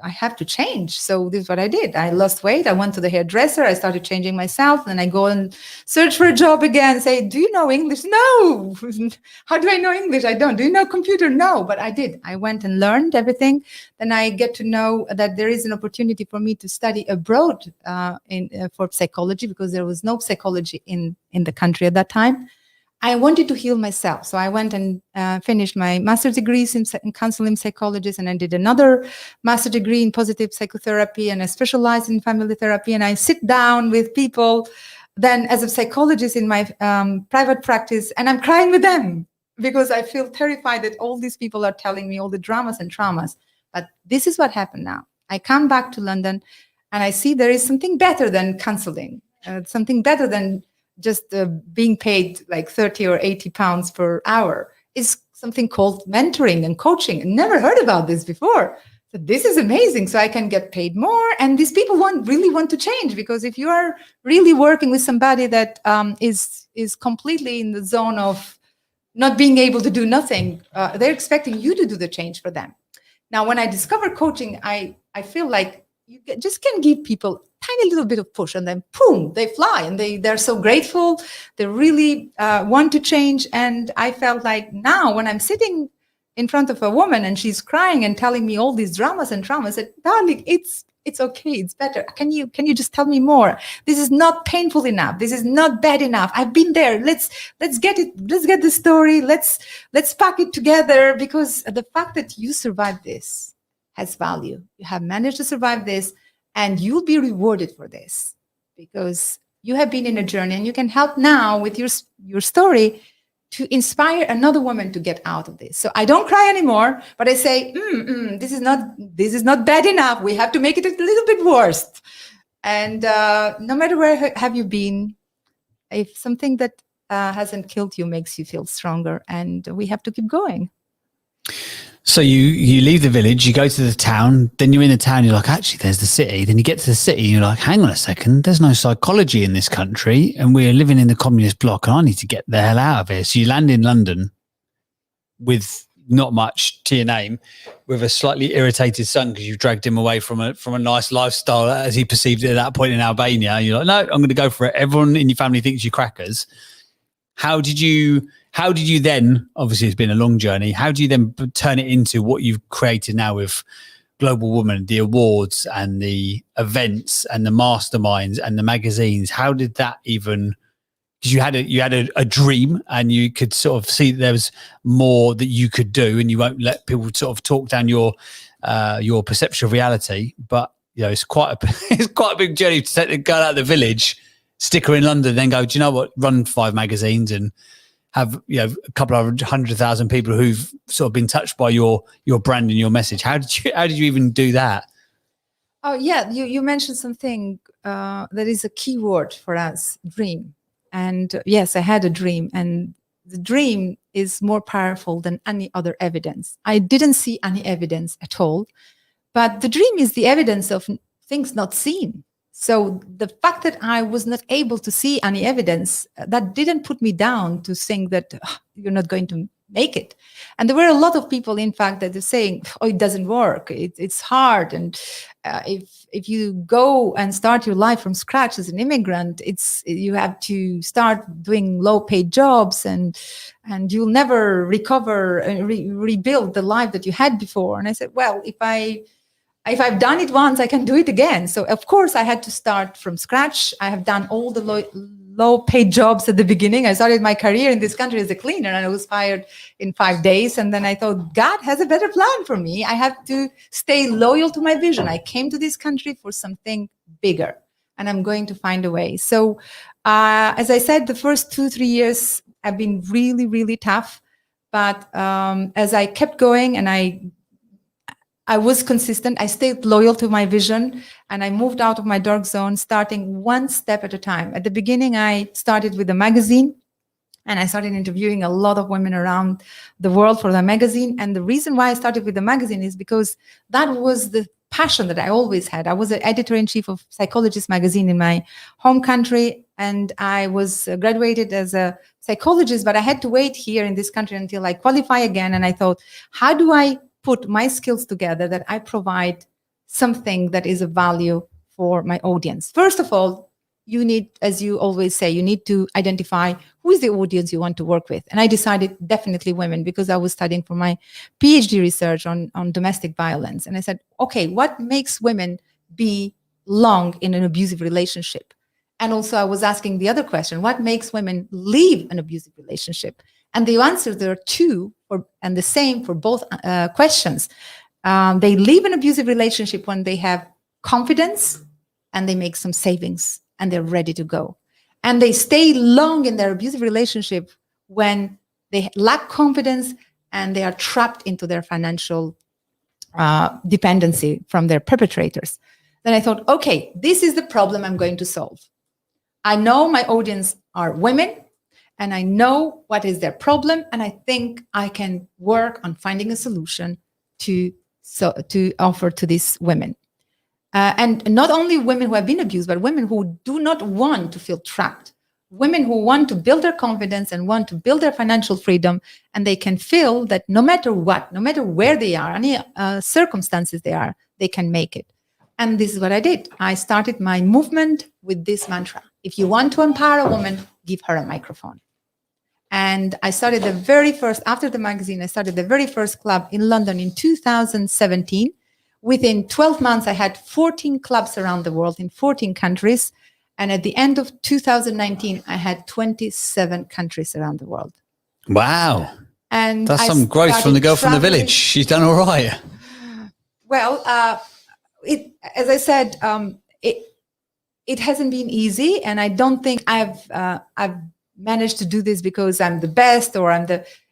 I have to change." So this is what I did. I lost weight. I went to the hairdresser. I started changing myself. Then I go and search for a job again. Say, "Do you know English?" "No." "How do I know English?" "I don't." "Do you know computer?" "No." But I did. I went and learned everything. Then I get to know that there is an opportunity for me to study abroad for psychology, because there was no psychology in the country at that time. I wanted to heal myself. So I went and finished my master's degrees in counseling psychologist, and I did another master degree in positive psychotherapy, and I specialized in family therapy. And I sit down with people then as a psychologist in my private practice, and I'm crying with them, because I feel terrified that all these people are telling me all the dramas and traumas. But this is what happened now. I come back to London, and I see there is something better than counseling, something better than just being paid like 30 or 80 pounds per hour. Is something called mentoring and coaching. I never heard about this before. So this is amazing. So I can get paid more. And these people really want to change, because if you are really working with somebody that is completely in the zone of not being able to do nothing, they're expecting you to do the change for them. Now, when I discovered coaching, I feel like you just can give people tiny little bit of push, and then boom, they fly, and they're so grateful. They really want to change. And I felt like now when I'm sitting in front of a woman and she's crying and telling me all these dramas and traumas, I said, "Darling, it's okay, it's better. Can you just tell me more? This is not painful enough. This is not bad enough. I've been there. Let's get it. Let's get the story. Let's pack it together, because the fact that you survived this has value. You have managed to survive this, and you'll be rewarded for this, because you have been in a journey, and you can help now with your story to inspire another woman to get out of this. So I don't cry anymore, but I say, this is not bad enough. We have to make it a little bit worse. And no matter where have you been, if something that hasn't killed you makes you feel stronger, and we have to keep going. So you leave the village, you go to the town, then you're in the town, you're like, actually, there's the city. Then you get to the city, and you're like, hang on a second, there's no psychology in this country, and we're living in the communist bloc, and I need to get the hell out of here. So you land in London with not much to your name, with a slightly irritated son because you've dragged him away from a nice lifestyle as he perceived it at that point in Albania. You're like, no, I'm going to go for it. Everyone in your family thinks you're crackers. How did you then, obviously it's been a long journey, how do you then turn it into what you've created now with Global Woman, the awards and the events and the masterminds and the magazines? How did that even, because you had a dream and you could sort of see there was more that you could do, and you won't let people sort of talk down your perception of reality. But it's quite a big journey to take the girl out of the village, stick her in London, then go, do you know what, run 5 magazines and have a couple of 100,000 people who've sort of been touched by your brand and your message. How did you even do that? Oh yeah, you mentioned something that is a key word for us: dream. And yes, I had a dream, and the dream is more powerful than any other evidence. I didn't see any evidence at all, but the dream is the evidence of things not seen. So the fact that I was not able to see any evidence, that didn't put me down to think that you're not going to make it. And there were a lot of people, in fact, that are saying, oh, it doesn't work. It's hard. And if you go and start your life from scratch as an immigrant, you have to start doing low-paid jobs, and you'll never recover and rebuild the life that you had before. And I said, well, if I've done it once, I can do it again. So of course I had to start from scratch. I have done all the low-paid jobs at the beginning. I started my career in this country as a cleaner, and I was fired in 5 days. And then I thought, God has a better plan for me. I have to stay loyal to my vision. I came to this country for something bigger, and I'm going to find a way. So as I said, the first 2-3 years have been really, really tough. But as I kept going and I was consistent, I stayed loyal to my vision, and I moved out of my dark zone, starting one step at a time. At the beginning, I started with a magazine, and I started interviewing a lot of women around the world for the magazine. And the reason why I started with the magazine is because that was the passion that I always had. I was an editor-in-chief of Psychologist magazine in my home country, and I was graduated as a psychologist, but I had to wait here in this country until I qualify again. And I thought, how do I put my skills together that I provide something that is of value for my audience? First of all, you need, as you always say, you need to identify who is the audience you want to work with. And I decided definitely women, because I was studying for my PhD research on domestic violence. And I said, okay, what makes women be long in an abusive relationship? And also I was asking the other question, what makes women leave an abusive relationship? And the answer, there are two, and the same for both questions. They leave an abusive relationship when they have confidence and they make some savings and they're ready to go. And they stay long in their abusive relationship when they lack confidence and they are trapped into their financial dependency from their perpetrators. Then I thought, okay, this is the problem I'm going to solve. I know my audience are women, and I know what is their problem, and I think I can work on finding a solution to offer to these women. And not only women who have been abused, but women who do not want to feel trapped. Women who want to build their confidence and want to build their financial freedom, and they can feel that no matter what, no matter where they are, any circumstances they are, they can make it. And this is what I did. I started my movement with this mantra. If you want to empower a woman, give her a microphone. And I started the very first, after the magazine, I started the very first club in London in 2017. Within 12 months, I had 14 clubs around the world in 14 countries. And at the end of 2019, I had 27 countries around the world. Wow. And that's some growth from the girl from the village. She's done all right. Well, as I said, it hasn't been easy, and I don't think I've managed to do this because I'm the best or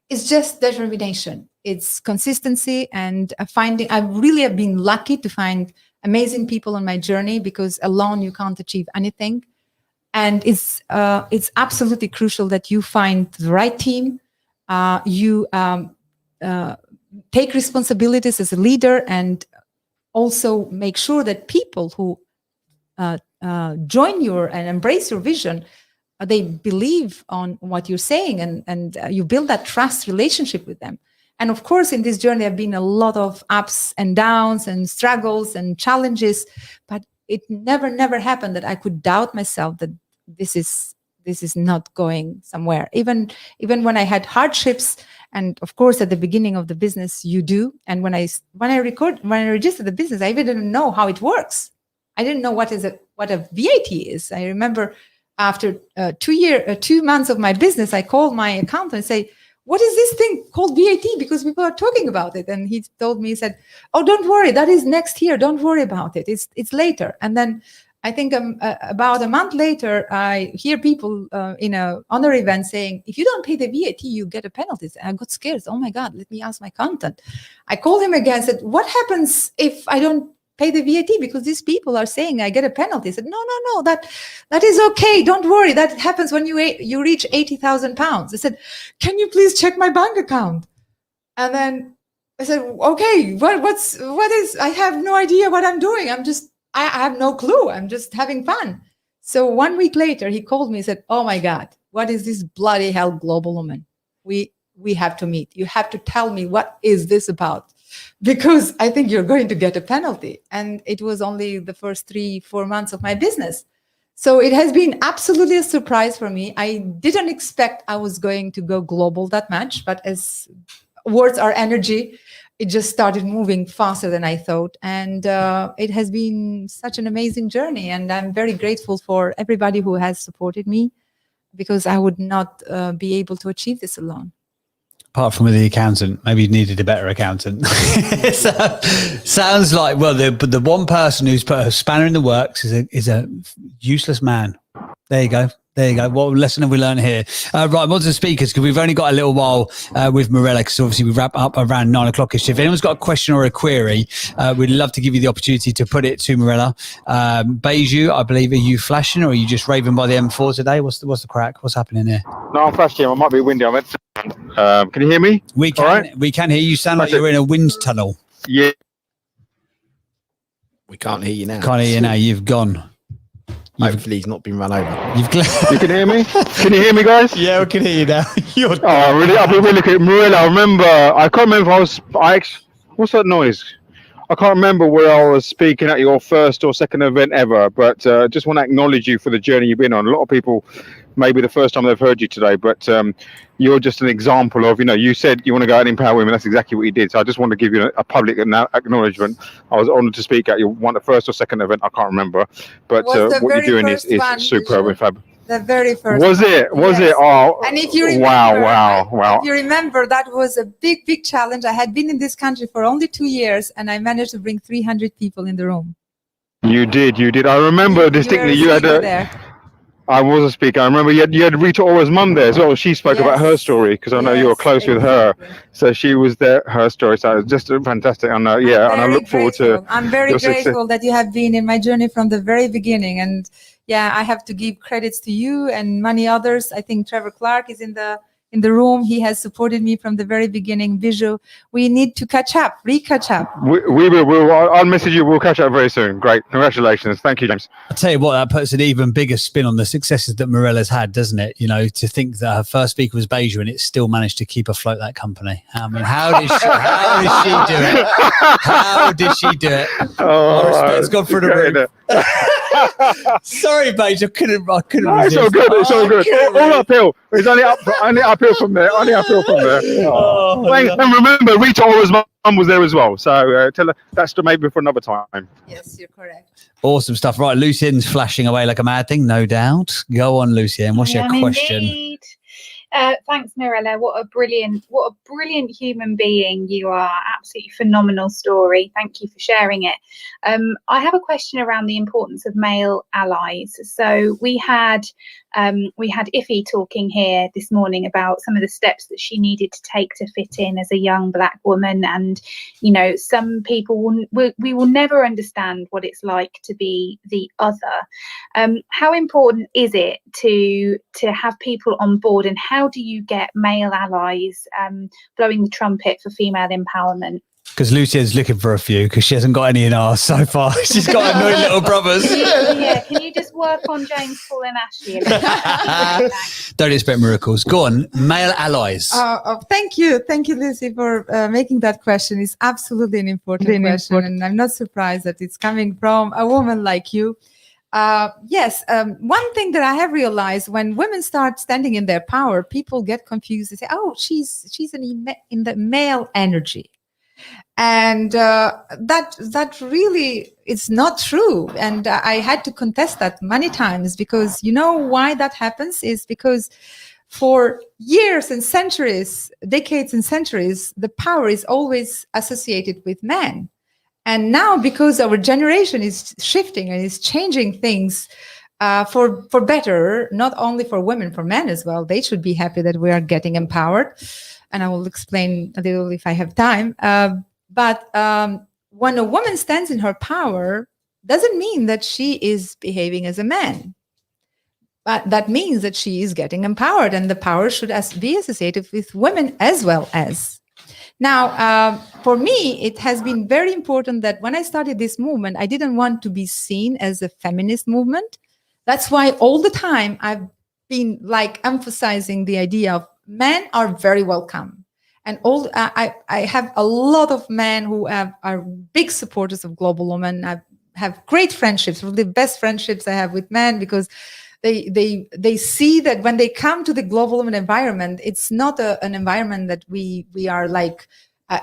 it's just determination. It's consistency and I really have been lucky to find amazing people on my journey, because alone you can't achieve anything. And it's absolutely crucial that you find the right team. You take responsibilities as a leader and also make sure that people who join your and embrace your vision, they believe on what you're saying, and you build that trust relationship with them. And of course, in this journey, there have been a lot of ups and downs and struggles and challenges, but it never happened that I could doubt myself that this is not going somewhere. Even when I had hardships, and of course, at the beginning of the business, you do. And when I registered the business, I even didn't know how it works. I didn't know what a VAT is. I remember after 2 months of my business, I called my accountant and say, "What is this thing called VAT?" Because people are talking about it. And he told me, he said, "Oh, don't worry, that is next year. Don't worry about it. It's later." And then I think about a month later, I hear people in a honor event saying, "If you don't pay the VAT, you get a penalty." And I got scared. Oh my God, let me ask my accountant. I called him again and said, "What happens if I don't pay the VAT? Because these people are saying I get a penalty." He said, no, that is okay. Don't worry. That happens when you reach £80,000. I said, "Can you please check my bank account?" And then I said, "Okay, what is, I have no idea what I'm doing. I have no clue. I'm just having fun." So 1 week later, he called me and said, "Oh my God, what is this bloody hell Global Woman? We have to meet. You have to tell me, what is this about? Because I think you're going to get a penalty." And it was only the first 3-4 months of my business. So it has been absolutely a surprise for me. I didn't expect I was going to go global that much, but as words are energy, it just started moving faster than I thought. And it has been such an amazing journey. And I'm very grateful for everybody who has supported me, because I would not be able to achieve this alone. Apart from with the accountant, maybe you needed a better accountant. Sounds like, well, the one person who's put a spanner in the works is a useless man. There you go. What lesson have we learned here? Right, modern speakers, because we've only got a little while with Mirella, because obviously we wrap up around 9 o'clock-ish. If anyone's got a question or a query, we'd love to give you the opportunity to put it to Mirella. Beju, I believe, are you flashing, or are you just raving by the M4 today? What's the crack? What's happening here? No, I'm flashing. I might be windy. Can you hear me? We can. Right? We can hear you. Sound like you're in a wind tunnel. Yeah. We can't hear you now. Can't hear you now. You've gone. Hopefully he's not been run over. You can hear me? Can you hear me, guys? Yeah, we can hear you now. Really? I'll be really quick. Mirella, I can't remember if what's that noise? I can't remember where I was speaking at your first or second event ever, but just want to acknowledge you for the journey you've been on. A lot of people, maybe the first time they've heard you today, but you're just an example of, you said you want to go out and empower women. That's exactly what you did. So I just want to give you a public acknowledgement. I was honored to speak at your first or second event. I can't remember, but what you're doing is superb and fab. The very first. Was it? Oh, and if you remember, wow. If you remember, that was a big challenge. I had been in this country for only 2 years, and I managed to bring 300 people in the room. You did. I remember distinctly. You had a. I was a speaker. I remember you had Rita Ora's mum there as well. She spoke about her story, because I know you were close with her. So she was there, her story. So it was just fantastic. And and I look forward to. I'm very grateful that you have been in my journey from the very beginning. And yeah, I have to give credits to you and many others. I think Trevor Clark is in the room. He has supported me from the very beginning. Visual. We need to catch up. We will. I'll message you. We'll catch up very soon. Great. Congratulations. Thank you, James. I'll tell you what, that puts an even bigger spin on the successes that Mirella's had, doesn't it? To think that her first speaker was Beju and it still managed to keep afloat that company. I mean, how did she do it? How did she do it? Oh, respect's gone through the roof. Sorry, Beju. I couldn't no, it's all good. It's all good. All uphill. It's only uphill from there. Oh, and remember, Rita Ora's mum was there as well. So tell her that's maybe for another time. Yes, you're correct. Awesome stuff. Right, Lucien's flashing away like a mad thing, no doubt. Go on, Lucien. What's your question? Indeed. Thanks, Mirella. What a brilliant human being you are. Absolutely phenomenal story. Thank you for sharing it. I have a question around the importance of male allies. So we had Iffy talking here this morning about some of the steps that she needed to take to fit in as a young Black woman, and some people we will never understand what it's like to be the other. How important is it to have people on board, and how how do you get male allies blowing the trumpet for female empowerment? Because Lucien's looking for a few because she hasn't got any in ours so far. She's got annoying little brothers. Can you just work on James, Paul and Ashley? A little? Don't expect miracles. Go on, male allies. Thank you, Lucy, for making that question. It's absolutely an important question, and I'm not surprised that it's coming from a woman like you. Yes, one thing that I have realized, when women start standing in their power, people get confused. They say, "Oh, she's in the male energy." And that really is not true. And I had to contest that many times, because you know why that happens is because for years and centuries, decades and centuries, the power is always associated with men. And now, because our generation is shifting and is changing things for better, not only for women, for men as well, they should be happy that we are getting empowered. And I will explain a little if I have time. But when a woman stands in her power, doesn't mean that she is behaving as a man. But that means that she is getting empowered, and the power should be associated with women as well as. Now, for me, it has been very important that when I started this movement, I didn't want to be seen as a feminist movement. That's why all the time I've been emphasizing the idea of men are very welcome. And I have a lot of men who are big supporters of Global Women. I have great friendships, really the best friendships I have with men, because they see that when they come to the Global Women environment, it's not an environment that we are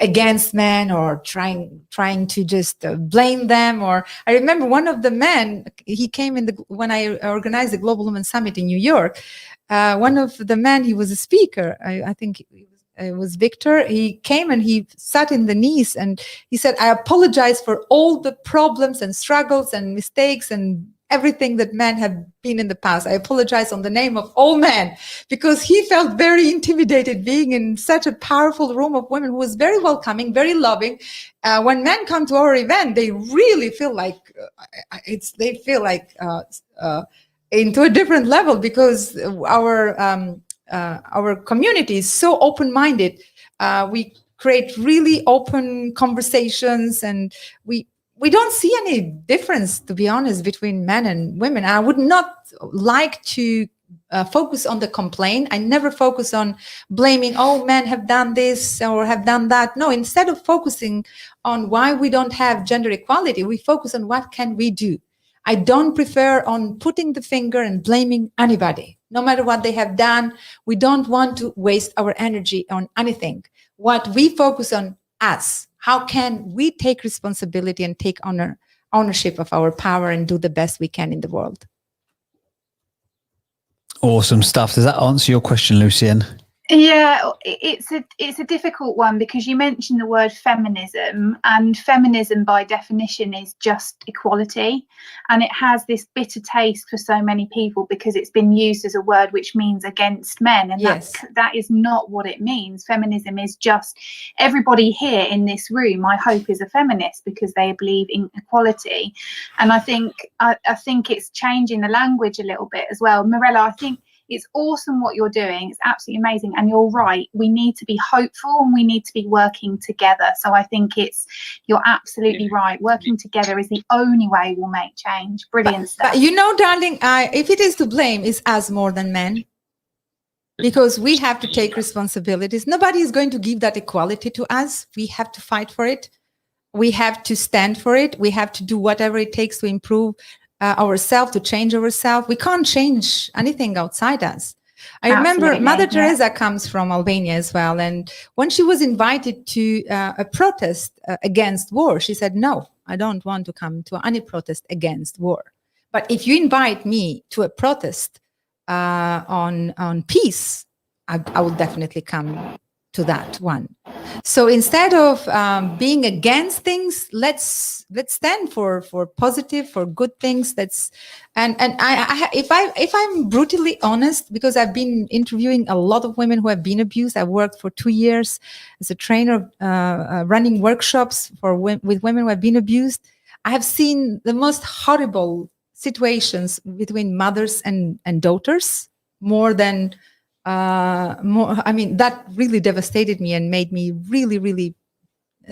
against men or trying to just blame them. Or I remember one of the men, he came when I organized the Global Women Summit in New York. One of the men, he was a speaker. I think it was Victor. He came and he sat in the knees and he said, "I apologize for all the problems and struggles and mistakes and everything that men have been in the past. I apologize on the name of all men," because he felt very intimidated being in such a powerful room of women who was very welcoming, very loving. When men come to our event, they really feel into a different level, because our community is so open-minded. We create really open conversations, and we don't see any difference, to be honest, between men and women. I would not like to focus on the complaint. I never focus on blaming, "Oh, men have done this or have done that." No, instead of focusing on why we don't have gender equality, we focus on what can we do. I don't prefer on putting the finger and blaming anybody, no matter what they have done. We don't want to waste our energy on anything. What we focus on us, how can we take responsibility and take ownership of our power and do the best we can in the world? Awesome stuff. Does that answer your question, Lucien? Yeah, it's a difficult one, because you mentioned the word feminism, and feminism by definition is just equality, and it has this bitter taste for so many people because it's been used as a word which means against men, and yes, that is not what it means. Feminism is just everybody here in this room, I hope, is a feminist because they believe in equality. And I think it's changing the language a little bit as well. Mirella, I think it's awesome what you're doing. It's absolutely amazing. And you're right. We need to be hopeful and we need to be working together. So I think you're absolutely right. Working together is the only way we'll make change. Brilliant stuff. But you know, darling, if it is to blame, it's us more than men. Because we have to take responsibilities. Nobody is going to give that equality to us. We have to fight for it. We have to stand for it. We have to do whatever it takes to improve ourselves, to change ourselves. We can't change anything outside us. I remember Mother Teresa comes from Albania as well. And when she was invited to a protest against war, she said, "No, I don't want to come to any protest against war. But if you invite me to a protest on peace, I will definitely come to that one." So instead of being against things, let's stand for positive, for good things. If I'm brutally honest, because I've been interviewing a lot of women who have been abused. I worked for 2 years as a trainer, running workshops with women who have been abused. I have seen the most horrible situations between mothers and daughters, more than that really devastated me and made me really, really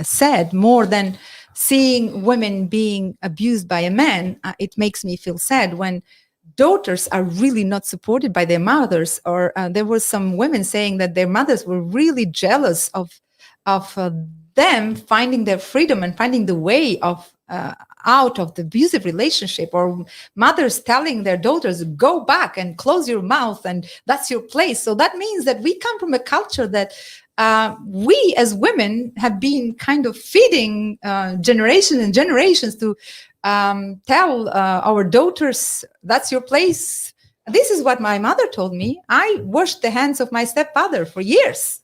sad, more than seeing women being abused by a man. It makes me feel sad when daughters are really not supported by their mothers, or there were some women saying that their mothers were really jealous of them finding their freedom and finding the way of out of the abusive relationship, or mothers telling their daughters, go back and close your mouth and that's your place. So that means that we come from a culture that we as women have been kind of feeding generations and generations to tell our daughters, that's your place. This is what my mother told me. I washed the hands of my stepfather for years.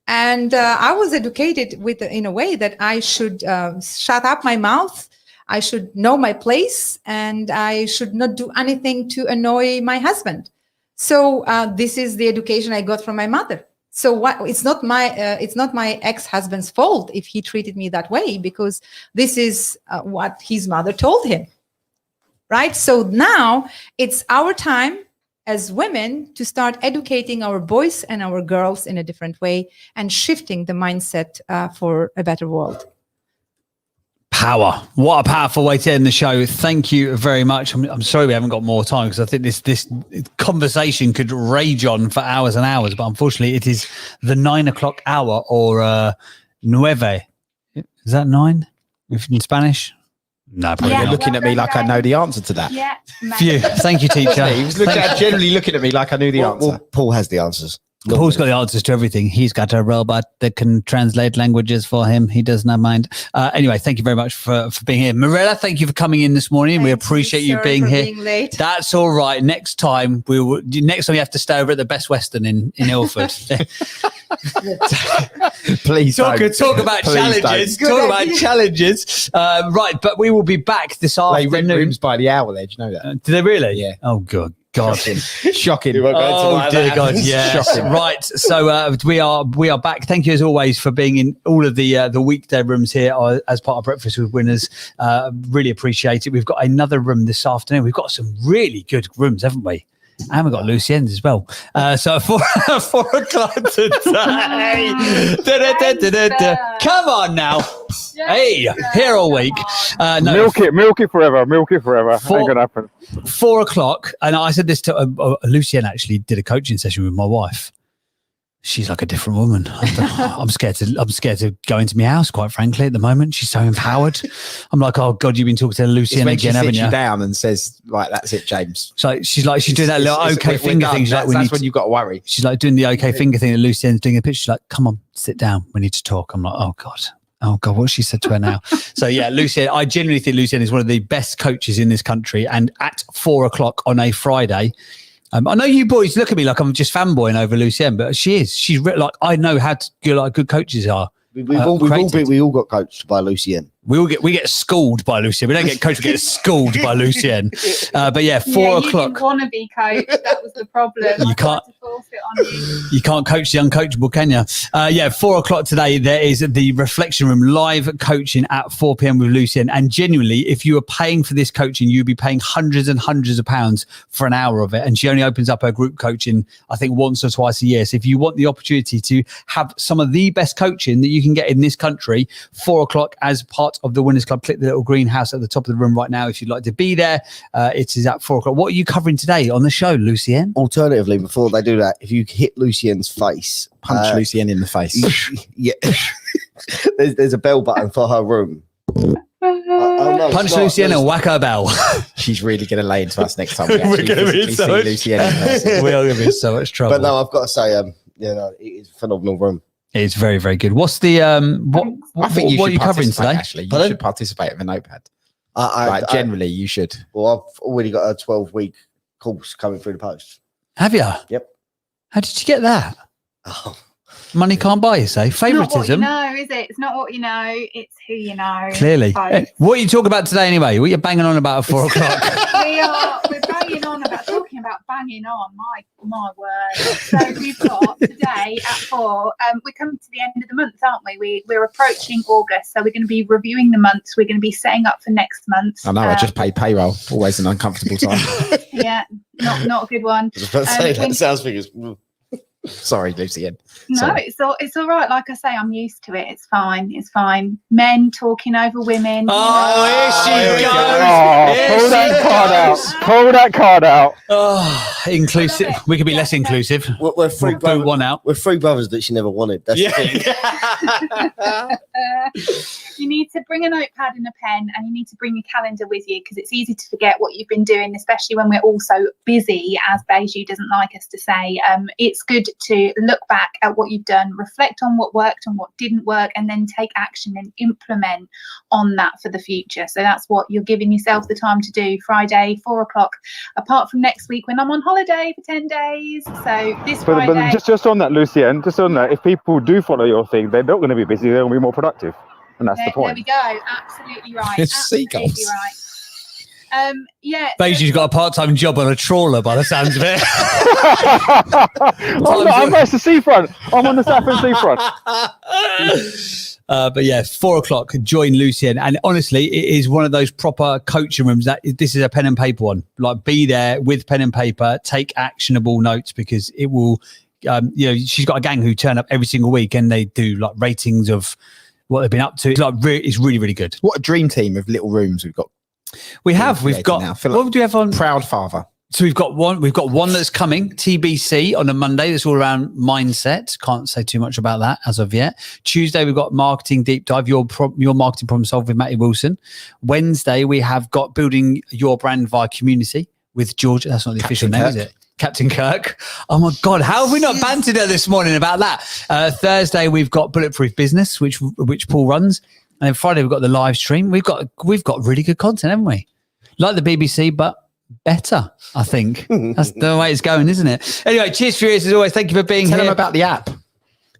And I was educated in a way that I should shut up my mouth, I should know my place, and I should not do anything to annoy my husband. So this is the education I got from my mother. So it's not my ex-husband's fault if he treated me that way, because this is what his mother told him, right? So now it's our time as women to start educating our boys and our girls in a different way and shifting the mindset for a better world. Power. What a powerful way to end the show. Thank you very much. I'm sorry we haven't got more time, because I think this conversation could rage on for hours and hours, but unfortunately it is the 9 o'clock hour, or nueve. Is that 9 in Spanish? No, probably You're not. looking at me like I know the answer to that. Yeah. Phew. Thank you, teacher. He was generally looking at me like I knew the answer. Well, Paul has the answers. Paul's got the answers to everything. He's got a robot that can translate languages for him. He does not mind. Anyway, thank you very much for being here. Mirella, thank you for coming in this morning. We appreciate you being here. Being late. That's all right. Next time you have to stay over at the Best Western in Ilford. Please talk don't. about Please challenges. don't. Talk about challenges. Right, but we will be back this They rent afternoon. rooms by the hour there. Do you know that? Do they really? Yeah. Oh God. God, shocking! Oh dear God, yeah. Right, so we are back. Thank you as always for being in all of the weekday rooms here as part of Breakfast with Winners. Really appreciate it. We've got another room this afternoon. We've got some really good rooms, haven't we? And we've got Lucien's as well. So 4 o'clock today. Come on now. Hey, here all week. No, milk it forever. Ain't gonna happen. 4 o'clock, and I said this to Lucien. Actually, did a coaching session with my wife. She's like a different woman. I'm scared to go into my house, quite frankly, at the moment. She's so empowered. I'm like, oh God, you've been talking to Lucien again, haven't you? She sits you down and says, like, that's it, James. So she's doing that little okay finger thing. She's like, that's when you've got to worry. She's like doing the okay finger thing that Lucien's doing a pitch. She's like, come on, sit down. We need to talk. I'm like, oh God, what she said to her now. So yeah, Lucien, I genuinely think Lucien is one of the best coaches in this country. And at 4 o'clock on a Friday, I know you boys look at me like I'm just fanboying over Lucien, but she is. She's like, I know how good coaches are. We all got coached by Lucien. We get schooled by Lucien. We don't get coached, we get schooled by Lucien. But yeah, 4 o'clock. You didn't want to be coached. That was the problem. You can't. To force it on you. You can't coach the uncoachable, can you? Yeah, 4 o'clock today, there is the Reflection Room live coaching at 4 p.m. with Lucien. And genuinely, if you are paying for this coaching, you'd be paying hundreds and hundreds of pounds for an hour of it. And she only opens up her group coaching, I think, once or twice a year. So if you want the opportunity to have some of the best coaching that you can get in this country, 4 o'clock as part of the Winners Club, click the little greenhouse at the top of the room right now if you'd like to be there. It is at 4 o'clock. What are you covering today on the show, Lucien? Alternatively, before they do that, if you hit Lucien's face, punch Lucien in the face. Yeah, there's a bell button for her room. Punch Lucien and whack her bell. She's really going to lay into us next time. We We're going to be in so much Lucien in person. We are going to be in so much trouble. But no, I've got to say, it is a phenomenal room. It's very, very good. What's the I think you what are should you covering participate, today? Actually, you should participate with a notepad. Generally, you should. Well, I've already got a 12-week course coming through the post. Have you? Yep. How did you get that? Oh. Money can't buy you, say. Favoritism. Not what you know, is it? It's not what you know, it's who you know. Clearly. Both. What are you talking about today anyway? What are you banging on about at 4 o'clock? We're banging on about talking about banging on, my word. So we've got today at 4, we're coming to the end of the month, aren't we? We're approaching August, so we're going to be reviewing the months. We're going to be setting up for next month. I know, I just paid payroll. Always an uncomfortable time. Yeah, not a good one. I was about to say, that sounds figures. Sorry, Lucienne. No, it's all right. Like I say, I'm used to it. It's fine. It's fine. Men talking over women. Oh, here she goes. Pull that card out. Pull that card out. Oh, inclusive. We could be less inclusive. We're three We'll brothers. boot one out. We're three brothers that she never wanted. That's the thing. You need to bring a notepad and a pen, and you need to bring your calendar with you, because it's easy to forget what you've been doing, especially when we're all so busy, as Beiju doesn't like us to say. It's good to look back at what you've done, reflect on what worked and what didn't work, and then take action and implement on that for the future. So that's what you're giving yourself the time to do. Friday, 4 o'clock, apart from next week when I'm on holiday for 10 days. So this Friday. But just on that, Lucienne, just on that, if people do follow your thing, they're not going to be busy, they're going to be more productive. And that's the There point. we go. Absolutely right. It's Absolutely seagulls. right. Yeah. Beiju's got a part-time job on a trawler by the sounds of it. I'm at the seafront. I'm on the Southend seafront. But yeah, 4 o'clock, join Lucienne. And honestly, it is one of those proper coaching rooms that this is a pen and paper one. Like, be there with pen and paper, take actionable notes, because it will, she's got a gang who turn up every single week and they do like ratings of what they've been up to. It's like it's really, really good. What a dream team of little rooms we've got. We've got now. what do we have on Proud Father? So we've got one that's coming, TBC, on a Monday. That's all around mindset. Can't say too much about that as of yet. Tuesday, we've got marketing deep dive, your marketing problem solved with Matty Wilson. Wednesday, we have got building your brand via community with George. That's not the official name, is it? Captain Kirk. Oh my God, how have we not bantered her this morning about that? Thursday, we've got Bulletproof Business, which Paul runs. And then Friday, we've got the live stream. We've got really good content, haven't we? Like the BBC, but better, I think. That's the way it's going, isn't it? Anyway, cheers, Furious, as always. Thank you for being here. Tell them about the app.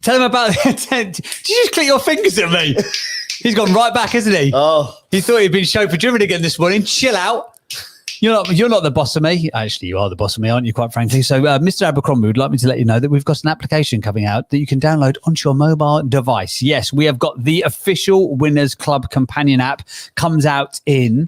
Tell them about Did you just click your fingers at me? He's gone right back, hasn't he? Oh. He thought he'd been chauffeur driven again this morning. Chill out. You're not the boss of me. Actually, you are the boss of me, aren't you, quite frankly? So Mr. Abercrombie would like me to let you know that we've got an application coming out that you can download onto your mobile device. Yes, we have got the official Winners Club companion app. Comes out in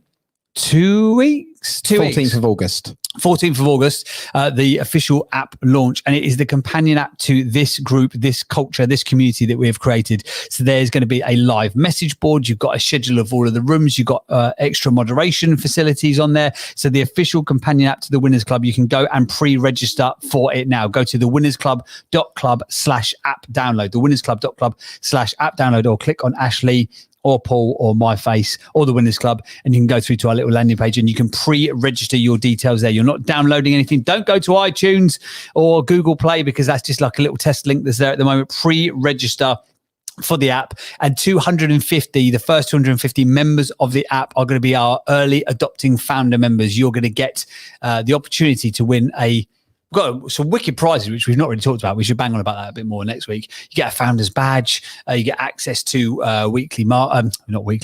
2 weeks. 14th of August. 14th of August, the official app launch, and it is the companion app to this group, this culture, this community that we have created. So there's going to be a live message board. You've got a schedule of all of the rooms. You've got extra moderation facilities on there. So the official companion app to the Winners Club, you can go and pre-register for it now. Go to thewinnersclub.club/app download, thewinnersclub.club/app download, or click on Ashley or Paul or my face or the Winners Club, and you can go through to our little landing page and you can pre-register your details there. You're not downloading anything. Don't go to iTunes or Google Play, because that's just like a little test link that's there at the moment. Pre-register for the app, and the first 250 members of the app are going to be our early adopting founder members. You're going to get the opportunity to win we've got some wicked prizes, which we've not really talked about. We should bang on about that a bit more next week. You get a founder's badge. You get access to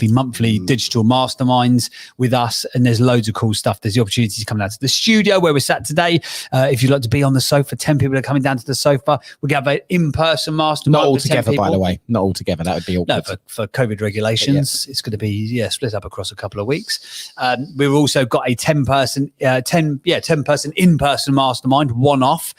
monthly digital masterminds with us. And there's loads of cool stuff. There's the opportunity to come down to the studio where we're sat today. If you'd like to be on the sofa, 10 people are coming down to the sofa. We're going to have an in-person mastermind. Not all together, by the way. Not all together. That would be awkward. No, for COVID regulations, It's going to be split up across a couple of weeks. We've also got a 10-person in-person mastermind, one-off,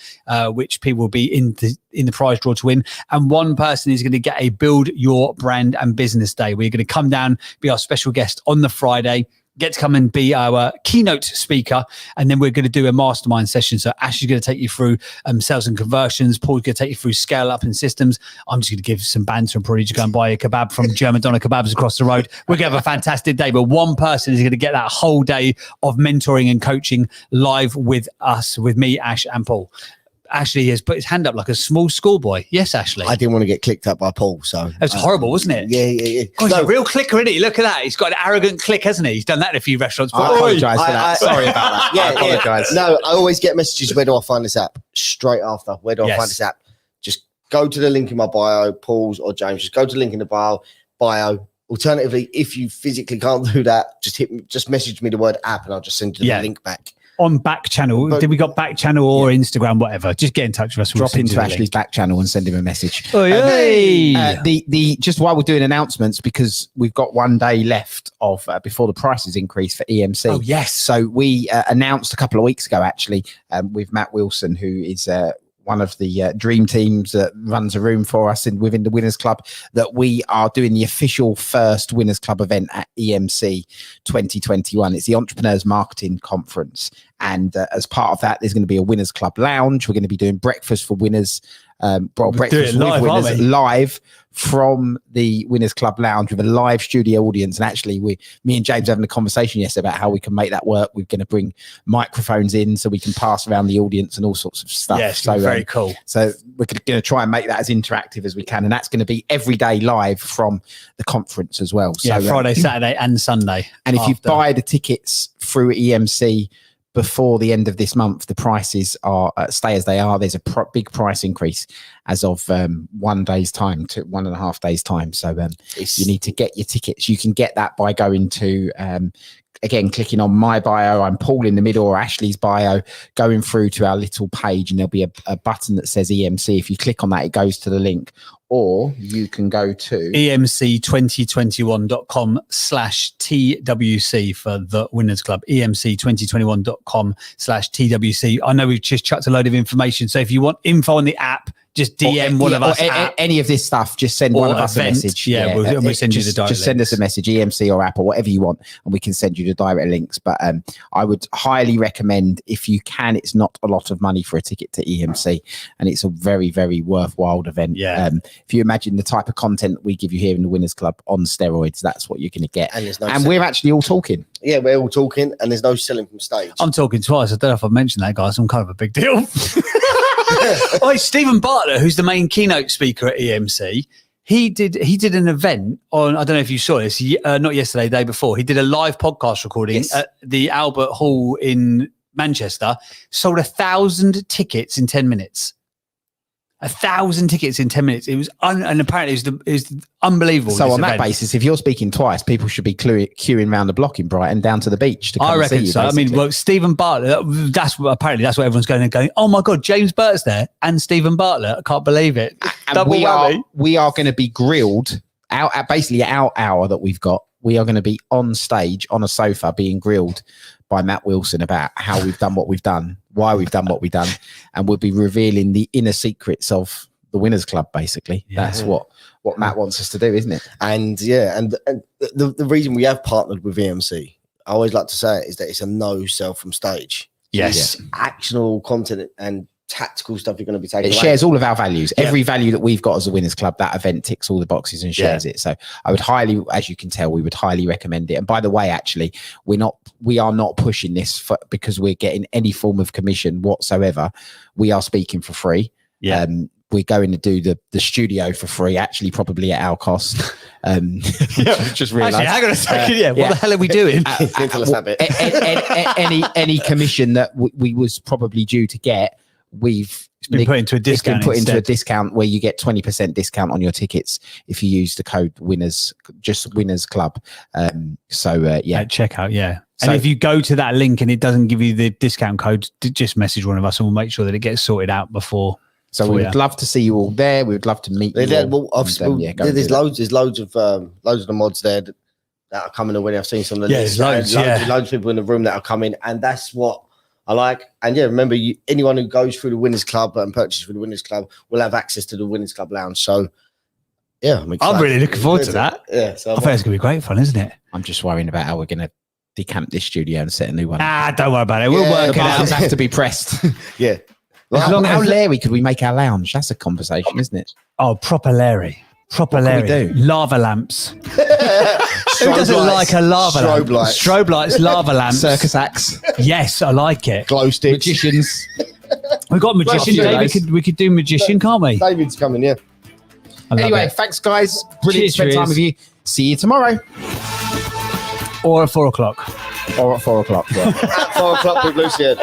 which people will be in the prize draw to win, and one person is going to get a Build Your Brand and Business Day. We're going to come down, be our special guest on the Friday, get to come and be our keynote speaker, and then we're going to do a mastermind session. So Ash is going to take you through sales and conversions. Paul's going to take you through scale up and systems. I'm just going to give some banter and probably just go and buy a kebab from German Donna Kebabs across the road. We're going to have a fantastic day, but one person is going to get that whole day of mentoring and coaching live with us, with me, Ash and Paul. Ashley has put his hand up like a small schoolboy. Yes, Ashley. I didn't want to get clicked up by Paul, so that's horrible, wasn't it? Yeah. God, he's a real clicker, isn't he? Look at that. He's got an arrogant click, hasn't he? He's done that in a few restaurants. I apologise for that. Sorry about that. I apologise. No, I always get messages. Where do I find this app? Straight after. Where do I find this app? Just go to the link in my bio, Paul's or James. Just go to the link in the bio. Alternatively, if you physically can't do that, just message me the word app, and I'll just send you the link back. On back channel, did we got back channel or Instagram, whatever? Just get in touch with us. Drop into Ashley's back channel and send him a message. Oh, just while we're doing announcements, because we've got 1 day left of before the prices increase for EMC. Oh yes. So we announced a couple of weeks ago, actually, with Matt Wilson, who is one of the dream teams that runs a room for us within the Winners Club, that we are doing the official first Winners Club event at EMC 2021. It's the Entrepreneurs Marketing Conference. And as part of that, there's going to be a Winners Club lounge. We're going to be doing breakfast for winners, breakfast with winners live from the Winners Club lounge with a live studio audience. And actually, me and James having a conversation yesterday about how we can make that work. We're going to bring microphones in so we can pass around the audience and all sorts of stuff. Yes, so very cool. So we're going to try and make that as interactive as we can, and that's going to be every day live from the conference as well. Yeah, so, Friday, Saturday, and Sunday. And if you buy the tickets through EMC before the end of this month, the prices are stay as they are. There's a big price increase as of 1 day's time to 1.5 days time. So you need to get your tickets. You can get that by going to again, clicking on my bio. I'm Paul in the middle, or Ashley's bio, going through to our little page, and there'll be a button that says EMC. If you click on that, it goes to the link. Or you can go to emc2021.com/TWC for the Winners Club. emc2021.com/TWC. I know we've just chucked a load of information. So if you want info on the app, just DM one of us. Any of this stuff, just send one of us a message. Yeah, we'll send you the direct Just send us a message, EMC or app or whatever you want, and we can send you the direct links. But I would highly recommend, if you can, it's not a lot of money for a ticket to EMC, and it's a very, very worthwhile event. Yeah. If you imagine the type of content we give you here in the Winners Club on steroids, that's what you're going to get. And we're actually all talking. Yeah, we're all talking, and there's no selling from stage. I'm talking twice. I don't know if I've mentioned that, guys. I'm kind of a big deal. Oh, Stephen Bartlett, who's the main keynote speaker at EMC, he did an event on, I don't know if you saw this, not yesterday, the day before. He did a live podcast recording at the Albert Hall in Manchester, sold 1,000 tickets in 10 minutes. 1,000 tickets in 10 minutes. It was and apparently it was unbelievable. So on that basis, if you're speaking twice, people should be queuing around the block in Brighton down to the beach to come I reckon and see you, so. basically. I mean, well, Stephen Bartlett, that's what everyone's going, oh my God, James Burt's there and Stephen Bartlett. I can't believe it. And we are going to be grilled out at basically our hour that we've got. We are going to be on stage on a sofa being grilled by Matt Wilson about how we've done what we've done, why we've done what we've done, and we'll be revealing the inner secrets of the Winners Club. Basically, that's what Matt wants us to do, isn't it? And the reason we have partnered with EMC, I always like to say it, is that it's a no sell from stage. Yes. Actionable content and tactical stuff you're going to be taking It away. shares all of our values. Every value that we've got as a Winners Club, that event ticks all the boxes and shares it. So I would highly, as you can tell, we would highly recommend it. And by the way, actually, we are not pushing this because we're getting any form of commission whatsoever. We are speaking for free. Yeah. We're going to do the studio for free, actually, probably at our cost. Just realised. Actually, hang on a second. What the hell are we doing? Tell us that bit. Any commission that we was probably due to get, it's been put into a discount. It's been put into a discount where you get 20% discount on your tickets if you use the code Winners, just Winners Club. At checkout, and if you go to that link and it doesn't give you the discount code, just message one of us and we'll make sure that it gets sorted out before. So we would love to see you all there. We would love to meet you. There's loads of the mods there that are coming to win. I've seen some of the loads of people in the room that are coming, and that's what I like. And remember, anyone who goes through the Winners Club and purchases through the Winners Club will have access to the Winners Club lounge. So I'm really looking forward to that. Yeah, so I think it's gonna be great fun, isn't it? I'm just worrying about how we're gonna decamp this studio and set a new one. Don't worry about it. We'll work it out. Buttons have to be pressed. Yeah. How Larry could we make our lounge? That's a conversation, isn't it? Oh, proper Larry. Proper What Larry. can we do? Lava lamps. Who doesn't like a lava lamp? Strobe lights, lava lamps. Circus acts. Yes, I like it. Glow sticks. Magicians. We've got magician. Dave, we could do magician, can't we? David's coming, yeah. Anyway, thanks, guys. Brilliant to spend time with you. See you tomorrow. Or at 4 o'clock. Or at 4 o'clock. Yeah. At 4 o'clock with Lucian.